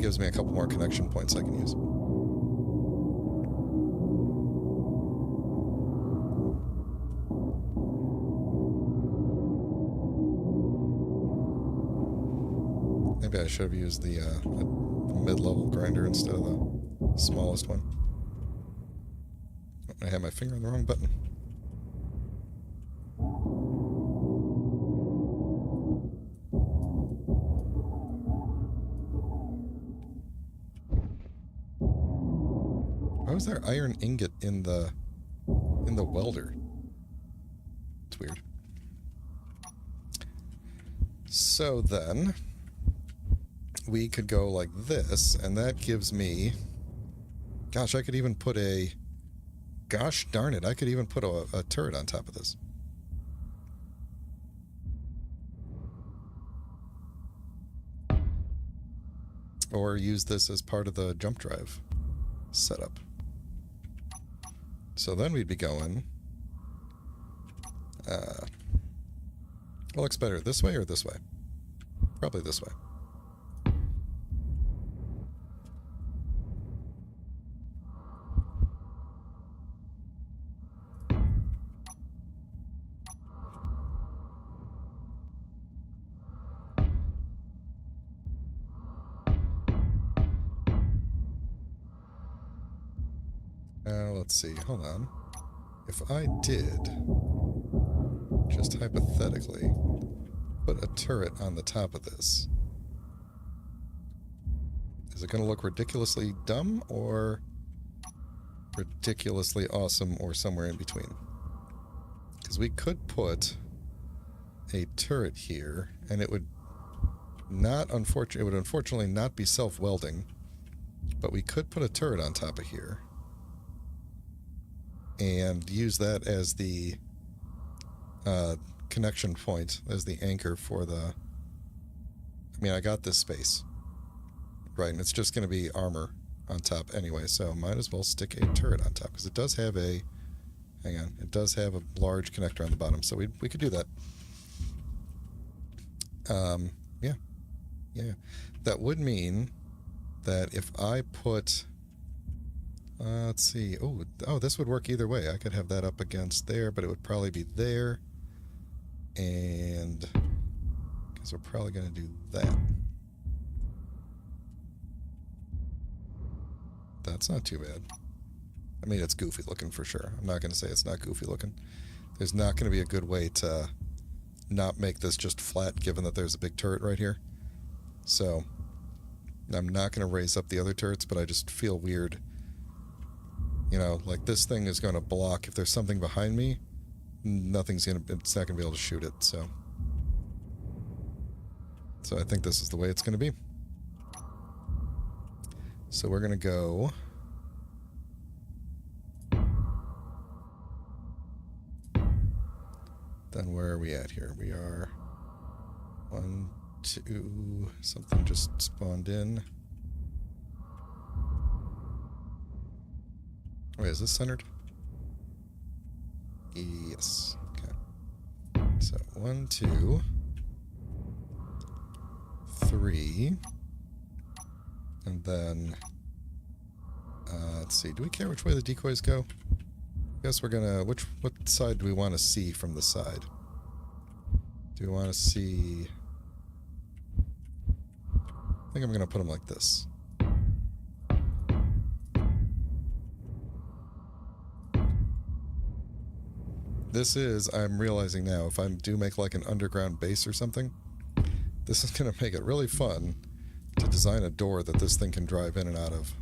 [SPEAKER 1] gives me a couple more connection points I can use. Maybe I should have used the mid-level grinder instead of the smallest one. I had my finger on the wrong button. Why was there iron ingot in the welder? It's weird. So then we could go like this, and that gives me... Gosh, I could even put a... Gosh darn it, I could even put a turret on top of this. Or use this as part of the jump drive setup. So then we'd be going... what looks better, this way or this way? Probably this way. Let's see, hold on. If I did, just hypothetically, put a turret on the top of this, is it going to look ridiculously dumb or ridiculously awesome or somewhere in between? Because we could put a turret here, and it would unfortunately not be self-welding, but we could put a turret on top of here and use that as the connection point, as the anchor for the... I mean, I got this space, right, and it's just going to be armor on top anyway, so might as well stick a turret on top, because it does have a... Hang on, it does have a large connector on the bottom, so we could do that. Yeah. That would mean that if I put... let's see. Oh, this would work either way. I could have that up against there, but it would probably be there. And... because we're probably going to do that. That's not too bad. I mean, it's goofy looking for sure. I'm not going to say it's not goofy looking. There's not going to be a good way to not make this just flat, given that there's a big turret right here. So, I'm not going to raise up the other turrets, but I just feel weird. You know, like this thing is going to block. If there's something behind me, it's not going to be able to shoot it, so. So I think this is the way it's going to be. So we're going to go... Then where are we at here? We are 1, 2, something just spawned in. Wait, is this centered? Yes. Okay. So 1, 2, 3, and then let's see. Do we care which way the decoys go? I guess we're gonna... what side do we want to see from the side? Do we want to see... I think I'm gonna put them like this. This is, I'm realizing now, if I do make like an underground base or something, this is gonna make it really fun to design a door that this thing can drive in and out of.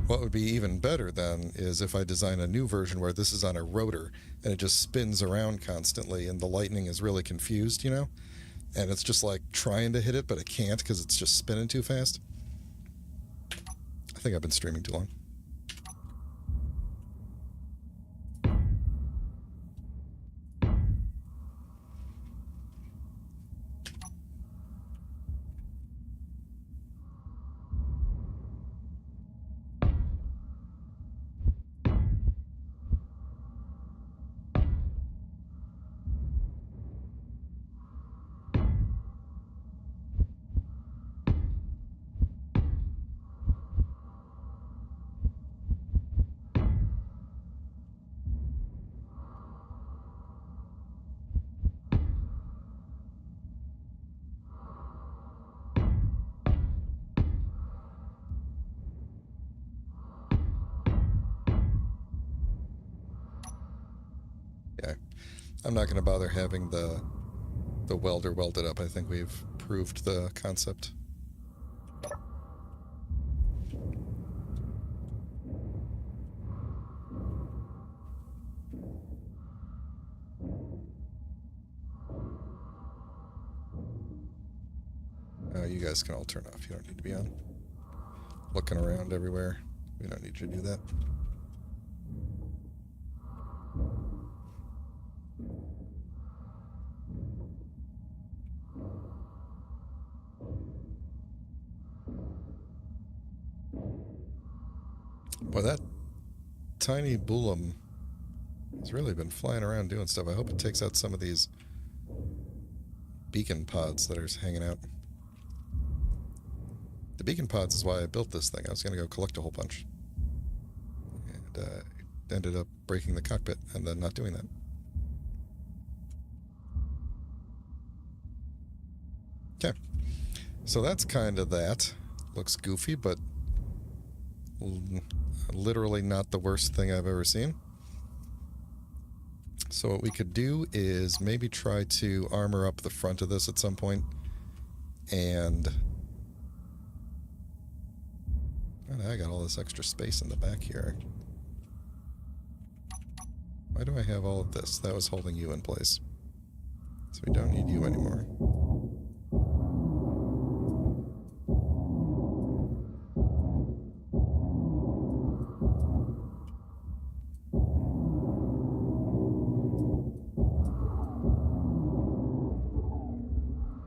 [SPEAKER 1] What would be even better, then, is if I design a new version where this is on a rotor and it just spins around constantly and the lightning is really confused, you know? And it's just like trying to hit it, but it can't because it's just spinning too fast. I think I've been streaming too long. I'm not going to bother having the welder welded up. I think we've proved the concept. You guys can all turn off. You don't need to be on. Looking around everywhere. We don't need you to do that. Boy, that tiny Bulum has really been flying around doing stuff. I hope it takes out some of these beacon pods that are hanging out. The beacon pods is why I built this thing. I was going to go collect a whole bunch. And ended up breaking the cockpit and then not doing that. Okay. So that's kind of that. Looks goofy, but literally not the worst thing I've ever seen. So what we could do is maybe try to armor up the front of this at some point. And I got all this extra space in the back here. Why do I have all of this? That was holding you in place. So we don't need you anymore.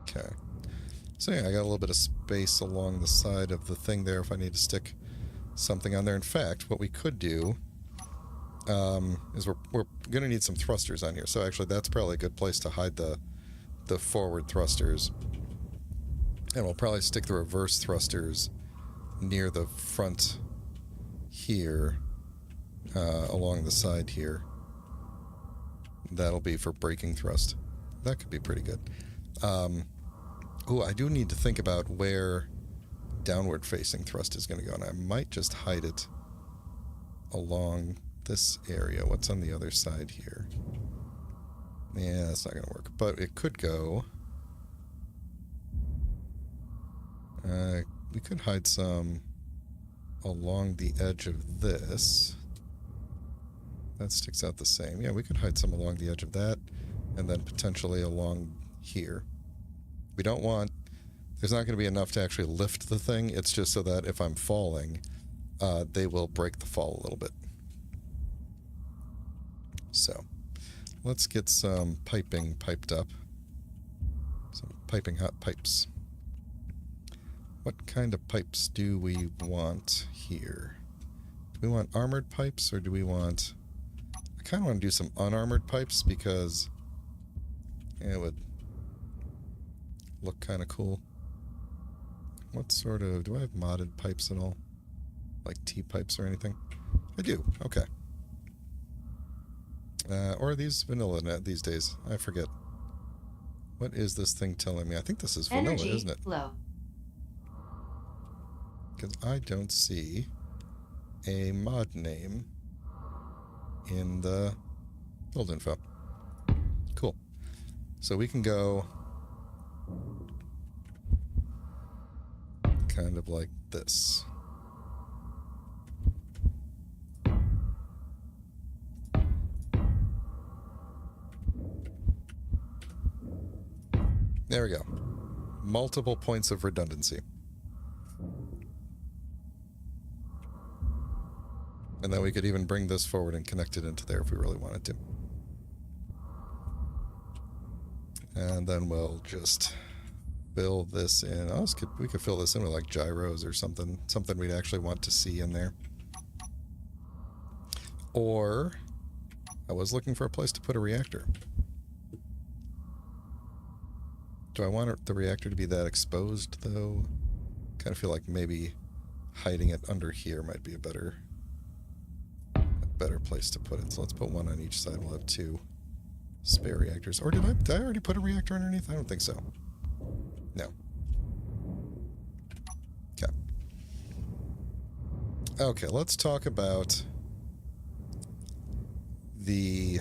[SPEAKER 1] Okay. So yeah, I got a little bit of space along the side of the thing there if I need to stick something on there. In fact, what we could do is we're going to need some thrusters on here. So actually, that's probably a good place to hide the forward thrusters. And we'll probably stick the reverse thrusters near the front here, along the side here. That'll be for braking thrust. That could be pretty good. I do need to think about where downward facing thrust is going to go, and I might just hide it along this area. What's on the other side here? Yeah, that's not going to work, but it could go. We could hide some along the edge of this. That sticks out the same. Yeah, we could hide some along the edge of that, and then potentially along here. We don't want... There's not going to be enough to actually lift the thing. It's just so that if I'm falling, they will break the fall a little bit. So, let's get some piping piped up. Some piping hot pipes. What kind of pipes do we want here? Do we want armored pipes, or do we want... I kind of want to do some unarmored pipes because it would look kind of cool. What sort of... Do I have modded pipes at all? Like T-pipes or anything? I do. Okay. Or are these vanilla these days? I forget. What is this thing telling me? I think this is vanilla,
[SPEAKER 2] Energy
[SPEAKER 1] isn't it?
[SPEAKER 2] flow.
[SPEAKER 1] Because I don't see a mod name in the build info. Cool. So we can go kind of like this. There we go. Multiple points of redundancy. And then we could even bring this forward and connect it into there if we really wanted to. And then we'll just fill this in. We could fill this in with like gyros or something. Something we'd actually want to see in there. Or I was looking for a place to put a reactor. Do I want the reactor to be that exposed, though? Kind of feel like maybe hiding it under here might be a better place to put it. So let's put one on each side. We'll have two spare reactors. Or did I already put a reactor underneath? I don't think so. No. Okay. Okay, let's talk about the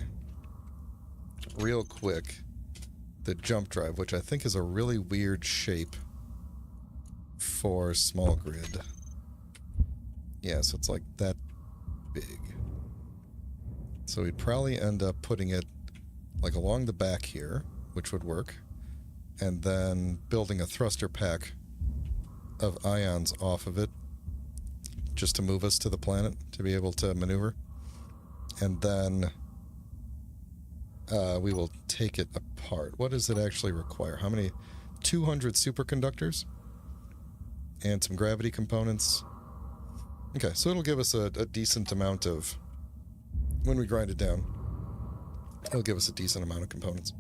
[SPEAKER 1] real quick the jump drive, which I think is a really weird shape for small grid. Yeah, so it's like that big. So we'd probably end up putting it like along the back here, which would work, and then building a thruster pack of ions off of it just to move us to the planet to be able to maneuver. And then we will take it apart. What does it actually require? How many? 200 superconductors and some gravity components. Okay, so it'll give us a decent amount of, when we grind it down, it'll give us a decent amount of components.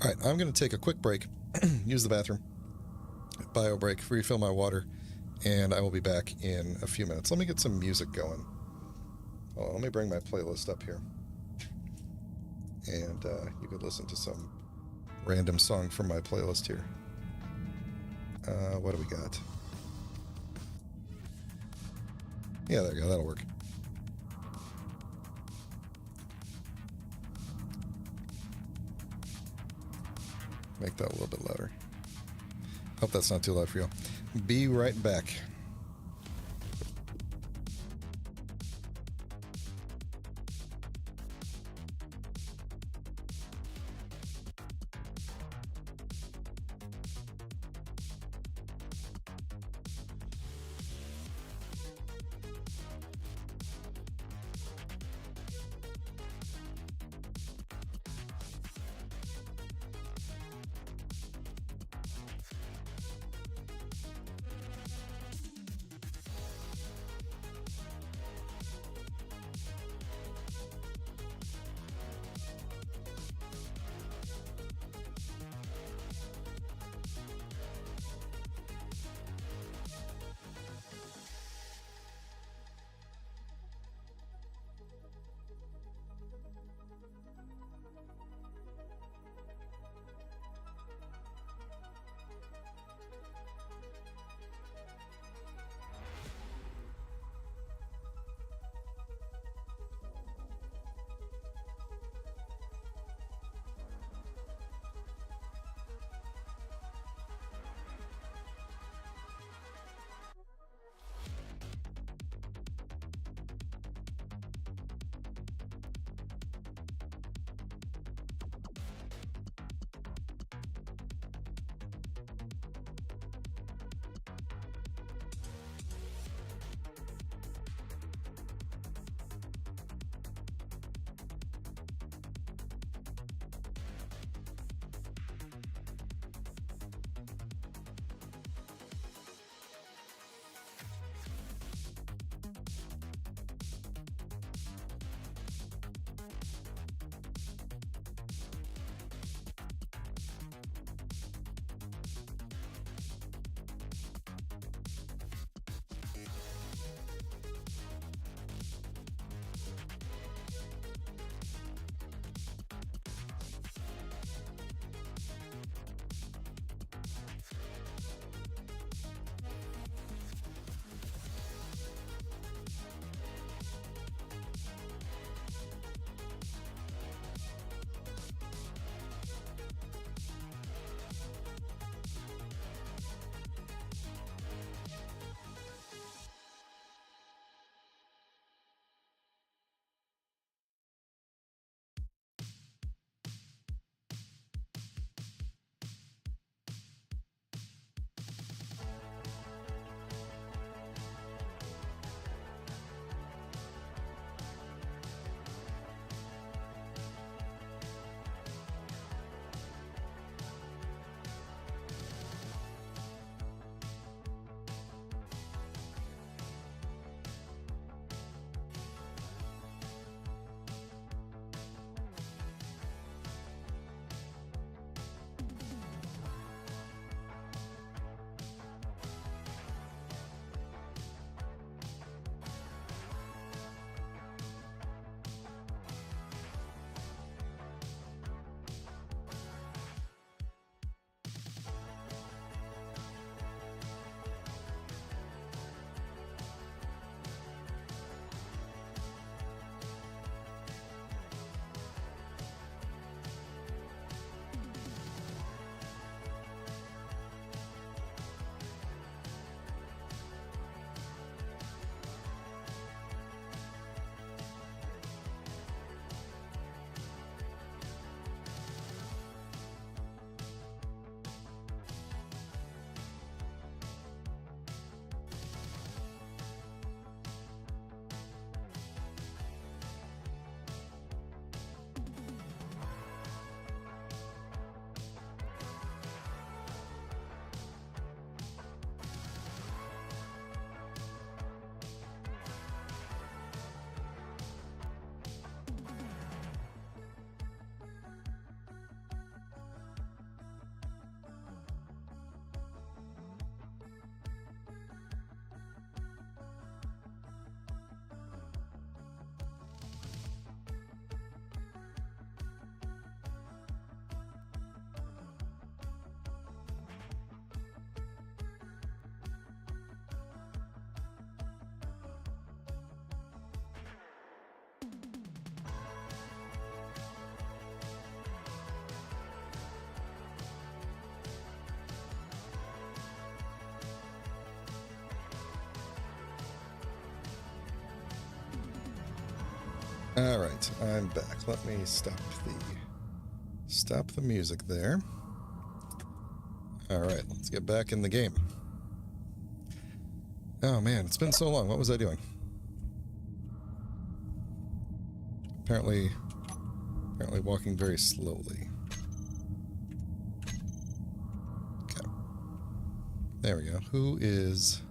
[SPEAKER 1] All right, I'm going to take a quick break, use the bathroom, bio break, refill my water, and I will be back in a few minutes. Let me get some music going. Oh, let me bring my playlist up here. And you could listen to some random song from my playlist here. What do we got? Yeah, there you go. That'll work. Make that a little bit louder. Hope that's not too loud for you. Be right back. All right, I'm back. Let me stop the music there. All right, let's get back in the game. Oh man, it's been so long. What was I doing? Apparently walking very slowly. Okay. There we go. Who is...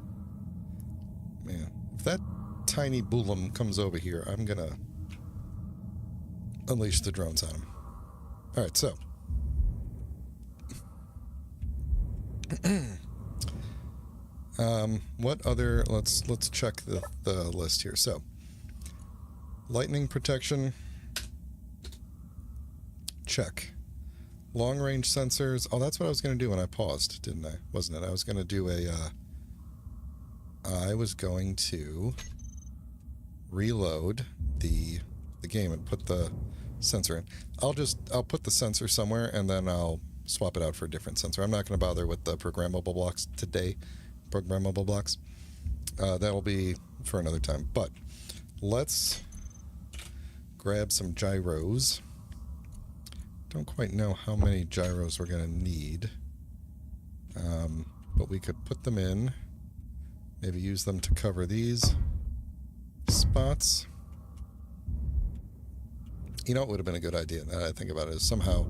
[SPEAKER 1] Man, if that tiny Boolim comes over here, I'm gonna unleash the drones on him. Alright, so. What other... Let's check the list here. So, lightning protection... Check. Long-range sensors. Oh, that's what I was going to do when I paused, didn't I? Wasn't it? I was going to do I was going to reload the game and put the sensor in. I'll put the sensor somewhere and then I'll swap it out for a different sensor. I'm not going to bother with the programmable blocks today. Programmable blocks. That'll be for another time. But let's grab some gyros. Don't quite know how many gyros we're going to need, but we could put them in, maybe use them to cover these spots. You know what would have been a good idea, now that I think about it, is somehow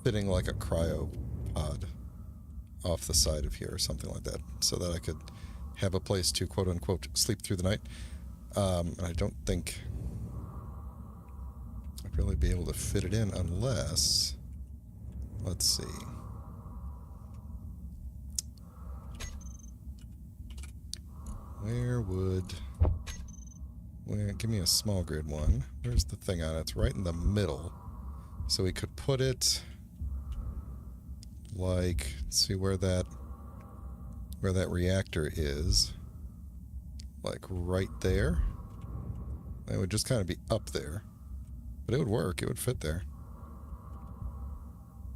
[SPEAKER 1] fitting like a cryo pod off the side of here or something like that, so that I could have a place to quote-unquote sleep through the night. And I don't think really be able to fit it in unless, let's see, give me a small grid one. Where's the thing on it? It's right in the middle, so we could put it like, let's see where that reactor is, like right there. It would just kind of be up there. But it would work. It would fit there.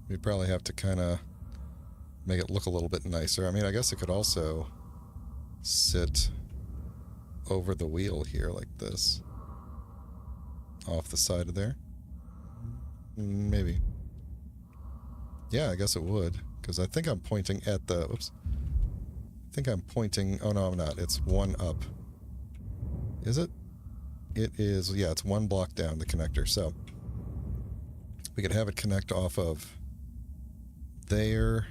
[SPEAKER 1] We'd probably have to kind of make it look a little bit nicer. I mean, I guess it could also sit over the wheel here like this. Off the side of there. Maybe. Yeah, I guess it would. Because I think I'm pointing at the... Oops. I think I'm pointing... Oh, no, I'm not. It's one up. Is it? It is, yeah, it's one block down, the connector, so we could have it connect off of there.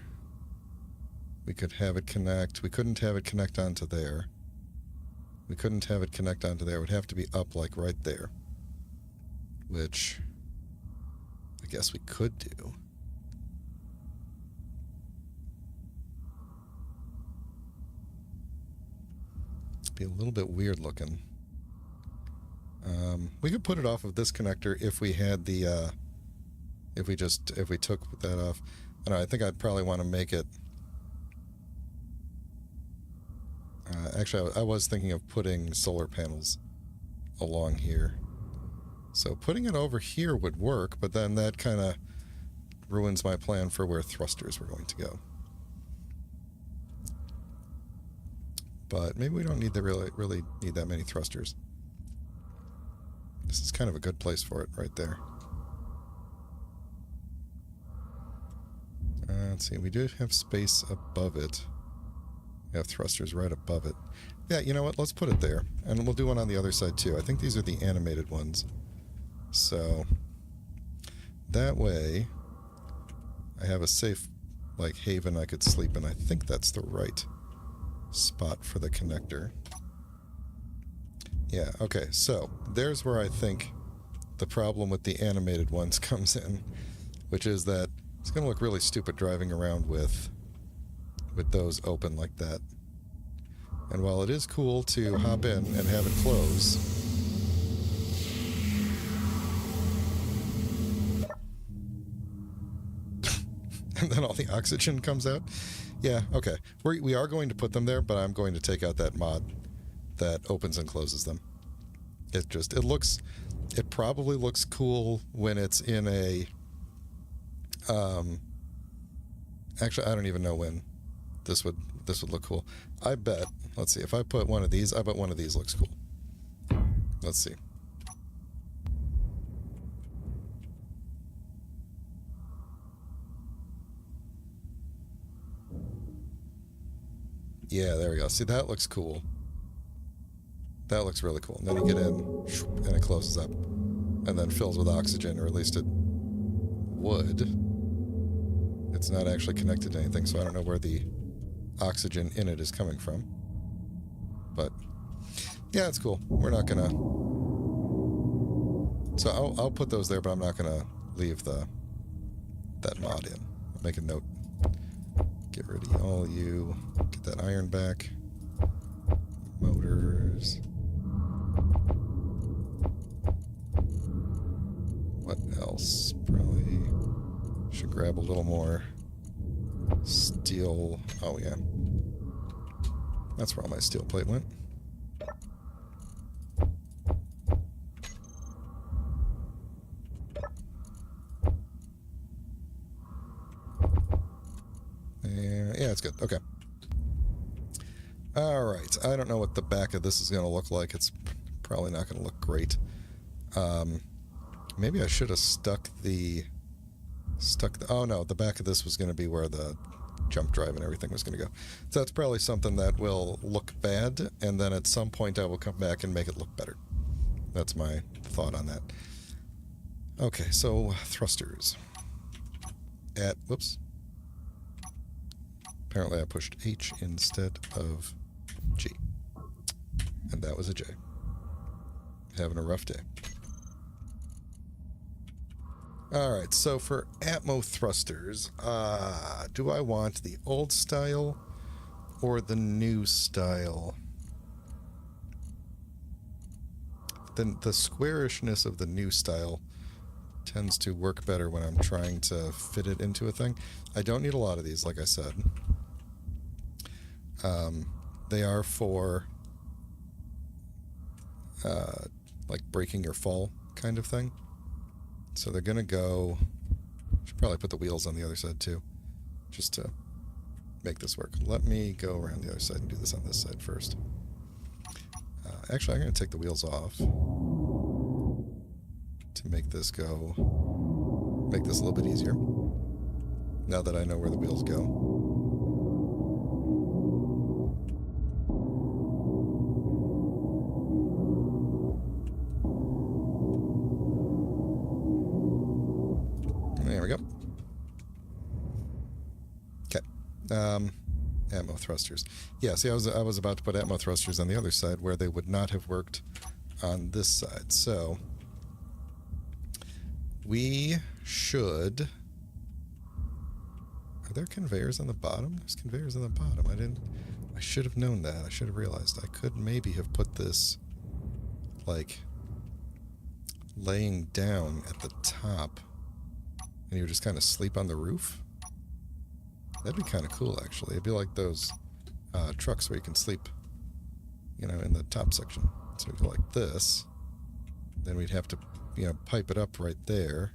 [SPEAKER 1] We could have it connect. We couldn't have it connect onto there. We couldn't have it connect onto there. It would have to be up, like, right there. Which I guess we could do. It'd be a little bit weird looking. We could put it off of this connector if we had the, if we took that off. I don't know, I think I'd probably want to make it, actually I was thinking of putting solar panels along here. So putting it over here would work, but then that kind of ruins my plan for where thrusters were going to go. But maybe we don't need to really need that many thrusters. This is kind of a good place for it, right there. Let's see, we do have space above it. We have thrusters right above it. Yeah, you know what, let's put it there. And we'll do one on the other side too. I think these are the animated ones. So, that way, I have a safe, like, haven I could sleep in. I think that's the right spot for the connector. Yeah, okay, so there's where I think the problem with the animated ones comes in, which is that it's going to look really stupid driving around with those open like that. And while it is cool to hop in and have it close, and then all the oxygen comes out. Yeah, okay. We are going to put them there, but I'm going to take out that mod that opens and closes them. It probably looks cool when it's in a, actually, I don't even know when this would look cool. I bet, let's see, if I put one of these, I bet one of these looks cool. Let's see. Yeah, there we go. See, that looks cool. That looks really cool. And then you get in, and it closes up, and then fills with oxygen, or at least it would. It's not actually connected to anything, so I don't know where the oxygen in it is coming from. But yeah, it's cool. We're not gonna. So I'll put those there, but I'm not gonna leave that mod in. I'll make a note. Get rid of all you. Get that iron back. Motors. What else? Probably should grab a little more steel. Oh yeah. That's where all my steel plate went. Yeah, it's good. Okay. Alright. I don't know what the back of this is going to look like. It's probably not going to look great. Maybe I should have stuck the... Oh no, the back of this was going to be where the jump drive and everything was going to go. So that's probably something that will look bad, and then at some point I will come back and make it look better. That's my thought on that. Okay, so thrusters. Whoops. Apparently I pushed H instead of G. And that was a J. Having a rough day. Alright, so for Atmo thrusters, do I want the old style or the new style? The squarishness of the new style tends to work better when I'm trying to fit it into a thing. I don't need a lot of these, like I said. They are for like breaking your fall kind of thing. So they're gonna go. Should probably put the wheels on the other side too, just to make this work. Let me go around the other side and do this on this side first. Actually, I'm gonna take the wheels off to make this go. Make this a little bit easier. Now that I know where the wheels go. There we go. Okay. Atmo thrusters. Yeah, see, I was about to put Atmo thrusters on the other side where they would not have worked on this side. So we should... Are there conveyors on the bottom? There's conveyors on the bottom. I should have known that. I should have realized. I could maybe have put this, like, laying down at the top. And you would just kind of sleep on the roof. That'd be kind of cool, actually. It'd be like those trucks where you can sleep, you know, in the top section. So we'd go like this. Then we'd have to, you know, pipe it up right there.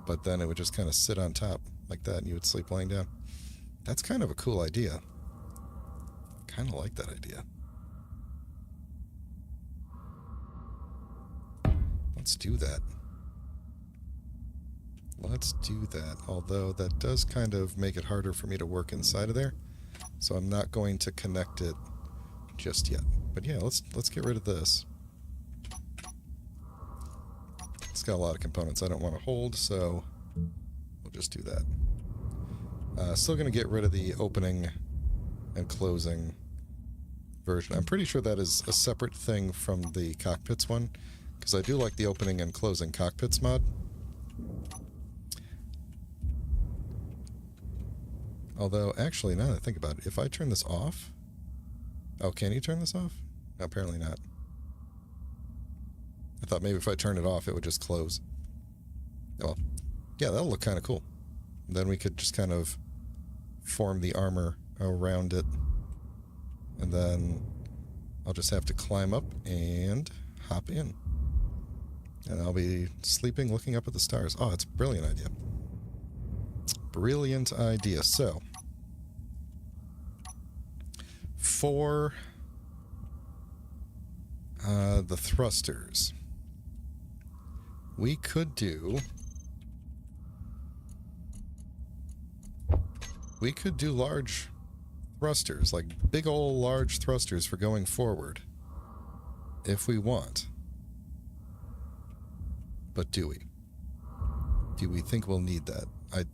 [SPEAKER 1] But then it would just kind of sit on top like that, and you would sleep laying down. That's kind of a cool idea. Kind of like that idea. Let's do that. Let's do that, although that does kind of make it harder for me to work inside of there, so I'm not going to connect it just yet. But yeah, let's get rid of this. It's got a lot of components I don't want to hold, so we'll just do that. Still going to get rid of the opening and closing version. I'm pretty sure that is a separate thing from the cockpits one, because I do like the opening and closing cockpits mod. Although, actually, now that I think about it, if I turn this off... Oh, can you turn this off? No, apparently not. I thought maybe if I turn it off, it would just close. Well, yeah, that'll look kind of cool. Then we could just kind of form the armor around it. And then I'll just have to climb up and hop in. And I'll be sleeping looking up at the stars. Oh, it's a brilliant idea. Brilliant idea. So, for the thrusters, we could do large thrusters, like big old large thrusters for going forward. If we want. But do we? Do we think we'll need that?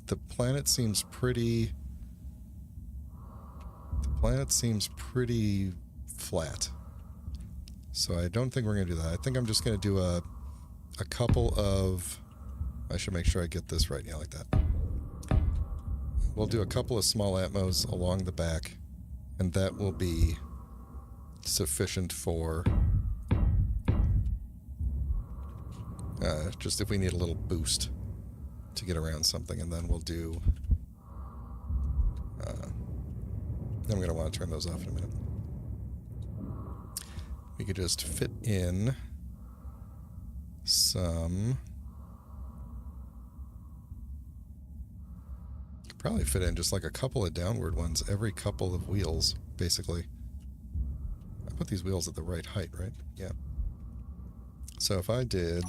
[SPEAKER 1] The planet seems pretty... The planet seems pretty flat. So I don't think we're going to do that. I think I'm just going to do a couple of... I should make sure I get this right. Yeah, like that. We'll do a couple of small atmos along the back, and that will be sufficient for... just if we need a little boost to get around something, and then we'll do... I'm going to want to turn those off in a minute. We could just fit in some... Could probably fit in just like a couple of downward ones every couple of wheels, basically. I put these wheels at the right height, right? Yeah. So if I did...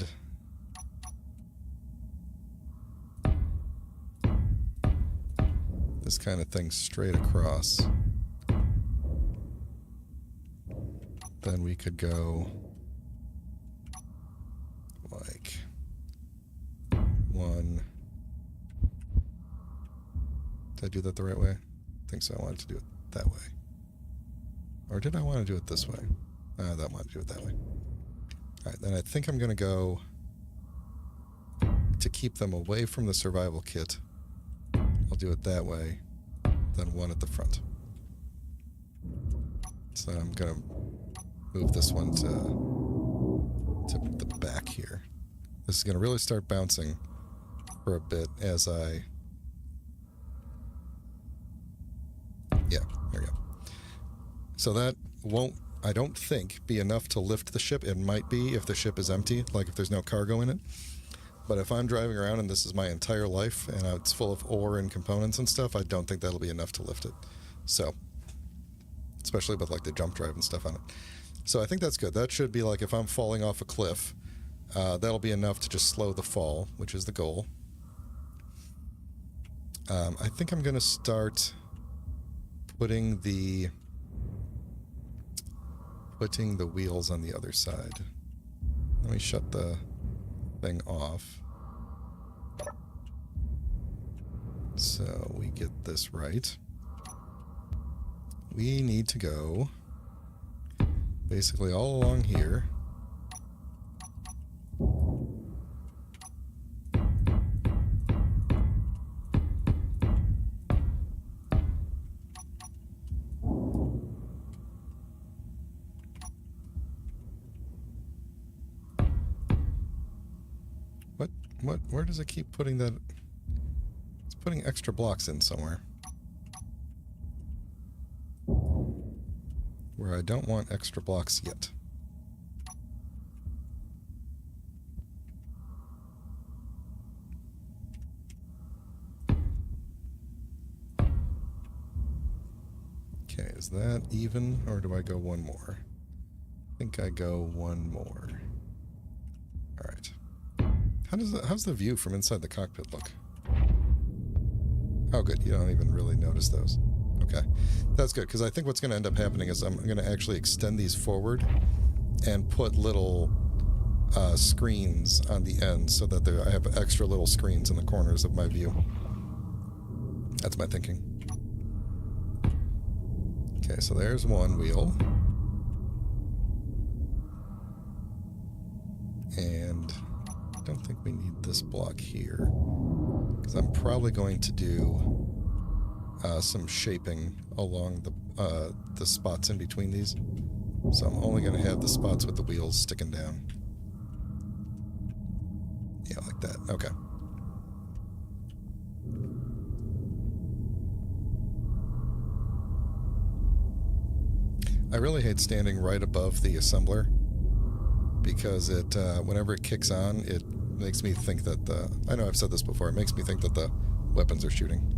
[SPEAKER 1] this kind of thing straight across, then we could go like one. Did I do that the right way? I think so. I wanted to do it that way. Or did I want to do it this way? I wanted to do it that way. Alright, then I think I'm going to go to keep them away from the survival kit. I'll do it that way, then one at the front. So I'm going to move this one to the back here. This is going to really start bouncing for a bit as I... Yeah, there we go. So that won't, I don't think, be enough to lift the ship. It might be if the ship is empty, like if there's no cargo in it. But if I'm driving around and this is my entire life and it's full of ore and components and stuff, I don't think that'll be enough to lift it. So, especially with like the jump drive and stuff on it. So I think that's good. That should be like if I'm falling off a cliff, that'll be enough to just slow the fall, which is the goal. I think I'm going to start putting the wheels on the other side. Let me shut the thing off. So we get this right. We need to go basically all along here. Where does it keep putting that? It's putting extra blocks in somewhere. Where I don't want extra blocks yet. Okay, is that even, or do I go one more? I think I go one more. Alright. How's the view from inside the cockpit look? Oh, good. You don't even really notice those. Okay. That's good, because I think what's going to end up happening is I'm going to actually extend these forward and put little screens on the end so that I have extra little screens in the corners of my view. That's my thinking. Okay, so there's one wheel. And I don't think we need this block here, because I'm probably going to do some shaping along the spots in between these. So I'm only going to have the spots with the wheels sticking down. Yeah, like that. Okay. I really hate standing right above the assembler, because it, whenever it kicks on, it makes me think that I know I've said this before, it makes me think that the weapons are shooting.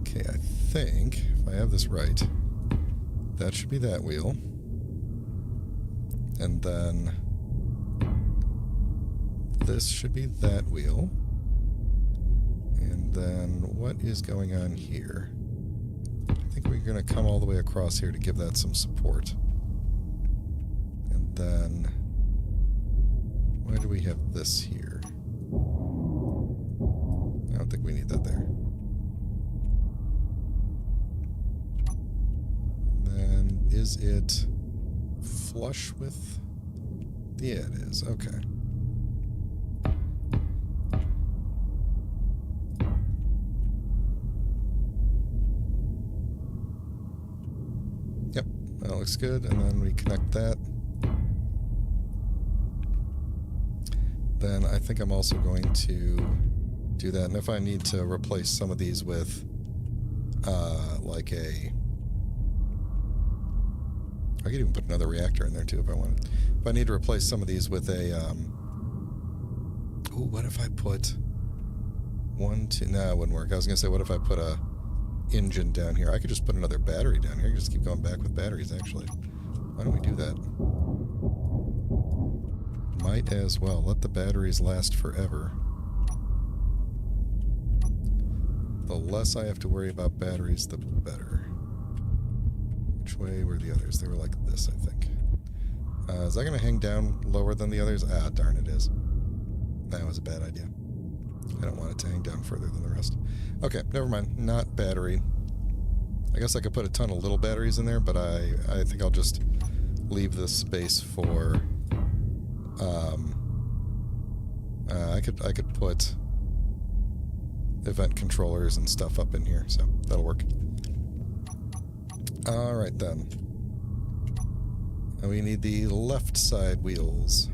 [SPEAKER 1] Okay, I think, if I have this right, that should be that wheel. And then this should be that wheel. And then what is going on here? I think you're going to come all the way across here to give that some support. And then, why do we have this here? I don't think we need that there. Then, is it flush with? Yeah, it is. Okay. Yep, that looks good. And then we connect that. Then I think I'm also going to do that. And if I need to replace some of these with, like a... I could even put another reactor in there too if I wanted. If I need to replace some of these with a, ooh, what if I put one, two, no, it wouldn't work. I was going to say, what if I put a engine down here? I could just put another battery down here. Just keep going back with batteries, actually. Why don't we do that? Might as well. Let the batteries last forever. The less I have to worry about batteries, the better. Which way were the others? They were like this, I think. Is that going to hang down lower than the others? Ah, darn it is. That was a bad idea. I don't want it to hang down further than the rest. Okay, never mind. Not battery. I guess I could put a ton of little batteries in there, but I think I'll just leave this space for... I could put event controllers and stuff up in here, so that'll work. Alright then. And we need the left side wheels.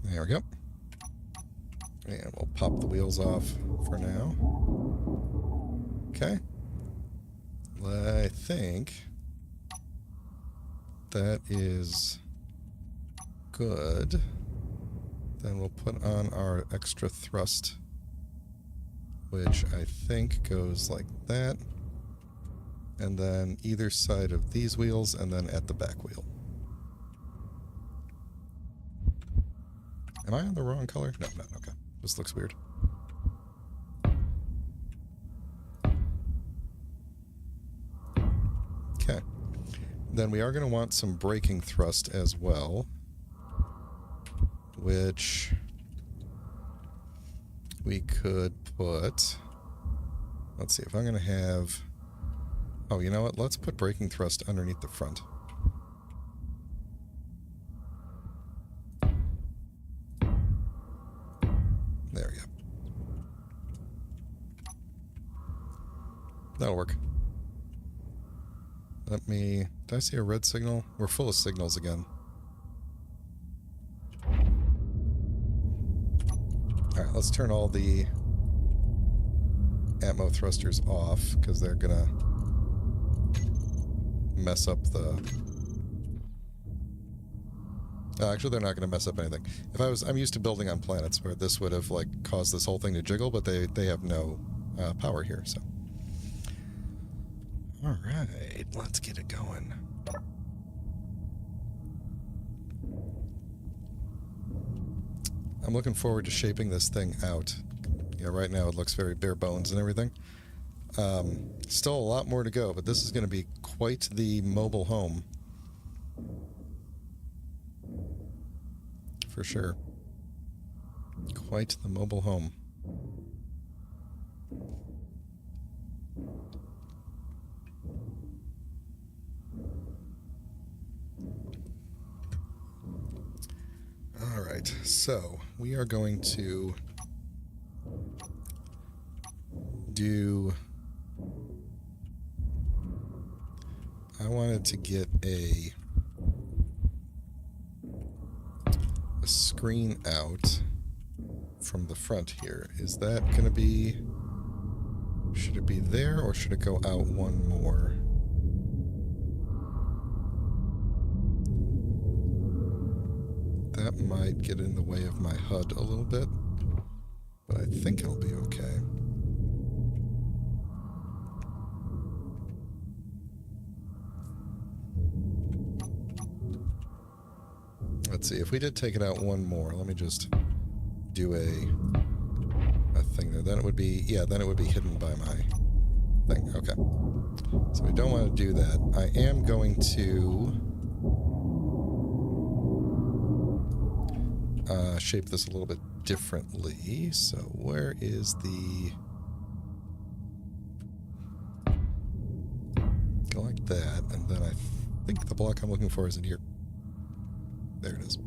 [SPEAKER 1] There we go. And we'll pop the wheels off for now. Okay. I think that is good. Then we'll put on our extra thrust, which I think goes like that. And then either side of these wheels, and then at the back wheel. Am I on the wrong color? No, no, okay. This looks weird. Okay. Then we are going to want some braking thrust as well, which we could put... Let's see, if I'm going to have... Oh, you know what? Let's put braking thrust underneath the front. There we go. That'll work. Let me... Did I see a red signal? We're full of signals again. Alright, let's turn all the atmo thrusters off, because they're gonna mess up the... actually, they're not going to mess up anything. I'm used to building on planets where this would have, like, caused this whole thing to jiggle, but they have no power here, so. Alright, let's get it going. I'm looking forward to shaping this thing out. Yeah, right now it looks very bare bones and everything. Still a lot more to go, but this is going to be quite the mobile home. For sure. Quite the mobile home. Alright, so we are going to do... I wanted to get a screen out from the front here. Is that going to be... Should it be there, or should it go out one more? That might get in the way of my HUD a little bit, but I think it'll be okay. let's see. If we did take it out one more, let me just do a thing there. Then it would be, yeah, then it would be hidden by my thing. Okay. So we don't want to do that. I am going to shape this a little bit differently. So where is the... Go like that, and then I think the block I'm looking for is in here. There it is.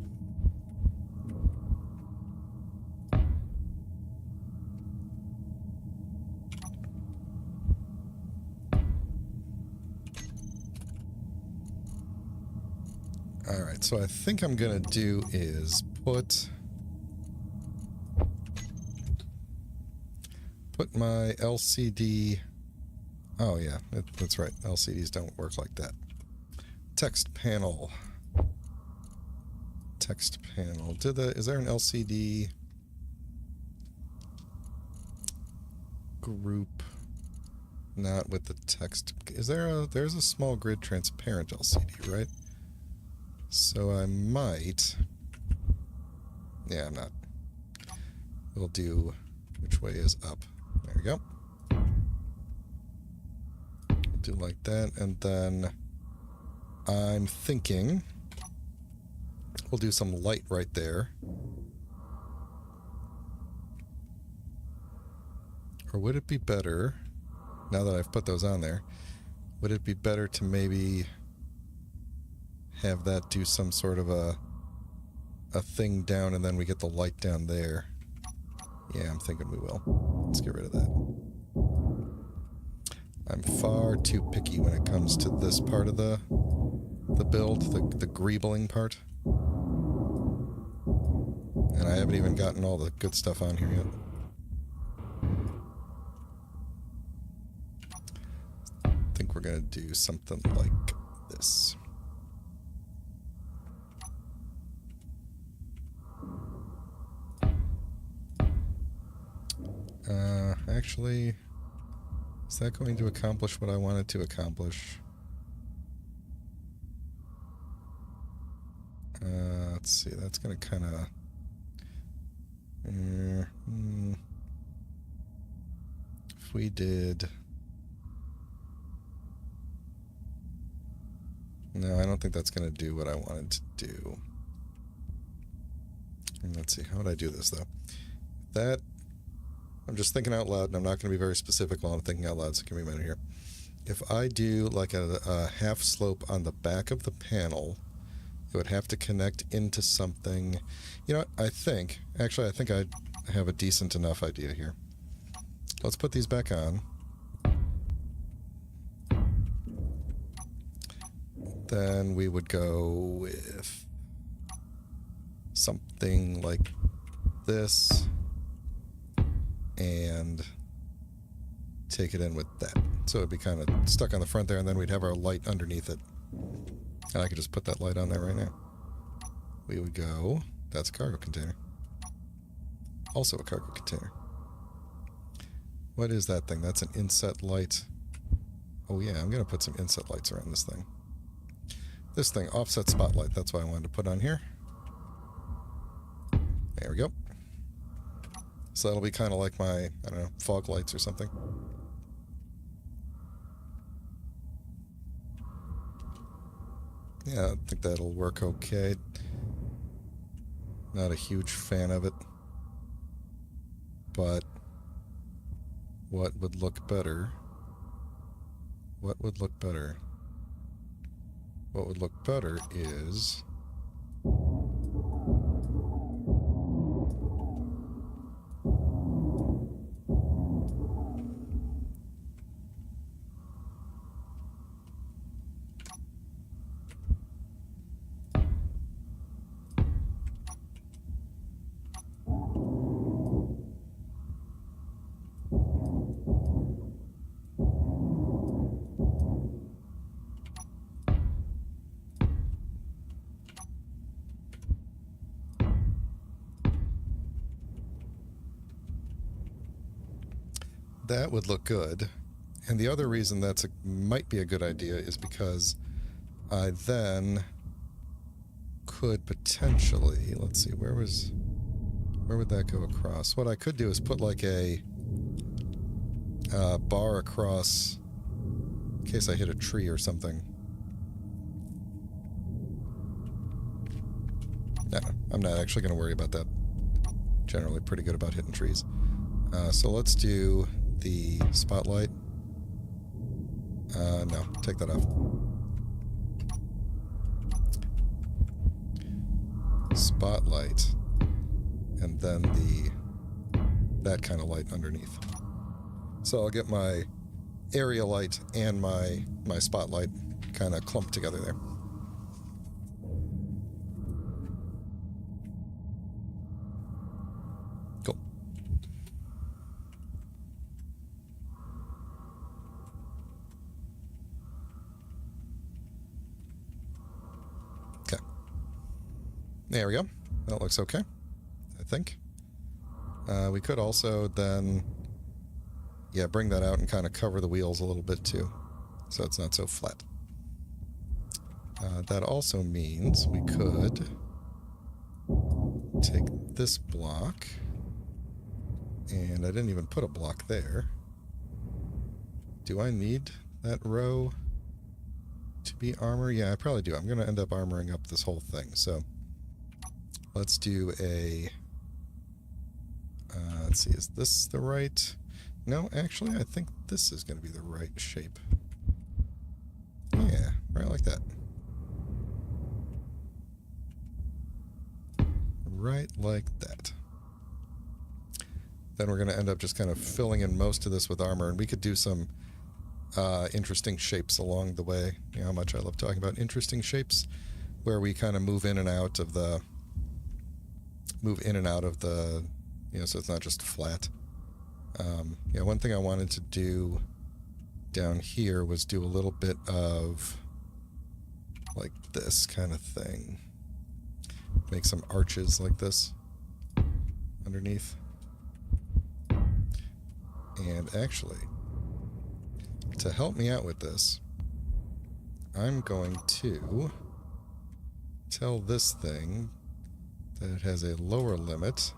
[SPEAKER 1] Alright, so I think I'm gonna do is put my LCD... Oh yeah, that's right. LCDs don't work like that. Text panel. Text panel. Is there an LCD group? Not with the text. There's a small grid transparent LCD, right? So I might... Yeah, I'm not. We'll do which way is up. There we go. Do like that, and then I'm thinking we'll do some light right there. Or would it be better, now that I've put those on there, would it be better to maybe have that do some sort of a thing down and then we get the light down there? Yeah, I'm thinking we will. Let's get rid of that. I'm far too picky when it comes to this part of the build, the greebling part. And I haven't even gotten all the good stuff on here yet. I think we're going to do something like this. Actually... Is that going to accomplish what I wanted to accomplish? Let's see, that's going to kind of... If we did... No, I don't think that's going to do what I wanted to do. And let's see, how would I do this, though? That... I'm just thinking out loud, and I'm not going to be very specific while I'm thinking out loud, so give me a minute here. If I do like a half slope on the back of the panel, it would have to connect into something. You know what? I think I have a decent enough idea here. Let's put these back on. Then we would go with something like this. And take it in with that. So it'd be kind of stuck on the front there, and then we'd have our light underneath it. And I could just put that light on there right now. We would go... That's a cargo container. Also a cargo container. What is that thing? That's an inset light. Oh yeah, I'm going to put some inset lights around this thing. This thing, offset spotlight. That's what I wanted to put on here. There we go. So that'll be kind of like my, I don't know, fog lights or something. Yeah, I think that'll work okay. Not a huge fan of it. But what would look better? What would look better? What would look better is... That would look good. And the other reason might be a good idea is because I then could potentially, let's see, where would that go across? What I could do is put like a bar across in case I hit a tree or something. No, I'm not actually going to worry about that. Generally pretty good about hitting trees. So let's do the spotlight. No, take that off. Spotlight. And then that kind of light underneath. So I'll get my area light and my spotlight kind of clumped together there. Cool. Okay. There we go. That looks okay, I think. We could also then, yeah, bring that out and kind of cover the wheels a little bit too, so it's not so flat. That also means we could take this block, and I didn't even put a block there. Do I need that row to be armor? Yeah, I probably do. I'm going to end up armoring up this whole thing, so let's do a... let's see, is this the right... No, actually, I think this is going to be the right shape. Yeah, right like that. Right like that. Then we're going to end up just kind of filling in most of this with armor, and we could do some interesting shapes along the way. You know how much I love talking about interesting shapes, where we kind of move in and out of the... you know, so it's not just flat. Yeah, one thing I wanted to do down here was do a little bit of like this kind of thing. Make some arches like this underneath. And actually, to help me out with this, I'm going to tell this thing that it has a lower limit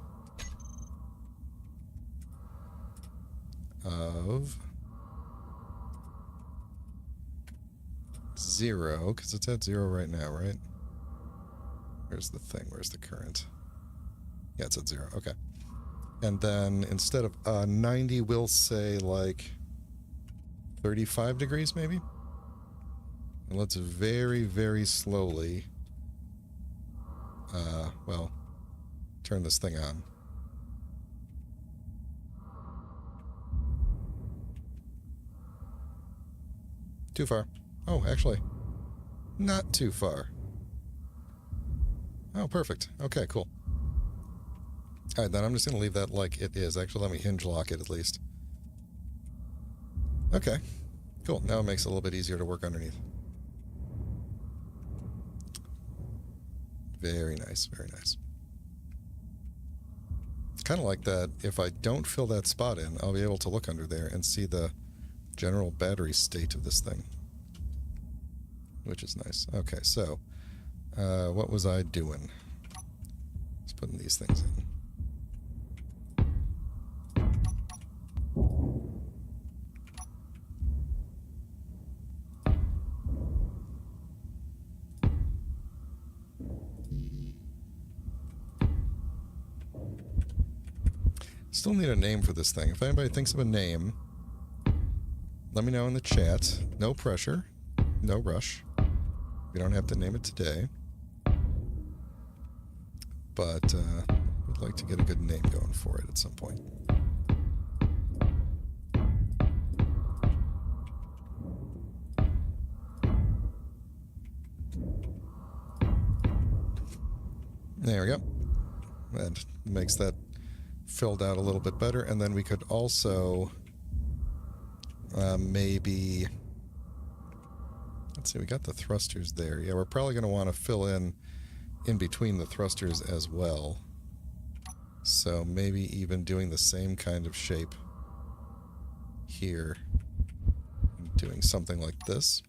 [SPEAKER 1] of 0, because it's at 0 right now, right? Where's the thing? Where's the current? Yeah, it's at 0. Okay. And then instead of 90, we'll say like 35 degrees maybe? And let's very, very slowly, well, turn this thing on. Too far. Oh, actually, not too far. Oh, perfect. Okay, cool. Alright, then I'm just going to leave that like it is. Actually, let me hinge lock it at least. Okay, cool. Now it makes it a little bit easier to work underneath. Very nice, very nice. Kind of like that, if I don't fill that spot in, I'll be able to look under there and see the general battery state of this thing, which is nice. Okay, so what was I doing? Just putting these things in. Still need a name for this thing. If anybody thinks of a name, let me know in the chat. No pressure. No rush. We don't have to name it today. But we'd like to get a good name going for it at some point. There we go. That makes that filled out a little bit better. And then we could also maybe... Let's see, we got the thrusters there. Yeah, we're probably going to want to fill in between the thrusters as well. So maybe even doing the same kind of shape here. Doing something like this.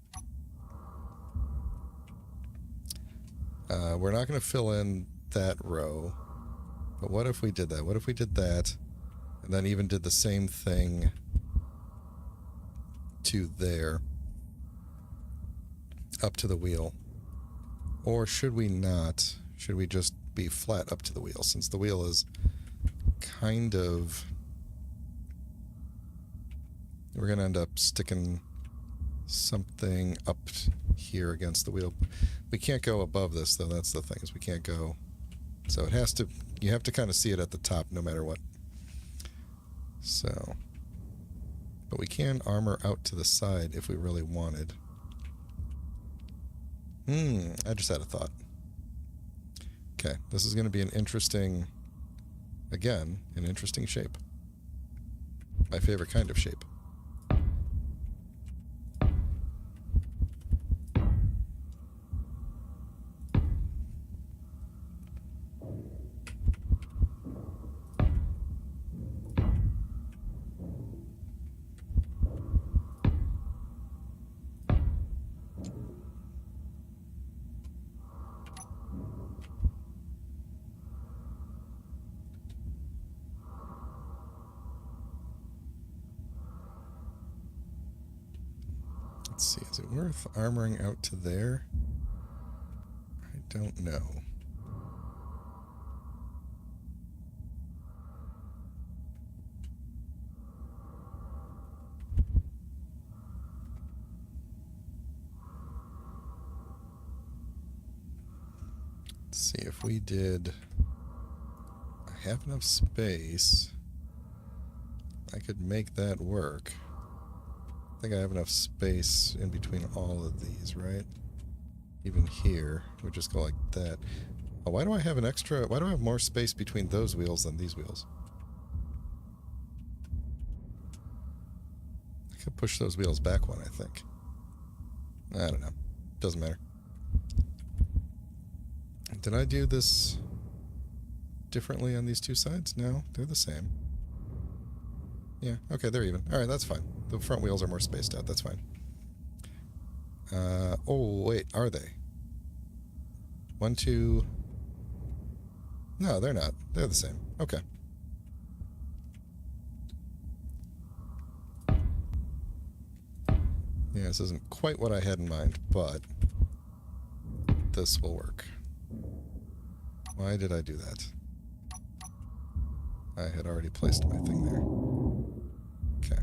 [SPEAKER 1] We're not going to fill in that row. But what if we did that? What if we did that and then even did the same thing to there, up to the wheel? Or should we not? Should we just be flat up to the wheel, since the wheel is kind of... We're going to end up sticking something up here against the wheel. We can't go above this, though. That's the thing, is we can't go... So it has to... You have to kind of see it at the top no matter what. So... But we can armor out to the side if we really wanted. I just had a thought. Okay, this is going to be an interesting... Again, an interesting shape. My favorite kind of shape. Let's see, is it worth armoring out to there? I don't know. Let's see if we did... I have enough space. I could make that work. I think I have enough space in between all of these, right? Even here, we just go like that. Oh, why do I have an extra... Why do I have more space between those wheels than these wheels? I could push those wheels back one, I think. I don't know. Doesn't matter. Did I do this differently on these two sides? No, they're the same. Yeah, okay, they're even. Alright, that's fine. The front wheels are more spaced out, that's fine. Oh, wait, are they? 1, 2... No, they're not. They're the same. Okay. Yeah, this isn't quite what I had in mind, but this will work. Why did I do that? I had already placed my thing there. Okay.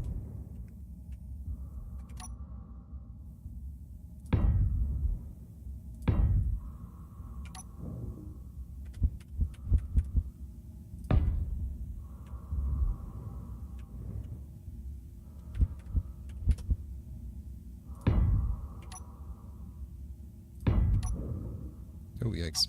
[SPEAKER 1] Oh, yikes.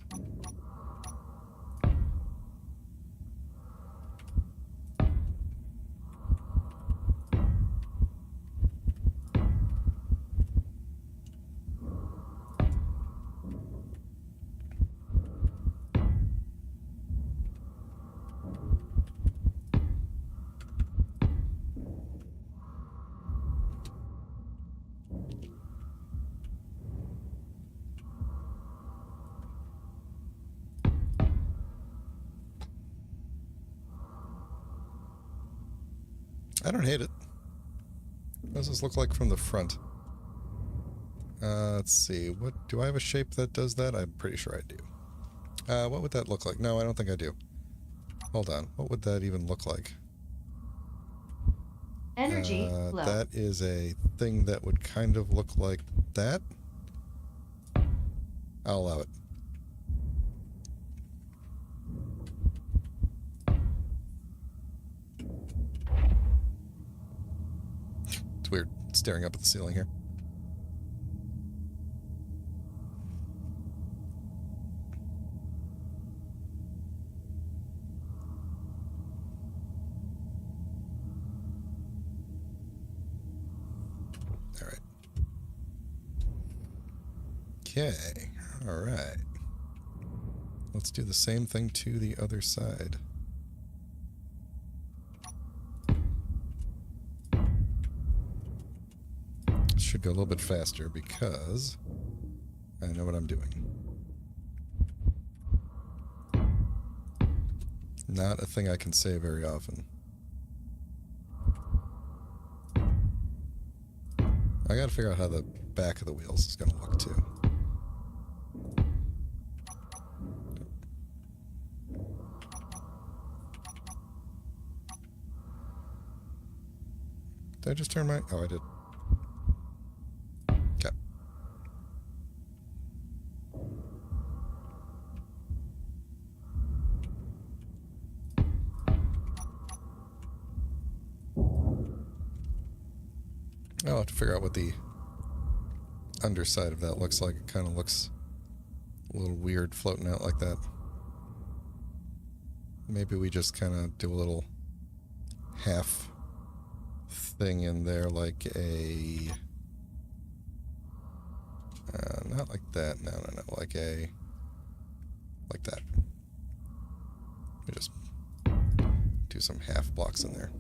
[SPEAKER 1] I don't hate it. What does this look like from the front? Let's see. What do I have a shape that does that? I'm pretty sure I do. What would that look like? No, I don't think I do. Hold on. What would that even look like?
[SPEAKER 2] Energy flow.
[SPEAKER 1] That is a thing that would kind of look like that. I'll allow it. It's weird staring up at the ceiling here. All right. Okay. All right. Let's do the same thing to the other side. Should go a little bit faster because I know what I'm doing. Not a thing I can say very often. I gotta figure out how the back of the wheels is gonna look too. Did I just turn my... Oh, I did. Okay. I'll have to figure out what the underside of that looks like. It kind of looks a little weird floating out like that. Maybe we just kind of do a little half thing in there, like a... not like that. No. Like a... Like that. We just do some half blocks in there.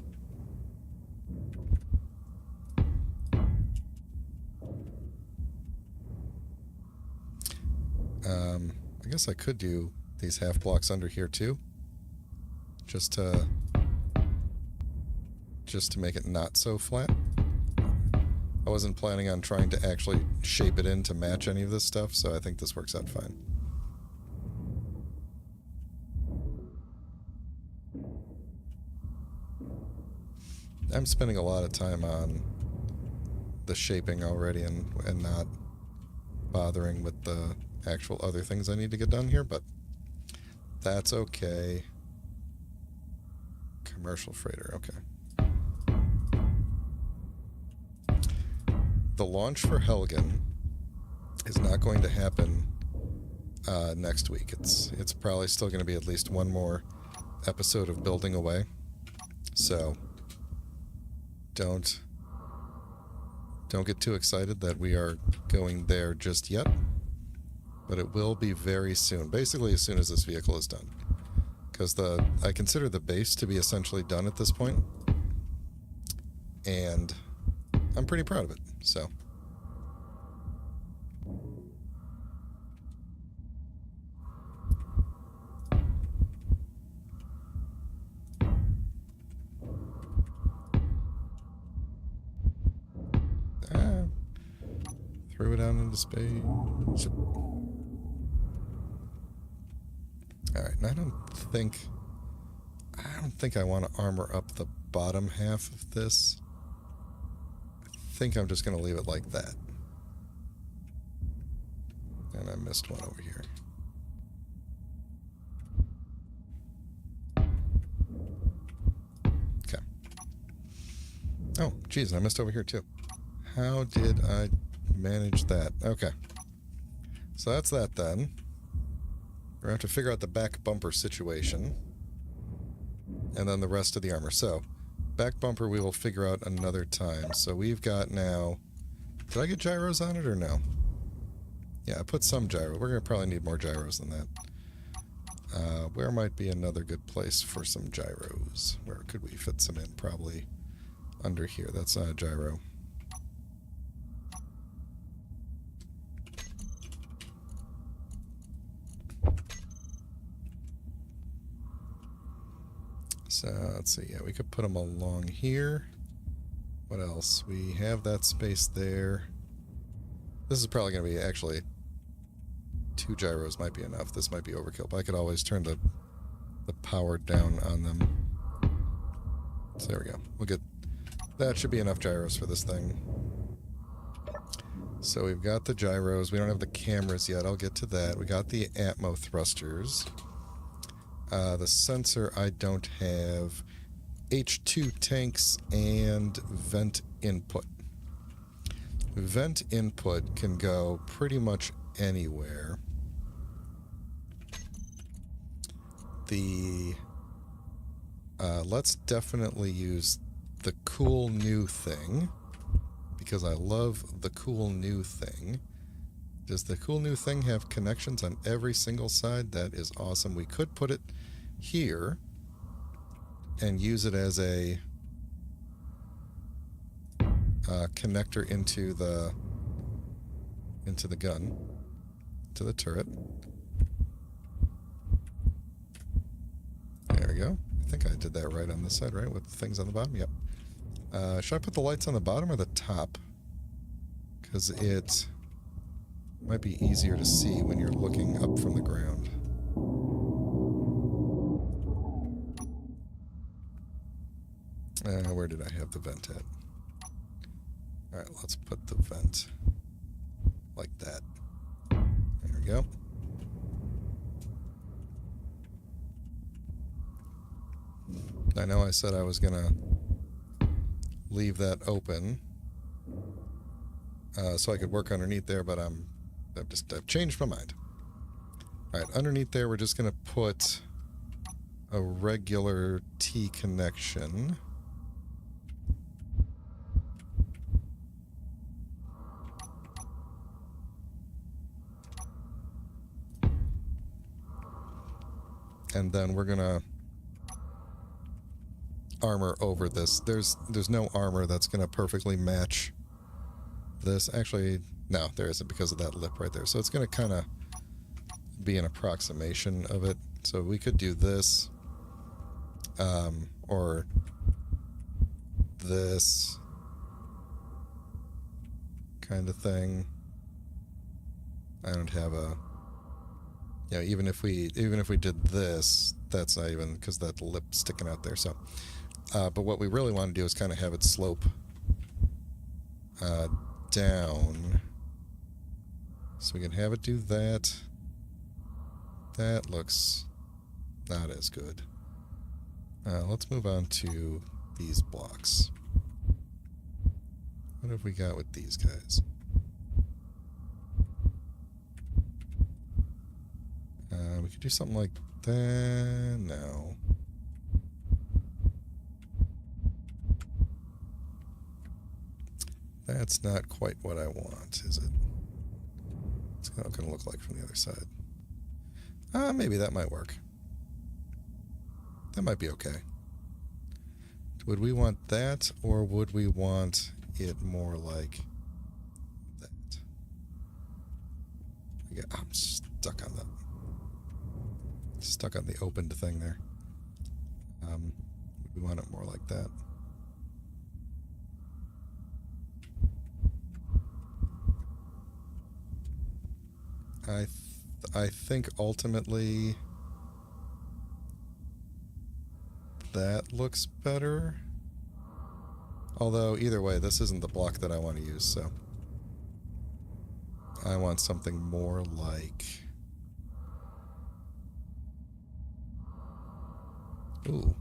[SPEAKER 1] I guess I could do these half blocks under here too. Just to make it not so flat. I wasn't planning on trying to actually shape it in to match any of this stuff, so I think this works out fine. I'm spending a lot of time on the shaping already and not bothering with the actual other things I need to get done here, but that's okay. Commercial freighter, okay. The launch for Helgen is not going to happen next week. It's probably still going to be at least one more episode of building away. So don't get too excited that we are going there just yet. But it will be very soon. Basically as soon as this vehicle is done. Because I consider the base to be essentially done at this point. And I'm pretty proud of it, so. Threw it out into space. Alright, and I don't think I want to armor up the bottom half of this. I think I'm just going to leave it like that. And I missed one over here. Okay. Oh, geez, I missed over here too. How did I manage that? Okay. So that's that then. We're going to have to figure out the back bumper situation. And then the rest of the armor. So, back bumper we will figure out another time. So we've got now... Did I get gyros on it or no? Yeah, I put some gyro. We're going to probably need more gyros than that. Where might be another good place for some gyros? Where could we fit some in? Probably under here. That's not a gyro. So, let's see. Yeah, we could put them along here. What else? We have that space there. This is probably going to be actually... 2 gyros might be enough. This might be overkill, but I could always turn the power down on them. So there we go. We'll get... That should be enough gyros for this thing. So we've got the gyros. We don't have the cameras yet. I'll get to that. We got the Atmo thrusters. The sensor I don't have. H2 tanks and vent input. Vent input can go pretty much anywhere. Let's definitely use the cool new thing, because I love the cool new thing. Does the cool new thing have connections on every single side? That is awesome. We could put it here and use it as a connector into the gun, to the turret. There we we go. I think I did that right on this side, right? With the things on the bottom? Yep. Should I put the lights on the bottom or the top? Because it might be easier to see when you're looking up from the ground. Where did I have the vent at? Alright, let's put the vent like that. There we go. I know I said I was gonna leave that open so I could work underneath there, but I've changed my mind. Alright, underneath there we're just gonna put a regular T connection. And then we're gonna armor over this. There's no armor that's gonna perfectly match this. Actually, no, there isn't because of that lip right there. So it's gonna kind of be an approximation of it. So we could do this, or this kind of thing. I don't have a. Yeah, even if we did this, that's not even because that lip's sticking out there. So, but what we really want to do is kind of have it slope down, so we can have it do that. That looks not as good. Let's move on to these blocks. What have we got with these guys? We could do something like that. No. That's not quite what I want, is it? It's not going to look like from the other side. Maybe that might work. That might be okay. Would we want that, or would we want it more like that? Yeah, I'm stuck on that. Stuck on the opened thing there. We want it more like that. I think ultimately that looks better. Although either way, this isn't the block that I want to use, so I want something more like. Ooh.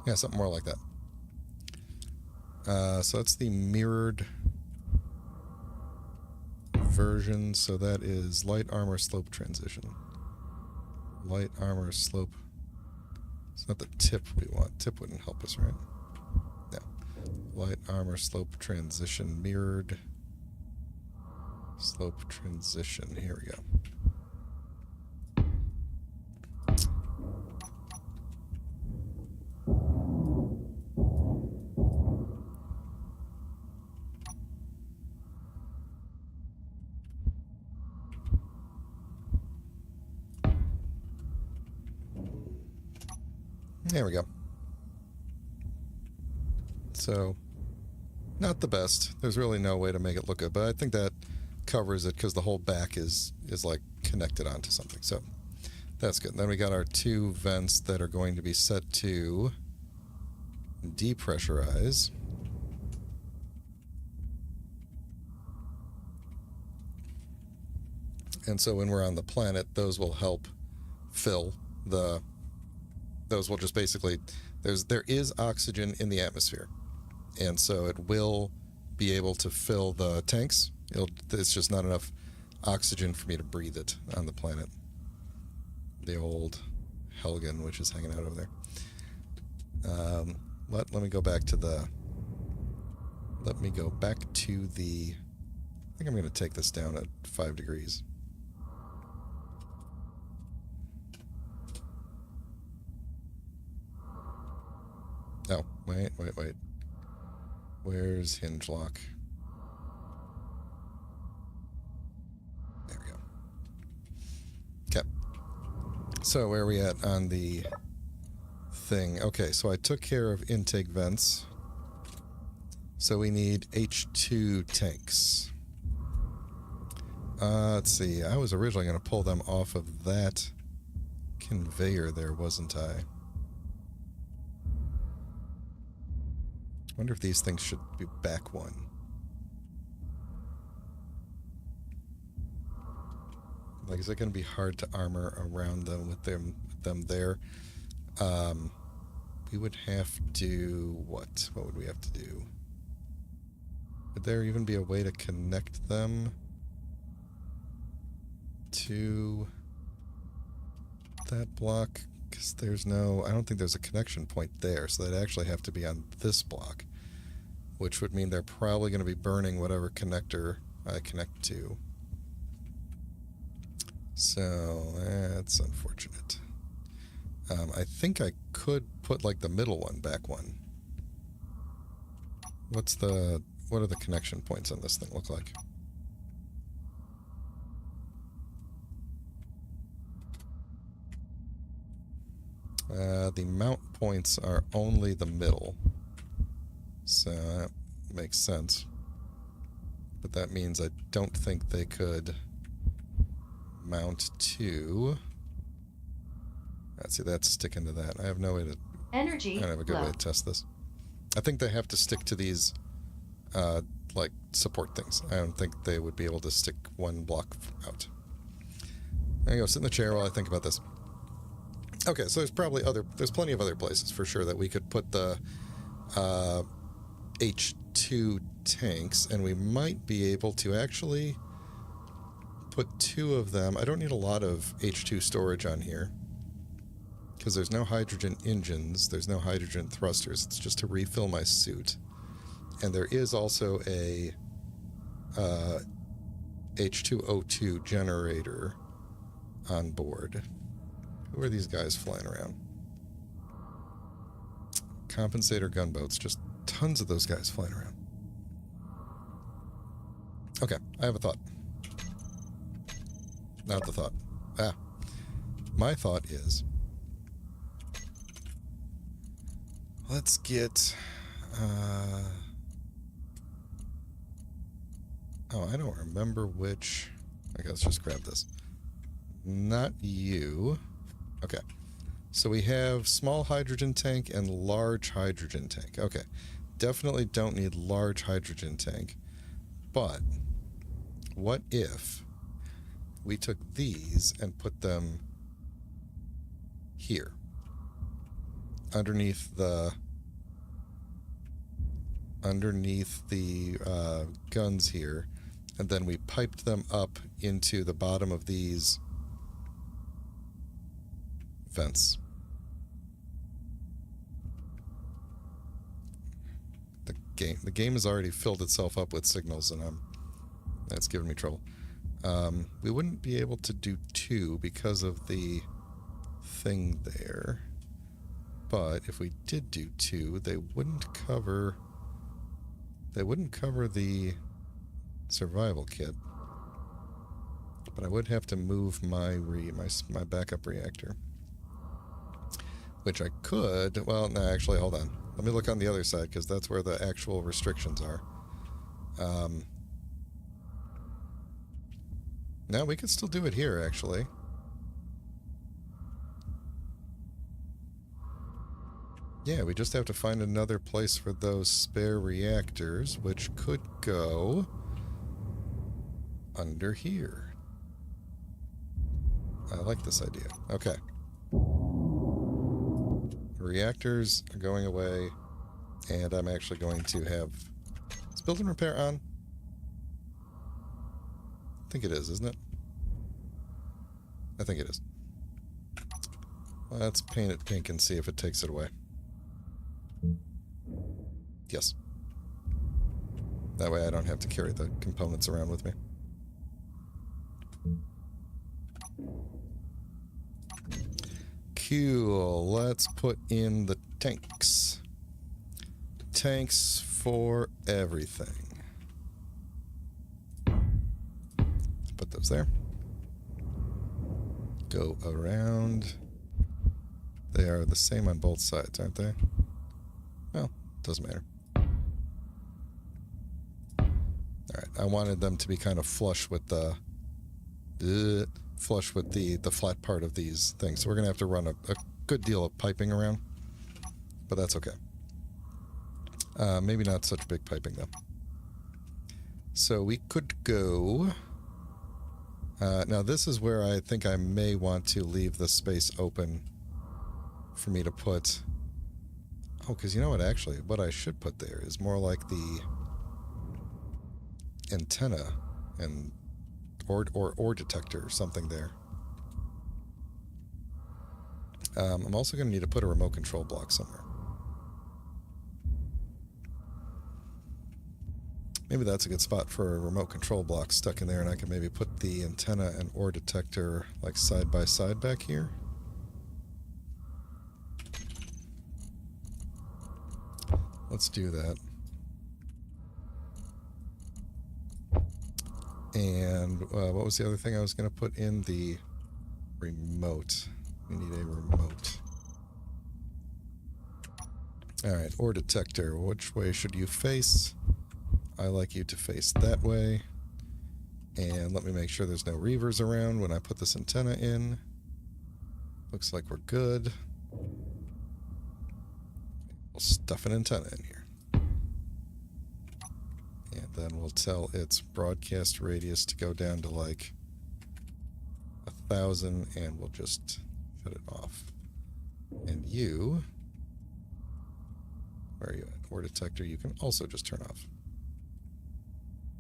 [SPEAKER 1] Yeah, something more like that. So that's the mirrored version. So that is light armor slope transition. Light armor slope. It's not the tip we want. Tip wouldn't help us, right? No. Light armor slope transition. Mirrored slope transition. Here we go. There we go. So, not the best. There's really no way to make it look good, but I think that covers it because the whole back is like connected onto something. So, that's good. Then we got our two vents that are going to be set to depressurize. And so when we're on the planet, those will help fill the... Those will just basically... There is oxygen in the atmosphere. And so it will be able to fill the tanks. It's just not enough oxygen for me to breathe it on the planet. The old Helgen, which is hanging out over there. Let me go back to the... Let me go back to the... I think I'm going to take this down at 5 degrees. Oh, wait. Where's hinge lock? There we go. So where are we at on the thing? Okay, so I took care of intake vents. So we need H2 tanks. Let's see. I was originally going to pull them off of that conveyor there, wasn't I? Wonder if these things should be back one. Like, is it going to be hard to armor around them with them there? We would have to... What? What would we have to do? Would there even be a way to connect them to that block? Because there's no... I don't think there's a connection point there, so they'd actually have to be on this block, which would mean they're probably going to be burning whatever connector I connect to. So, that's unfortunate. I think I could put, like, the middle one back one. What are the connection points on this thing look like? The mount points are only the middle. So that makes sense. But that means I don't think they could mount to... Let's see, that's sticking to that. I have no way to...
[SPEAKER 2] Energy
[SPEAKER 1] I don't have a good way to test this. I think they have to stick to these, like, support things. I don't think they would be able to stick one block out. There you go, sit in the chair while I think about this. Okay, so there's plenty of other places for sure that we could put the H2 tanks, and we might be able to actually put 2 of them. I don't need a lot of H2 storage on here, because there's no hydrogen engines, there's no hydrogen thrusters, it's just to refill my suit. And there is also a H2O2 generator on board. Who are these guys flying around? Compensator gunboats, just tons of those guys flying around. Okay, I have a thought. Not the thought. My thought is... Let's get... Oh, I don't remember which... Okay, let's just grab this. Not you. Okay. So we have small hydrogen tank and large hydrogen tank. Okay. Definitely don't need large hydrogen tank. But what if we took these and put them here? Underneath the guns here, and then we piped them up into the bottom of these vents. The game has already filled itself up with signals, and that's giving me trouble. We wouldn't be able to do 2 because of the thing there. But if we did do 2, they wouldn't cover the survival kit. But I would have to move my backup reactor. Which I could... Well, no, actually, hold on. Let me look on the other side, because that's where the actual restrictions are. No, we could still do it here, actually. Yeah, we just have to find another place for those spare reactors, which could go under here. I like this idea. Okay. Reactors are going away, and I'm actually going to have... Is build and repair on? I think it is, isn't it? I think it is. Let's paint it pink and see if it takes it away. Yes. That way I don't have to carry the components around with me. Cool. Let's put in the tanks. Tanks for everything. Put those there. go around. They are the same on both sides, aren't they? Well, doesn't matter. Alright, I wanted them to be kind of flush with the flat part of these things. So we're going to have to run a good deal of piping around. But that's okay. Maybe not such big piping, though. So we could go... now this is where I think I may want to leave the space open for me to put... Oh, because you know what, actually, what I should put there is more like the antenna and or detector or something there. I'm also going to need to put a remote control block somewhere. Maybe that's a good spot for a remote control block stuck in there, and I can maybe put the antenna and or detector like side by side back here. Let's do that. And what was the other thing I was going to put in? The remote. We need a remote. Alright, or detector. Which way should you face? I like you to face that way. And let me make sure there's no reavers around when I put this antenna in. Looks like we're good. We'll stuff an antenna in here. And then we'll tell its broadcast radius to go down to like 1,000, and we'll just shut it off. And you... Where are you at? Or detector, you can also just turn off.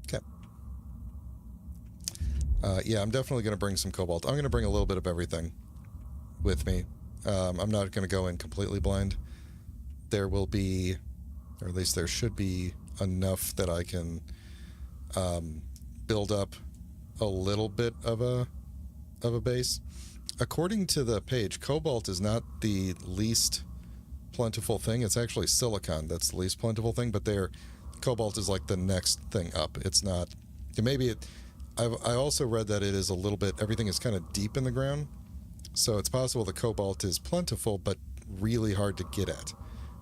[SPEAKER 1] Okay. Yeah, I'm definitely going to bring some cobalt. I'm going to bring a little bit of everything with me. I'm not going to go in completely blind. There will be, or at least there should be, enough that I can build up a little bit of a base. According to the page, cobalt is not the least plentiful thing. It's actually silicon that's the least plentiful thing, but cobalt is like the next thing up. It's not... I also read that it is a little bit... Everything is kind of deep in the ground, so it's possible the cobalt is plentiful, but really hard to get at.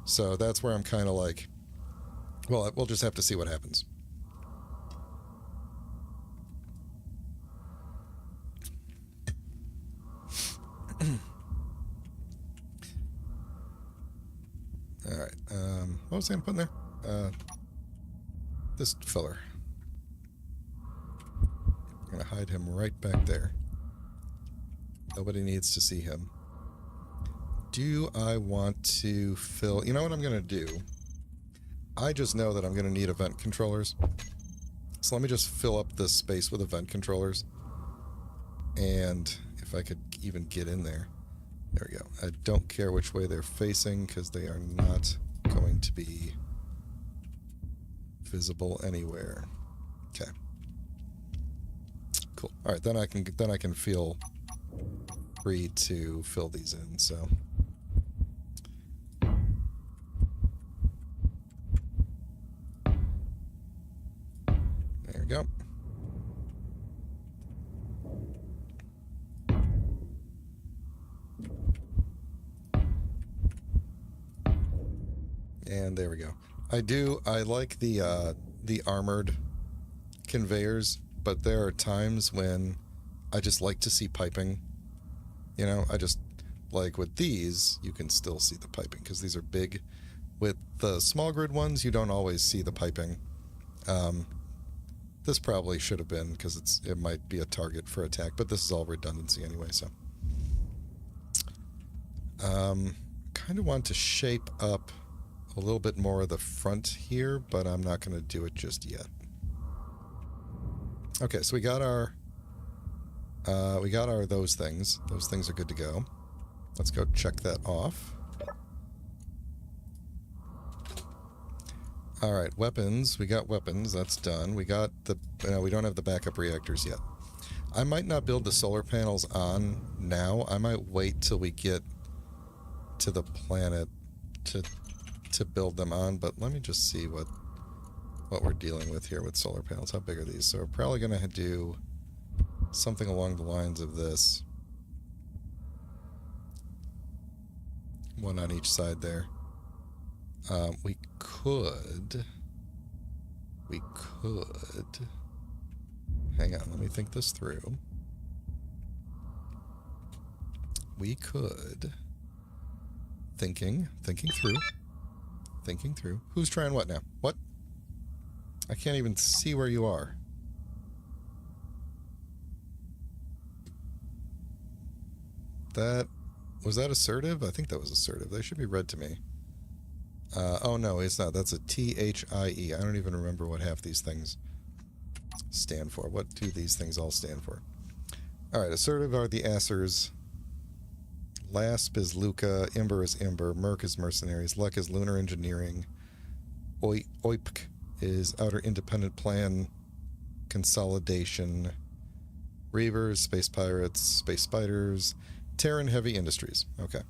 [SPEAKER 1] So that's where I'm kind of like... Well, we'll just have to see what happens. Alright, what was I going to put in there? This filler. I'm going to hide him right back there. Nobody needs to see him. Do I want to fill... You know what I'm going to do? I just know that I'm going to need event controllers. So let me just fill up this space with event controllers. And if I could even get in there. There we go. I don't care which way they're facing because they are not going to be visible anywhere. Okay. Cool. All right, then I can feel free to fill these in. So there we go. And there we go. I like the armored conveyors, but there are times when I just like to see piping. You know, I just, like with these, you can still see the piping because these are big. With the small grid ones, you don't always see the piping. This probably should have been because it might be a target for attack, but this is all redundancy anyway, so. Kind of want to shape up a little bit more of the front here, but I'm not going to do it just yet. Okay, so we got our those things. Those things are good to go. Let's go check that off. All right, weapons. We got weapons. That's done. We got we don't have the backup reactors yet. I might not build the solar panels on now. I might wait till we get to the planet to build them on, but let me just see what we're dealing with here with solar panels. How big are these? So we're probably going to do something along the lines of this. One on each side there. We could... Hang on, let me think this through. We could... Thinking through. Who's trying what now? What? I can't even see where you are. Was that assertive? I think that was assertive. They should be read to me. Oh no, it's not. That's a THIE. I don't even remember what half these things stand for. What do these things all stand for? Alright, assertive are the Assers. LASP is Luca. Imber is Imber. Merc is Mercenaries. Lek is Lunar Engineering. OIPC is Outer Independent Plan Consolidation. Reavers, Space Pirates, Space Spiders. Terran Heavy Industries. Okay.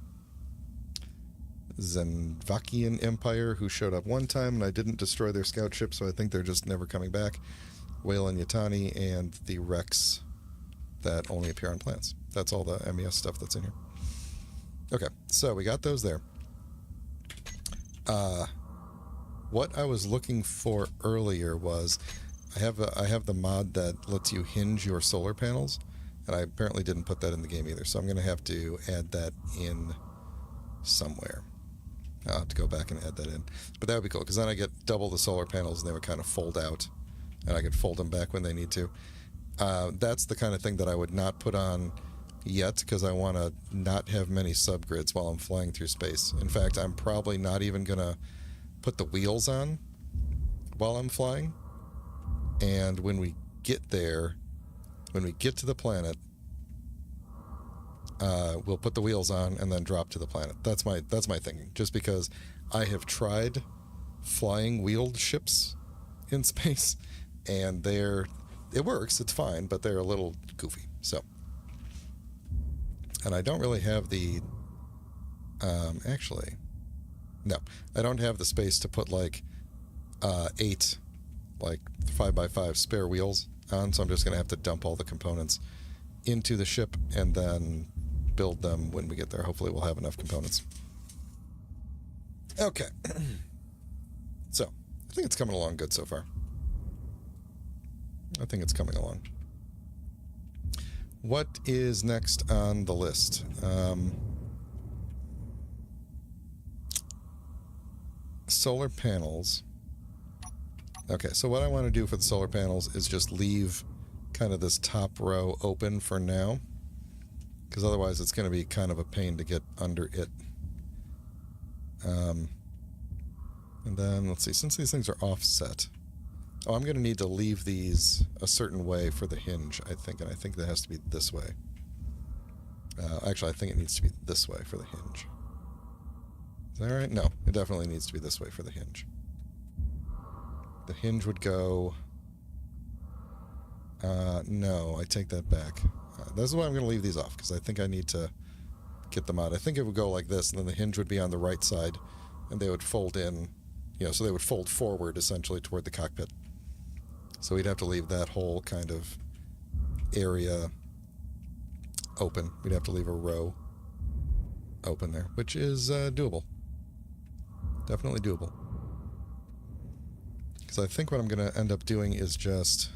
[SPEAKER 1] Zenvakian Empire, who showed up one time and I didn't destroy their scout ship, so I think they're just never coming back. Whalen Yutani, and the Rex that only appear on planets. That's all the MES stuff that's in here. Okay, so we got those there. What I was looking for earlier was I have the mod that lets you hinge your solar panels, and I apparently didn't put that in the game either, so I'm going to have to add that in somewhere. I'll have to go back and add that in. But that would be cool, because then I get double the solar panels, and they would kind of fold out, and I could fold them back when they need to. That's the kind of thing that I would not put on yet, because I want to not have many subgrids while I'm flying through space. In fact, I'm probably not even going to put the wheels on while I'm flying. And when we get there, when we get to the planet, we'll put the wheels on and then drop to the planet. That's my thinking. Just because I have tried flying wheeled ships in space, and it works, it's fine, but they're a little goofy. So, and I don't really have the actually, no, I don't have the space to put like 8 like 5x5 spare wheels on, so I'm just gonna have to dump all the components into the ship and then build them when we get there. Hopefully we'll have enough components. Okay. So, I think it's coming along good so far. I think it's coming along. What is next on the list? Solar panels. Okay, so what I want to do for the solar panels is just leave kind of this top row open for now, because otherwise it's going to be kind of a pain to get under it. And then, let's see, since these things are offset, I'm going to need to leave these a certain way for the hinge, I think, and I think that has to be this way. Actually, I think it needs to be this way for the hinge. Is that right? No, it definitely needs to be this way for the hinge. The hinge would go... no, I take that back. That's why I'm going to leave these off, because I think I need to get them out. I think it would go like this, and then the hinge would be on the right side, and they would fold in, so they would fold forward, essentially, toward the cockpit. So we'd have to leave that whole kind of area open. We'd have to leave a row open there, which is doable. Definitely doable. Because I think what I'm going to end up doing is just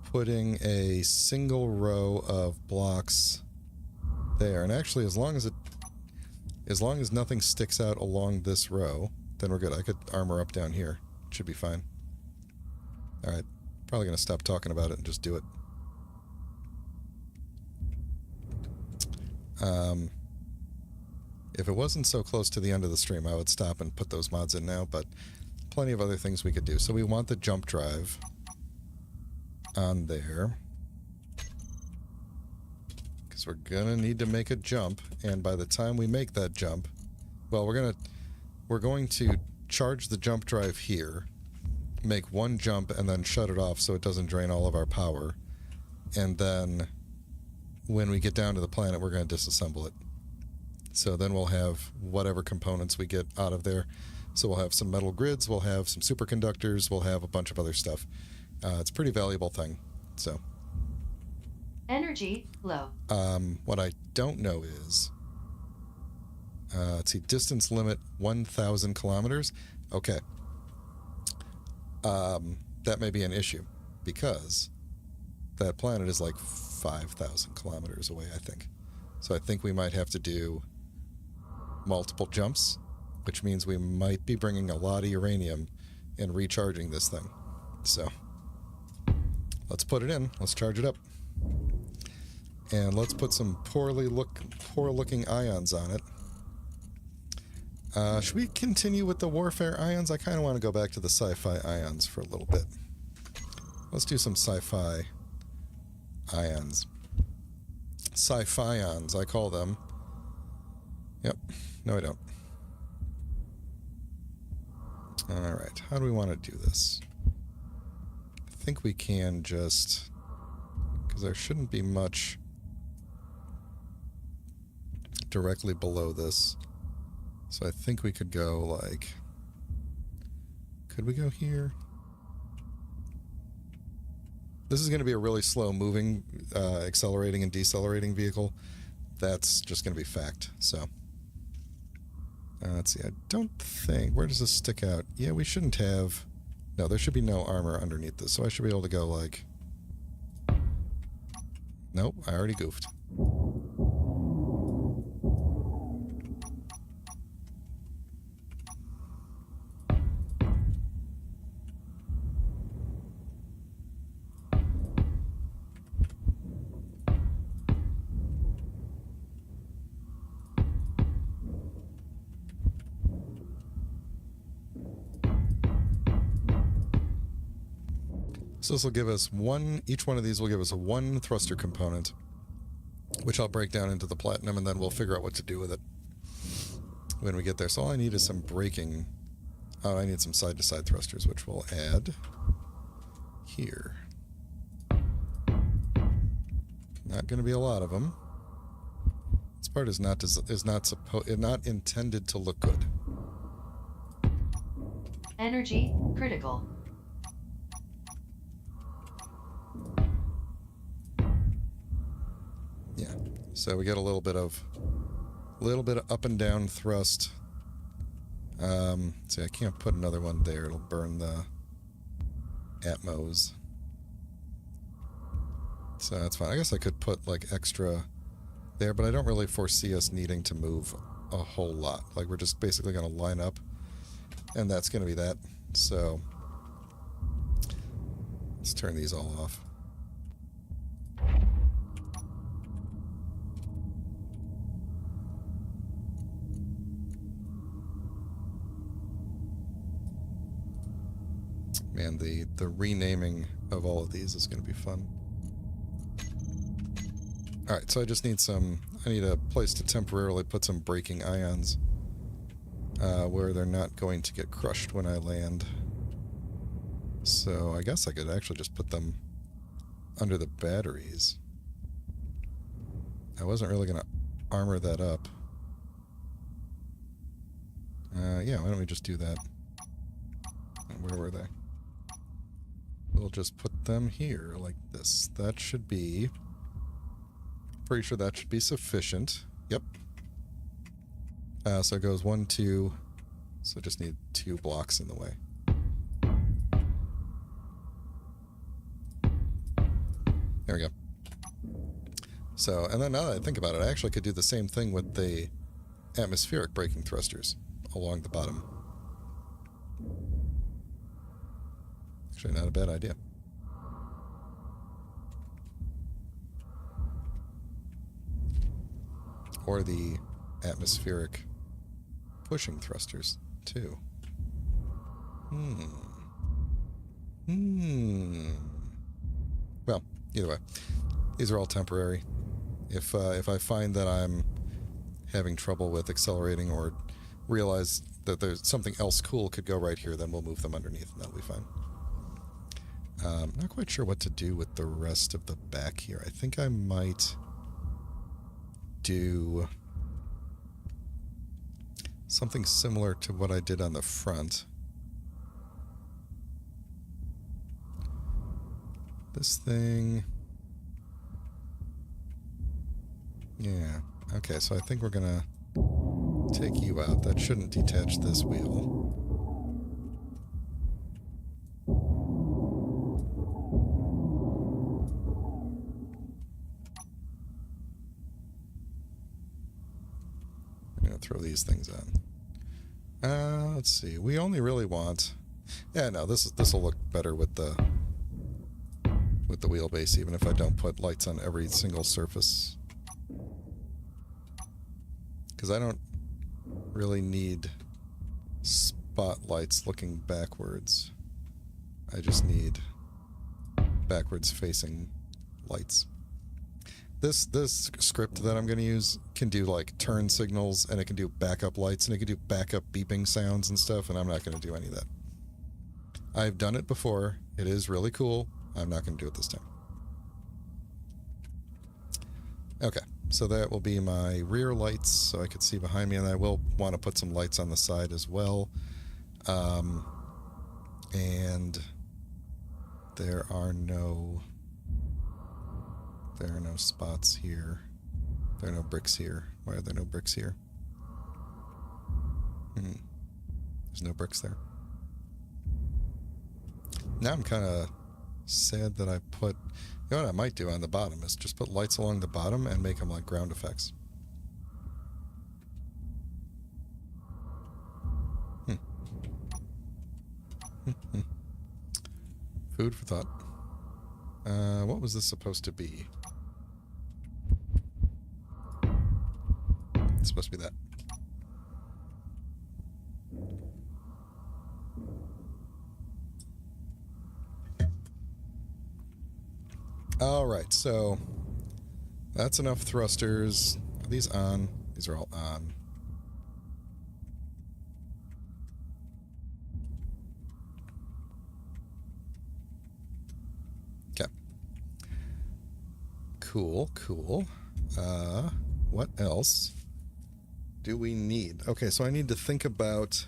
[SPEAKER 1] putting a single row of blocks there. And actually, as long as nothing sticks out along this row, then we're good. I could armor up down here. It should be fine. Alright, probably going to stop talking about it and just do it. If it wasn't so close to the end of the stream, I would stop and put those mods in now, but plenty of other things we could do. So we want the jump drive on there, because we're going to need to make a jump, and by the time we make that jump, well, we're going to charge the jump drive here, make one jump, and then shut it off so it doesn't drain all of our power. And then when we get down to the planet, we're going to disassemble it. So then we'll have whatever components we get out of there. So we'll have some metal grids, we'll have some superconductors, we'll have a bunch of other stuff. It's a pretty valuable thing. So
[SPEAKER 2] Energy low.
[SPEAKER 1] what I don't know is Let's see, distance limit 1,000 kilometers. Okay. That may be an issue because that planet is like 5,000 kilometers away, I think. So I think we might have to do multiple jumps, which means we might be bringing a lot of uranium and recharging this thing. So let's put it in. Let's charge it up. And let's put some poor-looking ions on it. Should we continue with the warfare ions? I kind of want to go back to the sci-fi ions for a little bit. Let's do some sci-fi ions. Sci-fi-ons, I call them. Yep. No, I don't. Alright, how do we want to do this? I think we can just... because there shouldn't be much directly below this. So I think we could go like... could we go here? This is going to be a really slow moving, accelerating and decelerating vehicle. That's just going to be fact, so... let's see, I don't think... where does this stick out? Yeah, we shouldn't have... no, there should be no armor underneath this, so I should be able to go like... nope, I already goofed. So this will give us one, each one of these will give us a one thruster component, which I'll break down into the platinum, and then we'll figure out what to do with it when we get there. So all I need is some braking. Oh, I need some side-to-side thrusters, which we'll add here. Not going to be a lot of them. This part is not intended to look good.
[SPEAKER 2] Energy critical.
[SPEAKER 1] Yeah, so we get a little bit of up and down thrust. See, I can't put another one there. It'll burn the atmos. So that's fine. I guess I could put like extra there, but I don't really foresee us needing to move a whole lot. Like we're just basically going to line up, and that's going to be that. So let's turn these all off. Man, the renaming of all of these is going to be fun. Alright, so I just need I need a place to temporarily put some braking ions where they're not going to get crushed when I land. So I guess I could actually just put them under the batteries. I wasn't really going to armor that up. Yeah, why don't we just do that? Where were they? We'll just put them here, like this. That should be... pretty sure that should be sufficient. Yep. So it goes 1, 2... so just need 2 blocks in the way. There we go. So, and then now that I think about it, I actually could do the same thing with the atmospheric braking thrusters along the bottom. Actually, not a bad idea. Or the atmospheric pushing thrusters, too. Well, either way, these are all temporary. If I find that I'm having trouble with accelerating or realize that there's something else cool could go right here, then we'll move them underneath and that'll be fine. Not quite sure what to do with the rest of the back here. I think I might do something similar to what I did on the front. This thing... yeah. Okay, so I think we're gonna take you out. That shouldn't detach this wheel. I'm going to throw these things on. Let's see. We only really want... Yeah, no, this will look better with the wheelbase, even if I don't put lights on every single surface. Because I don't really need spotlights looking backwards. I just need backwards facing lights. This script that I'm going to use can do like turn signals, and it can do backup lights, and it can do backup beeping sounds and stuff, and I'm not going to do any of that. I've done it before. It is really cool. I'm not going to do it this time. Okay, so that will be my rear lights, so I could see behind me, and I will want to put some lights on the side as well. And there are no spots here. There are no bricks here. Why are there no bricks here? There's no bricks there. Now I'm kind of sad that I put... You know what I might do on the bottom is just put lights along the bottom and make them like ground effects. Food for thought. What was this supposed to be? It's supposed to be that. Alright, so that's enough thrusters. Are these on? These are all on. Okay. Cool, cool. What else do we need? Okay, so I need to think about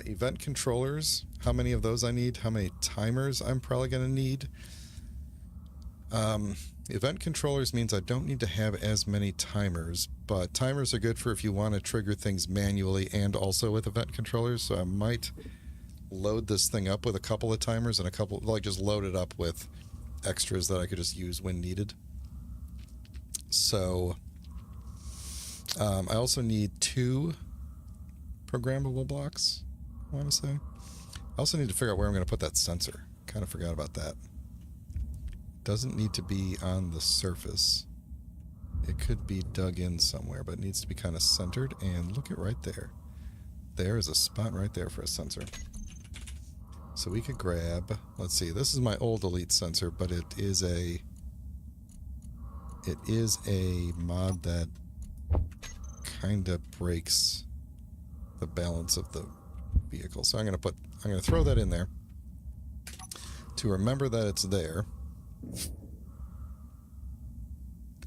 [SPEAKER 1] event controllers, how many of those I need, how many timers I'm probably going to need. Event controllers means I don't need to have as many timers, but timers are good for if you want to trigger things manually and also with event controllers, so I might load this thing up with a couple of timers and a couple, like just load it up with extras that I could just use when needed. So, I also need 2 programmable blocks, I want to say. I also need to figure out where I'm going to put that sensor. Kind of forgot about that. Doesn't need to be on the surface. It could be dug in somewhere, but it needs to be kind of centered. And look at right there. There is a spot right there for a sensor. So we could grab, let's see, this is my old Elite sensor, but it is a mod that kind of breaks the balance of the vehicle. So I'm going to throw that in there to remember that it's there.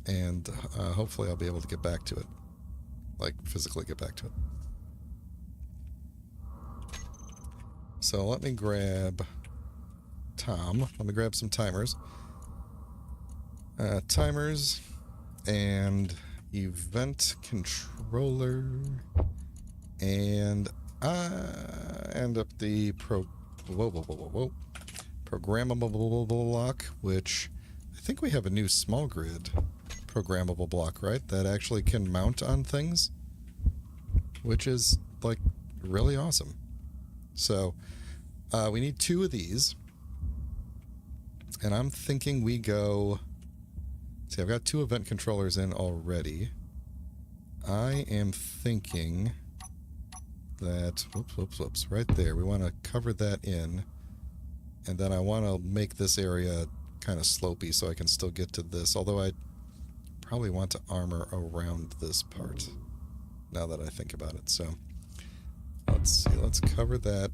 [SPEAKER 1] And hopefully I'll be able to get back to it. Like, physically get back to it. So let me grab Tom. Let me grab some timers. Timers and event controller. And end up the programmable block, which I think we have a new small grid programmable block, right? That actually can mount on things, which is like really awesome. So we need 2 of these, and I'm thinking we go... See, I've got 2 event controllers in already. I am thinking that... Whoops. Right there. We want to cover that in. And then I want to make this area kind of slopey so I can still get to this. Although I probably want to armor around this part, now that I think about it. So, let's see. Let's cover that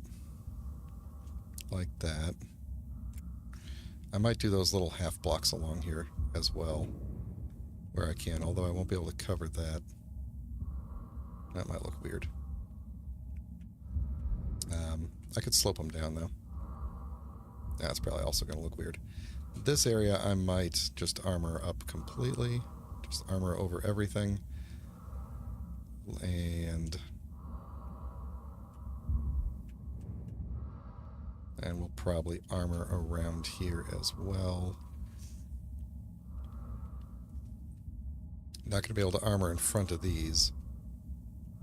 [SPEAKER 1] like that. I might do those little half blocks along here as well, where I can. Although I won't be able to cover that. That might look weird. I could slope them down, though. That's probably also going to look weird. This area I might just armor up completely. Just armor over everything. And we'll probably armor around here as well. Not going to be able to armor in front of these,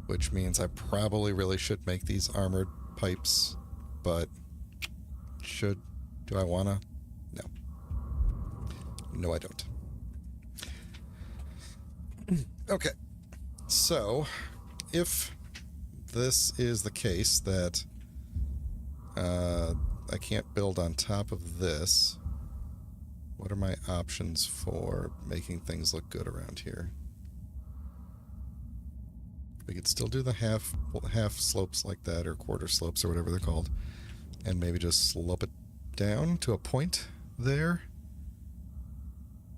[SPEAKER 1] which means I probably really should make these armored pipes, but do I want to? No. No, I don't. Okay. So, if this is the case that I can't build on top of this, what are my options for making things look good around here? We could still do the half slopes like that, or quarter slopes, or whatever they're called, and maybe just slope it down to a point there,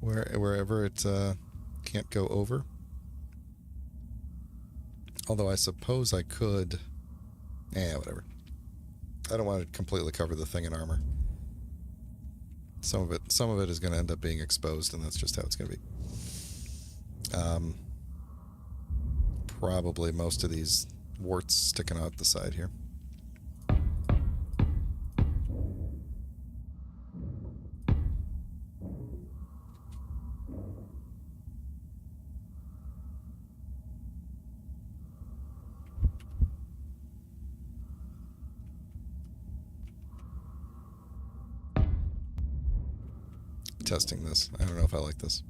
[SPEAKER 1] wherever it can't go over. Although I suppose I could... whatever. I don't want to completely cover the thing in armor. Some of it is going to end up being exposed, and that's just how it's going to be. Probably most of these warts sticking out the side here. Testing this. I don't know if I like this.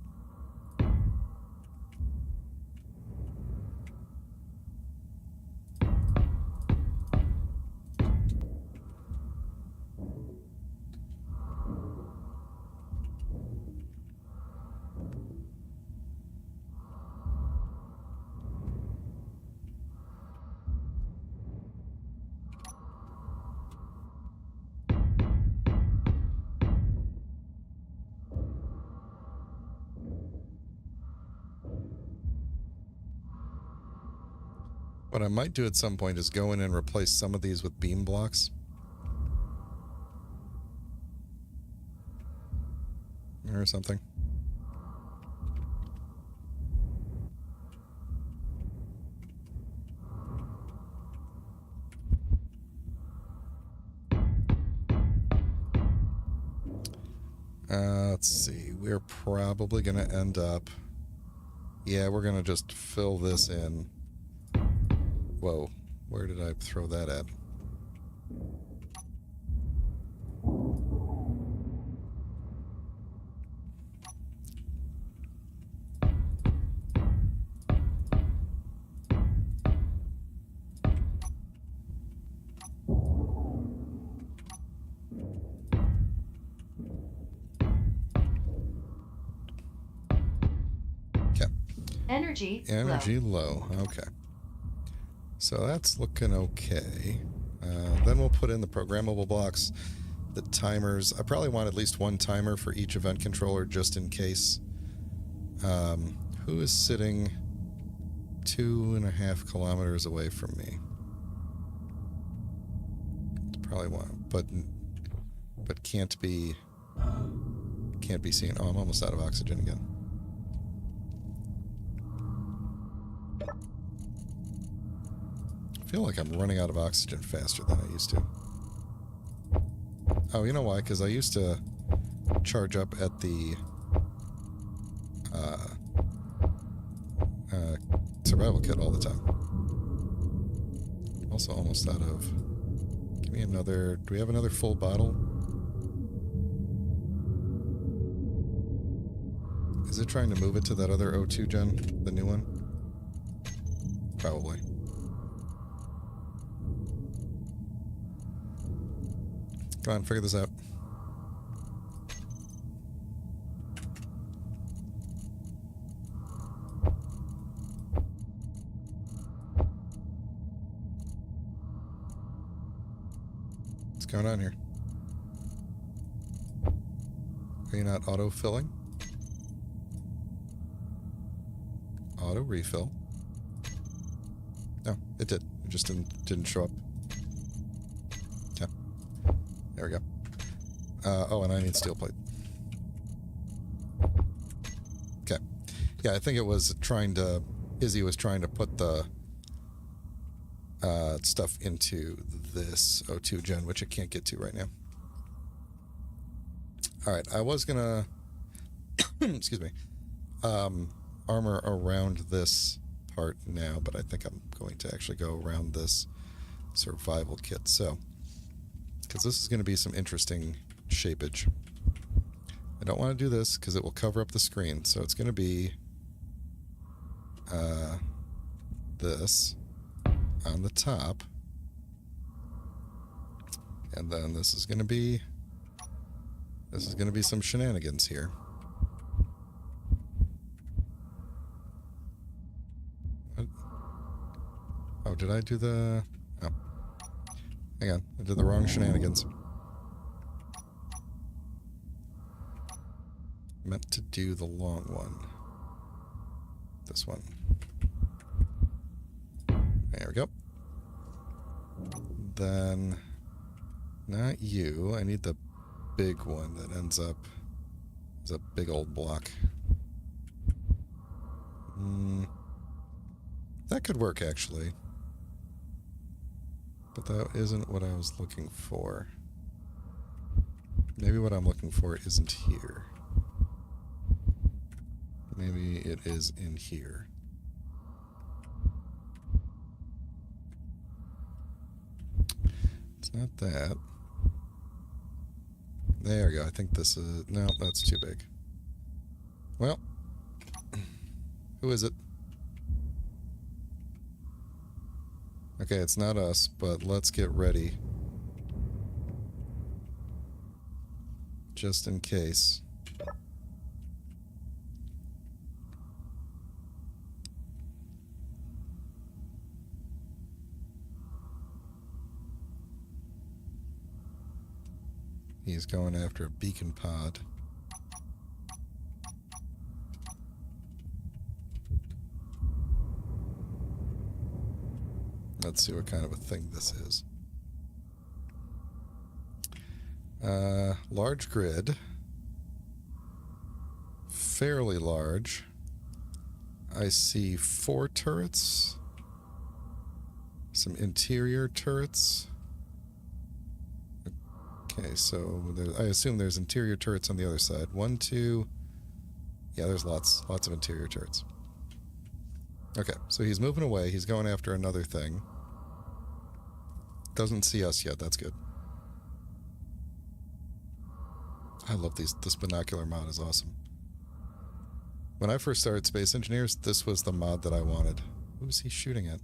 [SPEAKER 1] What I might do at some point is go in and replace some of these with beam blocks. Or something. Let's see. We're probably going to end up... Yeah, we're going to just fill this in. Whoa, where did I throw that at? Okay. Energy low. Okay. So that's looking okay. Then we'll put in the programmable blocks, the timers. I probably want at least one timer for each event controller just in case. Who is sitting 2.5 kilometers away from me? Probably one, but can't be seen. Oh, I'm almost out of oxygen again. I feel like I'm running out of oxygen faster than I used to. Oh, you know why? Because I used to charge up at the survival kit all the time. Also almost out of... Give me another... Do we have another full bottle? Is it trying to move it to that other O2 gen? The new one? Probably. Come on, figure this out. What's going on here? Are you not auto-filling? Auto-refill. No, it did. It just didn't show up. Yeah. There we go. Oh, and I need steel plate. Okay. Yeah, I think it was trying to... Izzy was trying to put the stuff into this O2 gen, which it can't get to right now. All right, I was gonna, excuse me, armor around this part now, but I think I'm going to actually go around this survival kit. So, because this is going to be some interesting shapeage. I don't want to do this because it will cover up the screen. So it's going to be this on the top. And then this is going to be some shenanigans here. What? Oh, did I do the... Oh. Hang on. I did the wrong shenanigans. Meant to do the long one. This one. There we go. Then... Not you. I need the big one that ends up as a big old block. That could work, actually. But that isn't what I was looking for. Maybe what I'm looking for isn't here. Maybe it is in here. It's not that. There we go. I think this is... No, that's too big. Well, who is it? Okay, it's not us, but let's get ready. Just in case. He's going after a beacon pod. Let's see what kind of a thing this is. Large grid. Fairly large. I see 4 turrets. Some interior turrets. Okay, so I assume there's interior turrets on the other side. 1, 2... Yeah, there's lots of interior turrets. Okay, so he's moving away. He's going after another thing. Doesn't see us yet. That's good. I love these. This binocular mod is awesome. When I first started Space Engineers, this was the mod that I wanted. Who was he shooting at?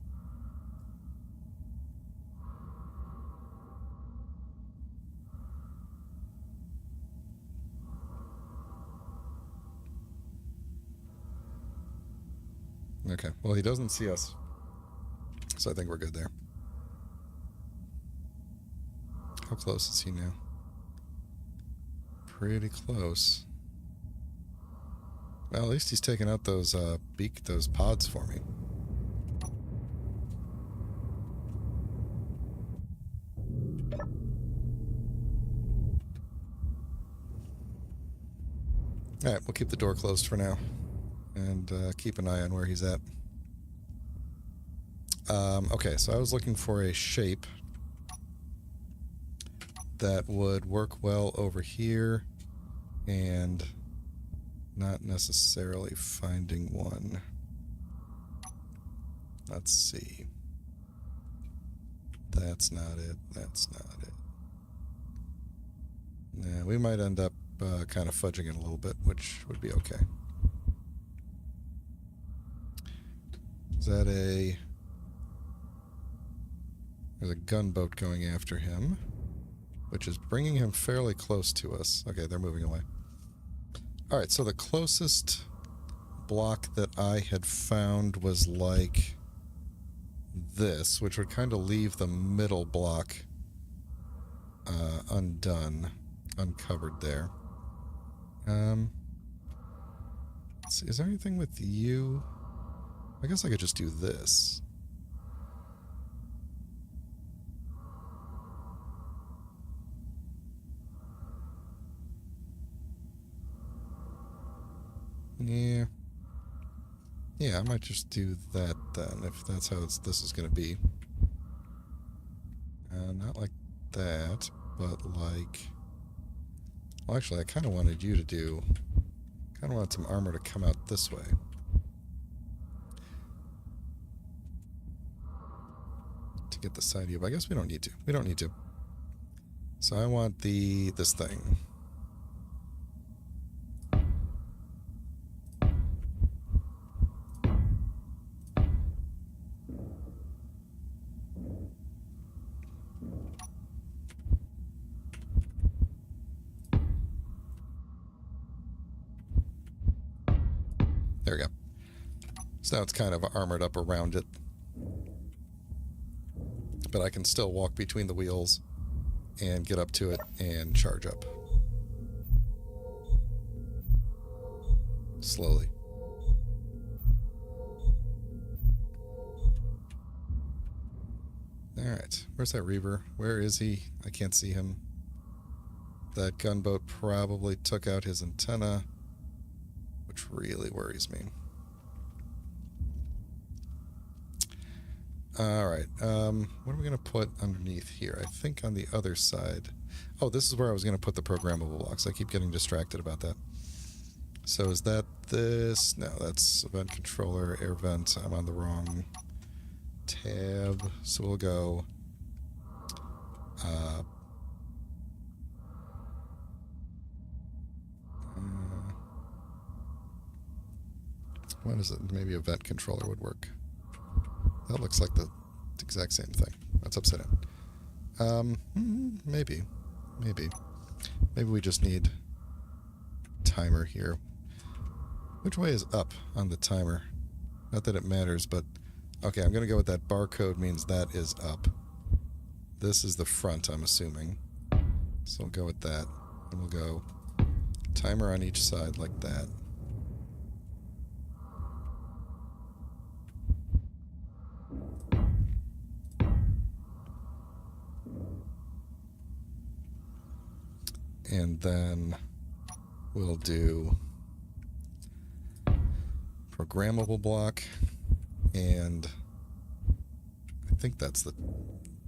[SPEAKER 1] Okay, well, he doesn't see us. So I think we're good there. How close is he now? Pretty close. Well, at least he's taking out those those pods for me. Alright, we'll keep the door closed for now. And keep an eye on where he's at. Okay, so I was looking for a shape that would work well over here, and not necessarily finding one. Let's see. That's not it. That's not it. Nah, we might end up kind of fudging it a little bit, which would be okay. Is that a... There's a gunboat going after him, which is bringing him fairly close to us. Okay, they're moving away. Alright, so the closest block that I had found was like this, which would kind of leave the middle block uncovered there. Let's see, is there anything with you? I guess I could just do this. Yeah. Yeah, I might just do that then, if that's how this is going to be. Not like that, but like... Well, actually, I kind of wanted you to do... kind of wanted some armor to come out this way. To get the side view, but I guess we don't need to. We don't need to. So I want this thing. There we go. So now it's kind of armored up around it. But I can still walk between the wheels and get up to it and charge up. Slowly. Alright, where's that Reaver? Where is he? I can't see him. That gunboat probably took out his antenna, which really worries me. Alright, what are we going to put underneath here? I think on the other side... Oh, this is where I was going to put the programmable blocks. I keep getting distracted about that. So is that this? No, that's vent controller, air vent. I'm on the wrong tab. So we'll go... what is it? Maybe a vent controller would work. That looks like the exact same thing. That's upside down. Maybe. Maybe we just need timer here. Which way is up on the timer? Not that it matters, but... Okay, I'm going to go with that barcode means that is up. This is the front, I'm assuming. So we'll go with that. And we'll go timer on each side like that. And then we'll do programmable block, and I think that's the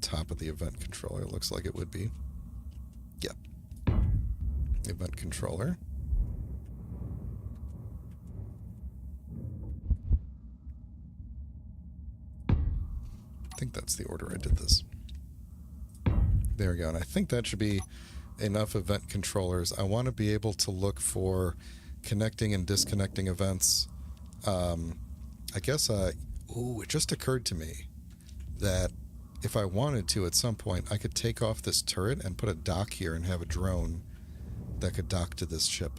[SPEAKER 1] top of the event controller. It looks like it would be. Yep. Event controller. I think that's the order I did this. There we go. And I think that should be enough event controllers. I want to be able to look for connecting and disconnecting events. I guess ooh, it just occurred to me that if I wanted to at some point, I could take off this turret and put a dock here and have a drone that could dock to this ship.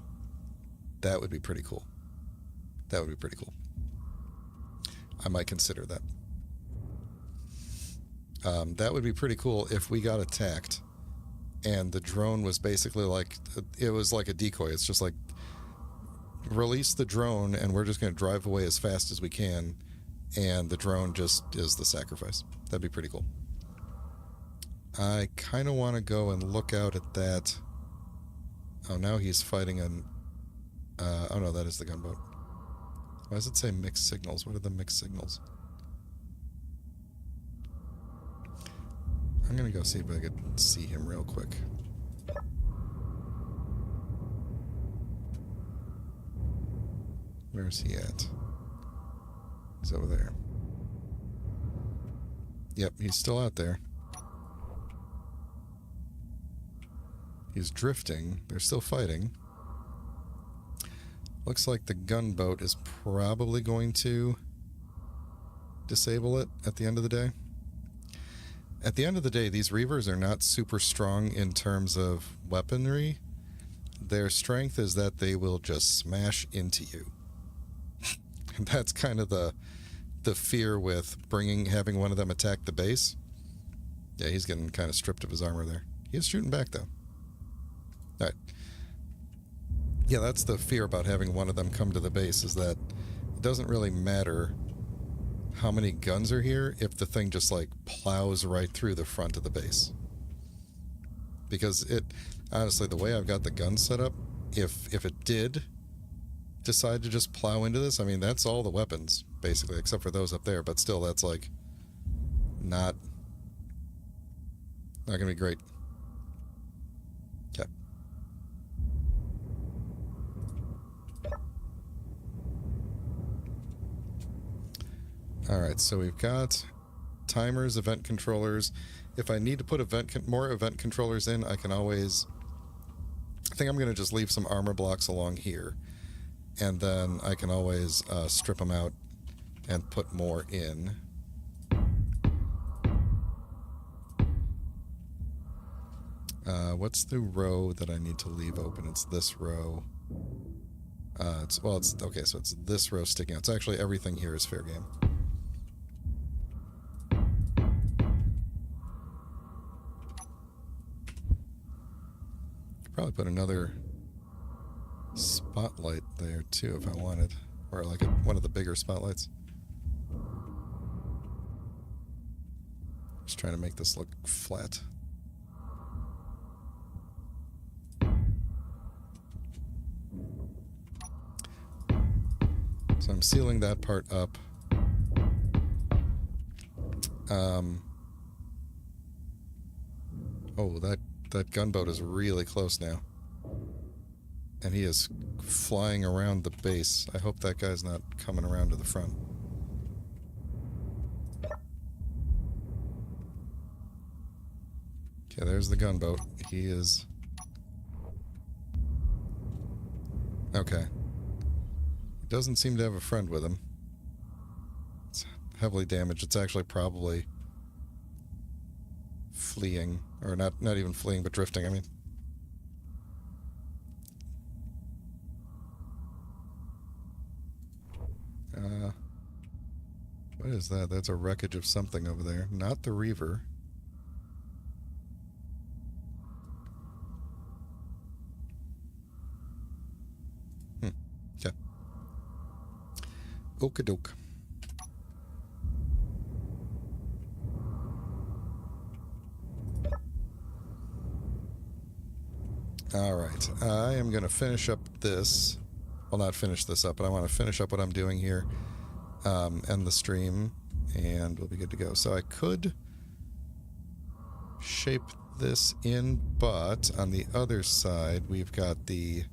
[SPEAKER 1] That would be pretty cool. That would be pretty cool. I might consider that. That would be pretty cool if we got attacked and the drone was basically like, it was like a decoy. It's just like, release the drone and we're just going to drive away as fast as we can, and the drone just is the sacrifice. That'd be pretty cool. I kind of want to go and look out at that. Oh, now he's fighting an... oh no, that is the gunboat. Why does it say mixed signals? What are the mixed signals? I'm going to go see if I could see him real quick. Where is he at? He's over there. Yep, he's still out there. He's drifting. They're still fighting. Looks like the gunboat is probably going to disable it at the end of the day. At the end of the day, these Reavers are not super strong in terms of weaponry. Their strength is that they will just smash into you. And that's kind of the fear with having one of them attack the base. Yeah, he's getting kind of stripped of his armor there. He is shooting back, though. All right. Yeah, that's the fear about having one of them come to the base, is that it doesn't really matter how many guns are here if the thing just, like, plows right through the front of the base. Because honestly, the way I've got the gun set up, if it did decide to just plow into this, I mean, that's all the weapons, basically, except for those up there, but still, that's, like, not Not gonna be great. Okay. Alright, so we've got timers, event controllers. If I need to put more event controllers in, I can always... I think I'm going to just leave some armor blocks along here. And then I can always strip them out and put more in. What's the row that I need to leave open? It's this row. Okay, so it's this row sticking out. It's actually everything here is fair game. Probably put another spotlight there too if I wanted, or like one of the bigger spotlights. Just trying to make this look flat. So I'm sealing that part up. Oh, that gunboat is really close now. And he is flying around the base. I hope that guy's not coming around to the front. Okay, there's the gunboat. He is... Okay. He doesn't seem to have a friend with him. It's heavily damaged. It's actually probably fleeing. Or not even fleeing, but drifting, I mean. What is that? That's a wreckage of something over there. Not the Reaver. Okay. Okadoke. Alright. I am going to finish up this. Well, not finish this up, but I want to finish up what I'm doing here. End the stream, and we'll be good to go. So I could shape this in, but on the other side, we've got that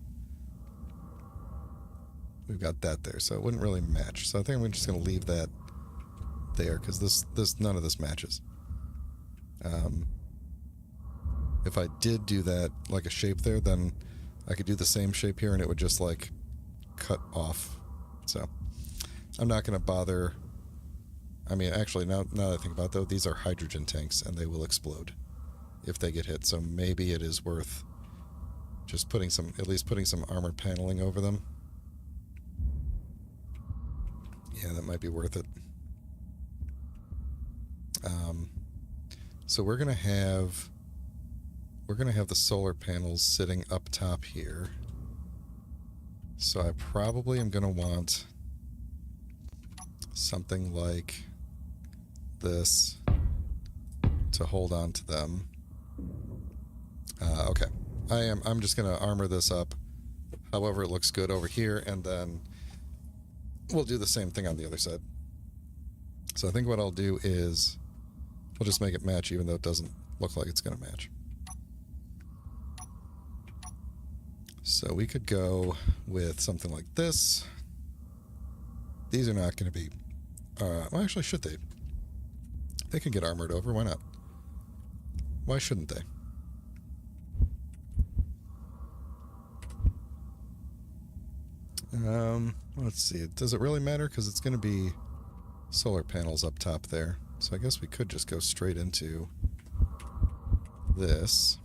[SPEAKER 1] there, so it wouldn't really match. So I think I'm just going to leave that there, because none of this matches. If I did do that, like a shape there, then I could do the same shape here, and it would just, like, cut off. So I'm not going to bother. I mean, actually, now that I think about it, though, these are hydrogen tanks, and they will explode if they get hit. So maybe it is worth just at least putting some armor paneling over them. Yeah, that might be worth it. So we're gonna have the solar panels sitting up top here. So I probably am gonna want something like this to hold on to them. Okay. I'm just gonna armor this up however it looks good over here, and then we'll do the same thing on the other side. So I think what I'll do is we'll just make it match even though it doesn't look like it's gonna match. So we could go with something like this. These are not going to be... well, actually, should they? They can get armored over. Why not? Why shouldn't they? Let's see. Does it really matter? Because it's going to be solar panels up top there. So I guess we could just go straight into this.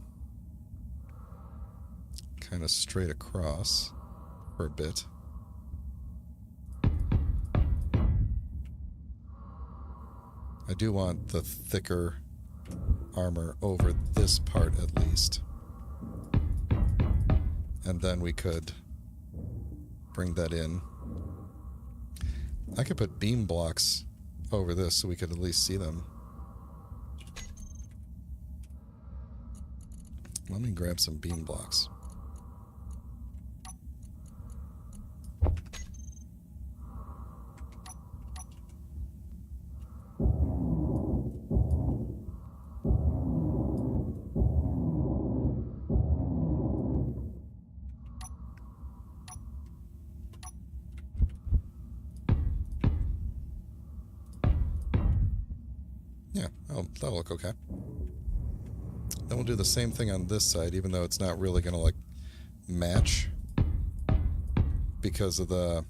[SPEAKER 1] Kind of straight across for a bit. I do want the thicker armor over this part at least. And then we could bring that in. I could put beam blocks over this so we could at least see them. Let me grab some beam blocks. Yeah, that'll look okay. Then we'll do the same thing on this side, even though it's not really going to, like, match because of the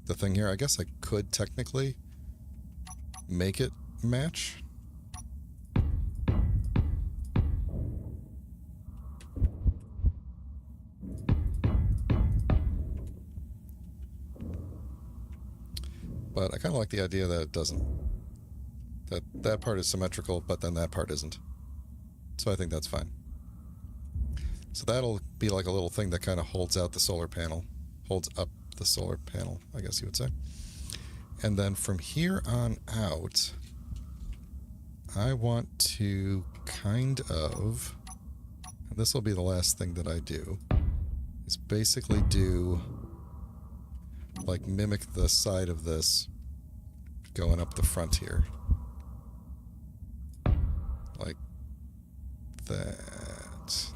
[SPEAKER 1] thing here. I guess I could technically make it match. But I kind of like the idea that it doesn't. That part is symmetrical, but then that part isn't. So I think that's fine. So that'll be like a little thing that kind of holds out the solar panel. Holds up the solar panel, I guess you would say. And then from here on out, I want to kind of, and this will be the last thing that I do, is basically do, like, mimic the side of this going up the front here. Like that.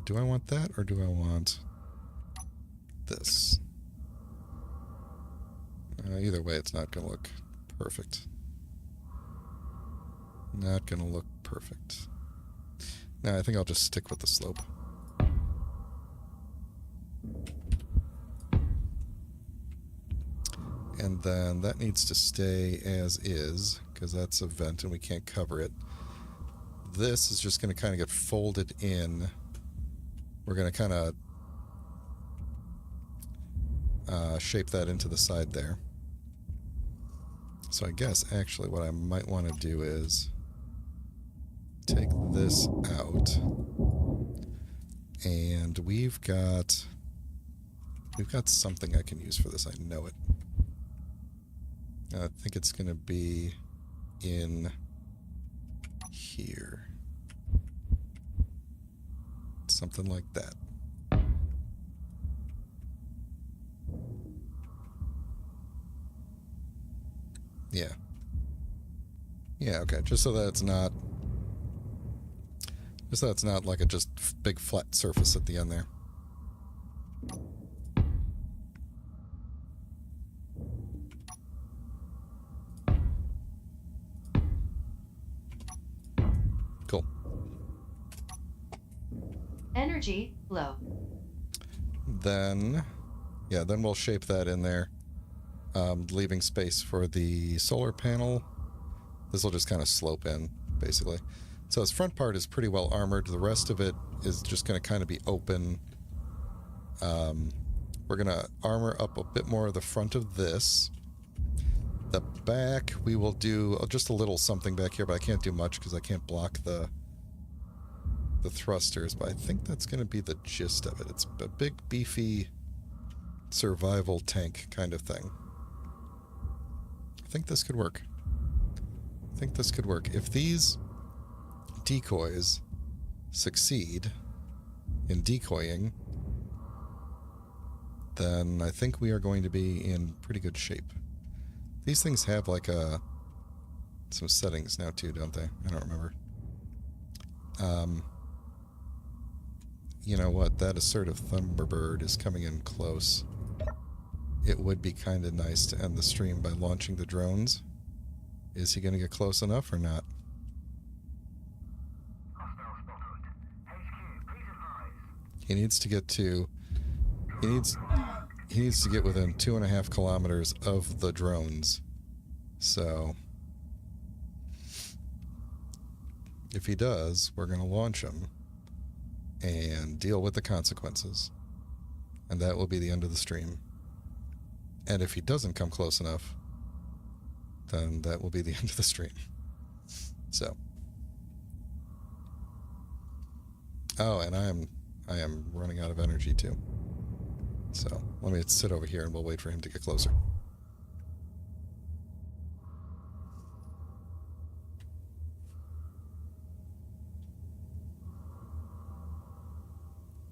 [SPEAKER 1] Do I want that, or do I want this? Either way, it's not going to look perfect. Not going to look perfect. No, I think I'll just stick with the slope. And then that needs to stay as is, because that's a vent and we can't cover it. This is just going to kind of get folded in. We're going to kind of shape that into the side there. So I guess actually what I might want to do is take this out, and we've got something I can use for this. I know it. I think it's going to be in here. Something like that. Yeah. Yeah, okay. Just so that it's not like a just big flat surface at the end there. Cool.
[SPEAKER 2] Energy low.
[SPEAKER 1] Then we'll shape that in there, leaving space for the solar panel. This will just kind of slope in, basically. So this front part is pretty well armored. The rest of it is just going to kind of be open. We're going to armor up a bit more of the front of this. The back, we will do just a little something back here, but I can't do much because I can't block the thrusters. But I think that's going to be the gist of it. It's a big, beefy survival tank kind of thing. I think this could work. If these decoys succeed in decoying, then I think we are going to be in pretty good shape. These things have like some settings now too, don't they? I don't remember. You know what? That assertive Thunderbird is coming in close. It would be kind of nice to end the stream by launching the drones. Is he going to get close enough or not? He needs to get to... He needs to get within 2.5 kilometers of the drones. So... if he does, we're going to launch him and deal with the consequences. And that will be the end of the stream. And if he doesn't come close enough, then that will be the end of the stream. So. Oh, and I am running out of energy too. So let me sit over here and we'll wait for him to get closer.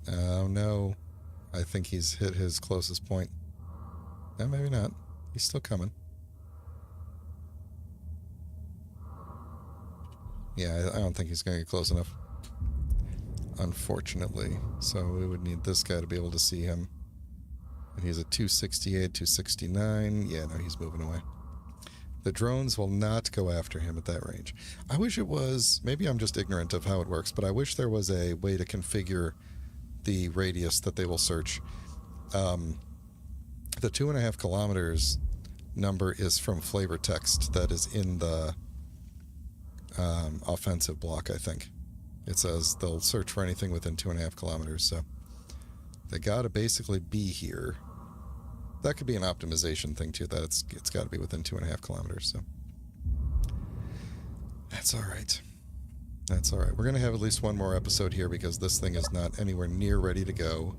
[SPEAKER 1] Oh no, I think he's hit his closest point. No, maybe not. He's still coming. Yeah, I don't think he's going to get close enough. Unfortunately. So we would need this guy to be able to see him. And he's at 268, 269. Yeah, no, he's moving away. The drones will not go after him at that range. I wish it was, maybe I'm just ignorant of how it works, but I wish there was a way to configure the radius that they will search. The 2.5 kilometers number is from flavor text that is in the offensive block, I think. It says they'll search for anything within 2.5 kilometers, so they gotta basically be here. That could be an optimization thing too, that it's got to be within 2.5 kilometers, so that's all right. That's all right. We're going to have at least one more episode here because this thing is not anywhere near ready to go.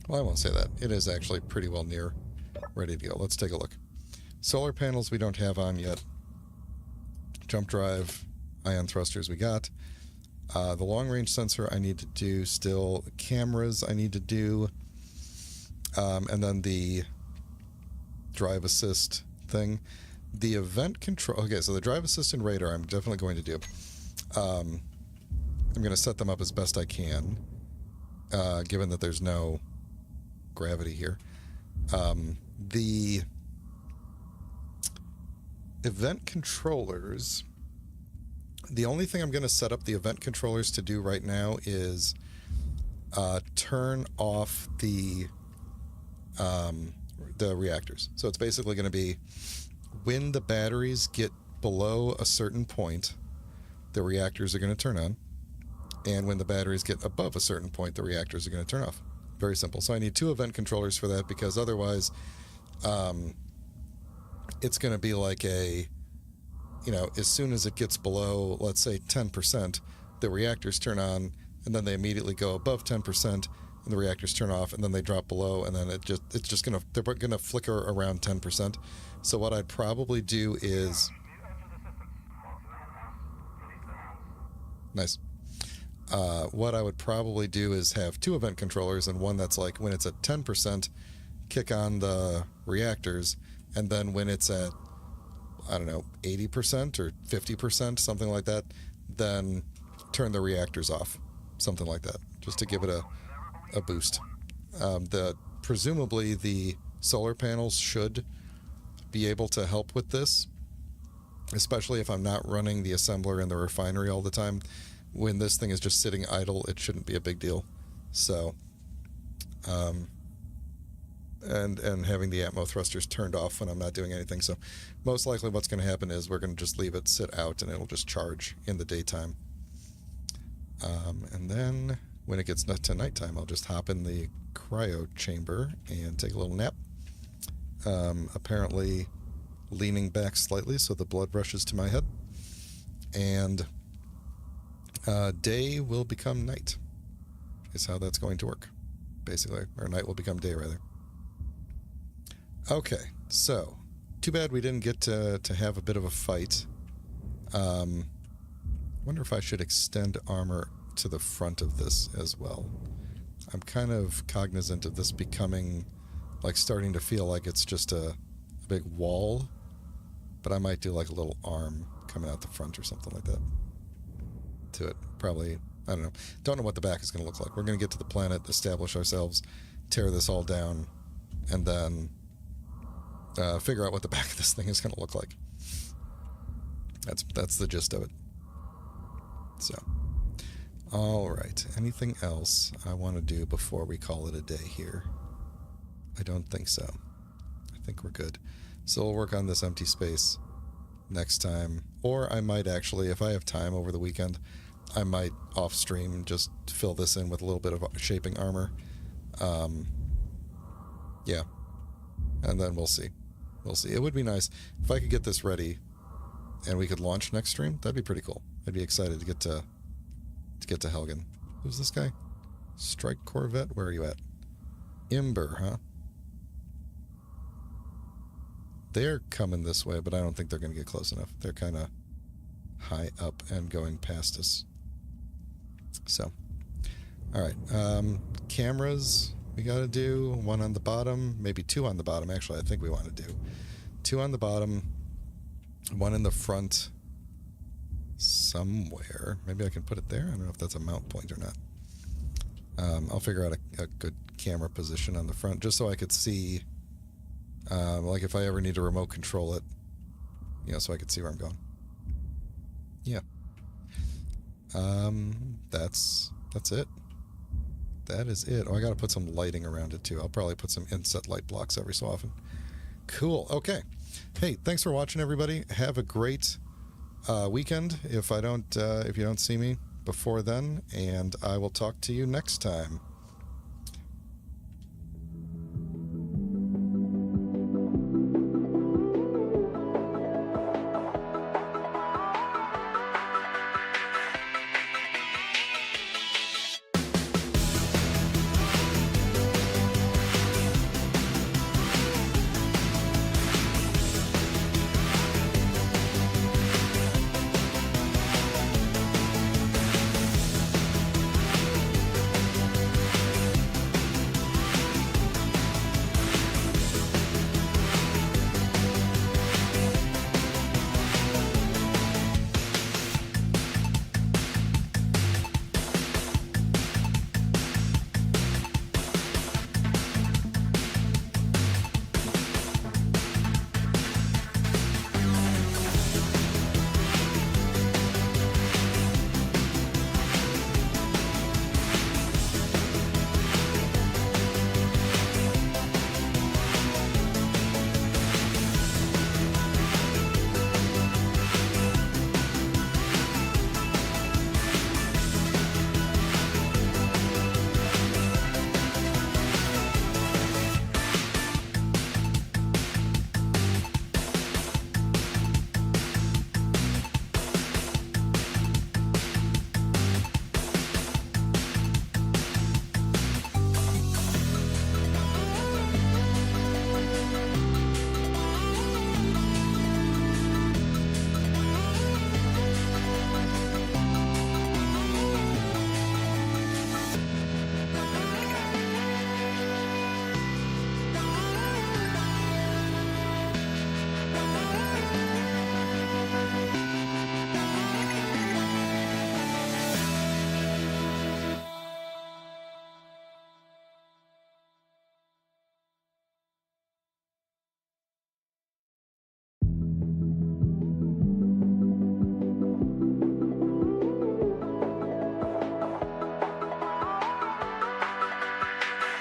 [SPEAKER 1] Well, I won't say that. It is actually pretty well near ready to go. Let's take a look. Solar panels we don't have on yet. Jump drive, ion thrusters we got. The long-range sensor I need to do still. Cameras I need to do. And then the drive assist thing. The event control... Okay, so the drive assist and radar I'm definitely going to do. I'm going to set them up as best I can, given that there's no gravity here. The event controllers... The only thing I'm going to set up the event controllers to do right now is turn off the reactors. So it's basically going to be when the batteries get below a certain point, the reactors are going to turn on. And when the batteries get above a certain point, the reactors are going to turn off. Very simple. So I need 2 event controllers for that because otherwise it's going to be like a... You know, as soon as it gets below, let's say 10%, the reactors turn on, and then they immediately go above 10%, and the reactors turn off, and then they drop below, and then they're gonna flicker around 10%. So what I'd probably do is, nice. What I would probably do is have 2 event controllers, and one that's like when it's at 10%, kick on the reactors, and then when it's at, I don't know, 80% or 50%, something like that, then turn the reactors off, something like that, just to give it a boost. Presumably the solar panels should be able to help with this, especially if I'm not running the assembler in the refinery all the time. When this thing is just sitting idle, it shouldn't be a big deal. So, and having the atmo thrusters turned off when I'm not doing anything. So most likely what's going to happen is we're going to just leave it sit out and it'll just charge in the daytime. And then when it gets to nighttime, I'll just hop in the cryo chamber and take a little nap. Apparently leaning back slightly so the blood rushes to my head. And day will become night is how that's going to work, basically. Or night will become day, rather. Okay, so too bad we didn't get to have a bit of a fight. Wonder if I should extend armor to the front of this as well. I'm kind of cognizant of this becoming, like, starting to feel like it's just a big wall, but I might do like a little arm coming out the front or something like that to it. Probably, I don't know. Don't know what the back is going to look like. We're going to get to the planet, establish ourselves, tear this all down, and then figure out what the back of this thing is going to look like. That's the gist of it. So, all right. Anything else I want to do before we call it a day here? I don't think so. I think we're good. So we'll work on this empty space next time. Or I might actually, if I have time over the weekend, I might off stream just fill this in with a little bit of shaping armor. Yeah. And then we'll see. We'll see. It would be nice if I could get this ready and we could launch next stream. That'd be pretty cool. I'd be excited to get to Helgen. Who's this guy? Strike Corvette? Where are you at? Imber, huh? They're coming this way, but I don't think they're going to get close enough. They're kind of high up and going past us. So, all right. Cameras we got to do. 1 on the bottom, maybe 2 on the bottom. Actually, I think we want to do 2 on the bottom, 1 in the front somewhere. Maybe I can put it there. I don't know if that's a mount point or not. I'll figure out a good camera position on the front just so I could see, like if I ever need to remote control it, so I could see where I'm going. Yeah. That's it. That is it. Oh, I got to put some lighting around it too. I'll probably put some inset light blocks every so often. Cool. Okay. Hey, thanks for watching, everybody. Have a great weekend. If you don't see me before then, and I will talk to you next time.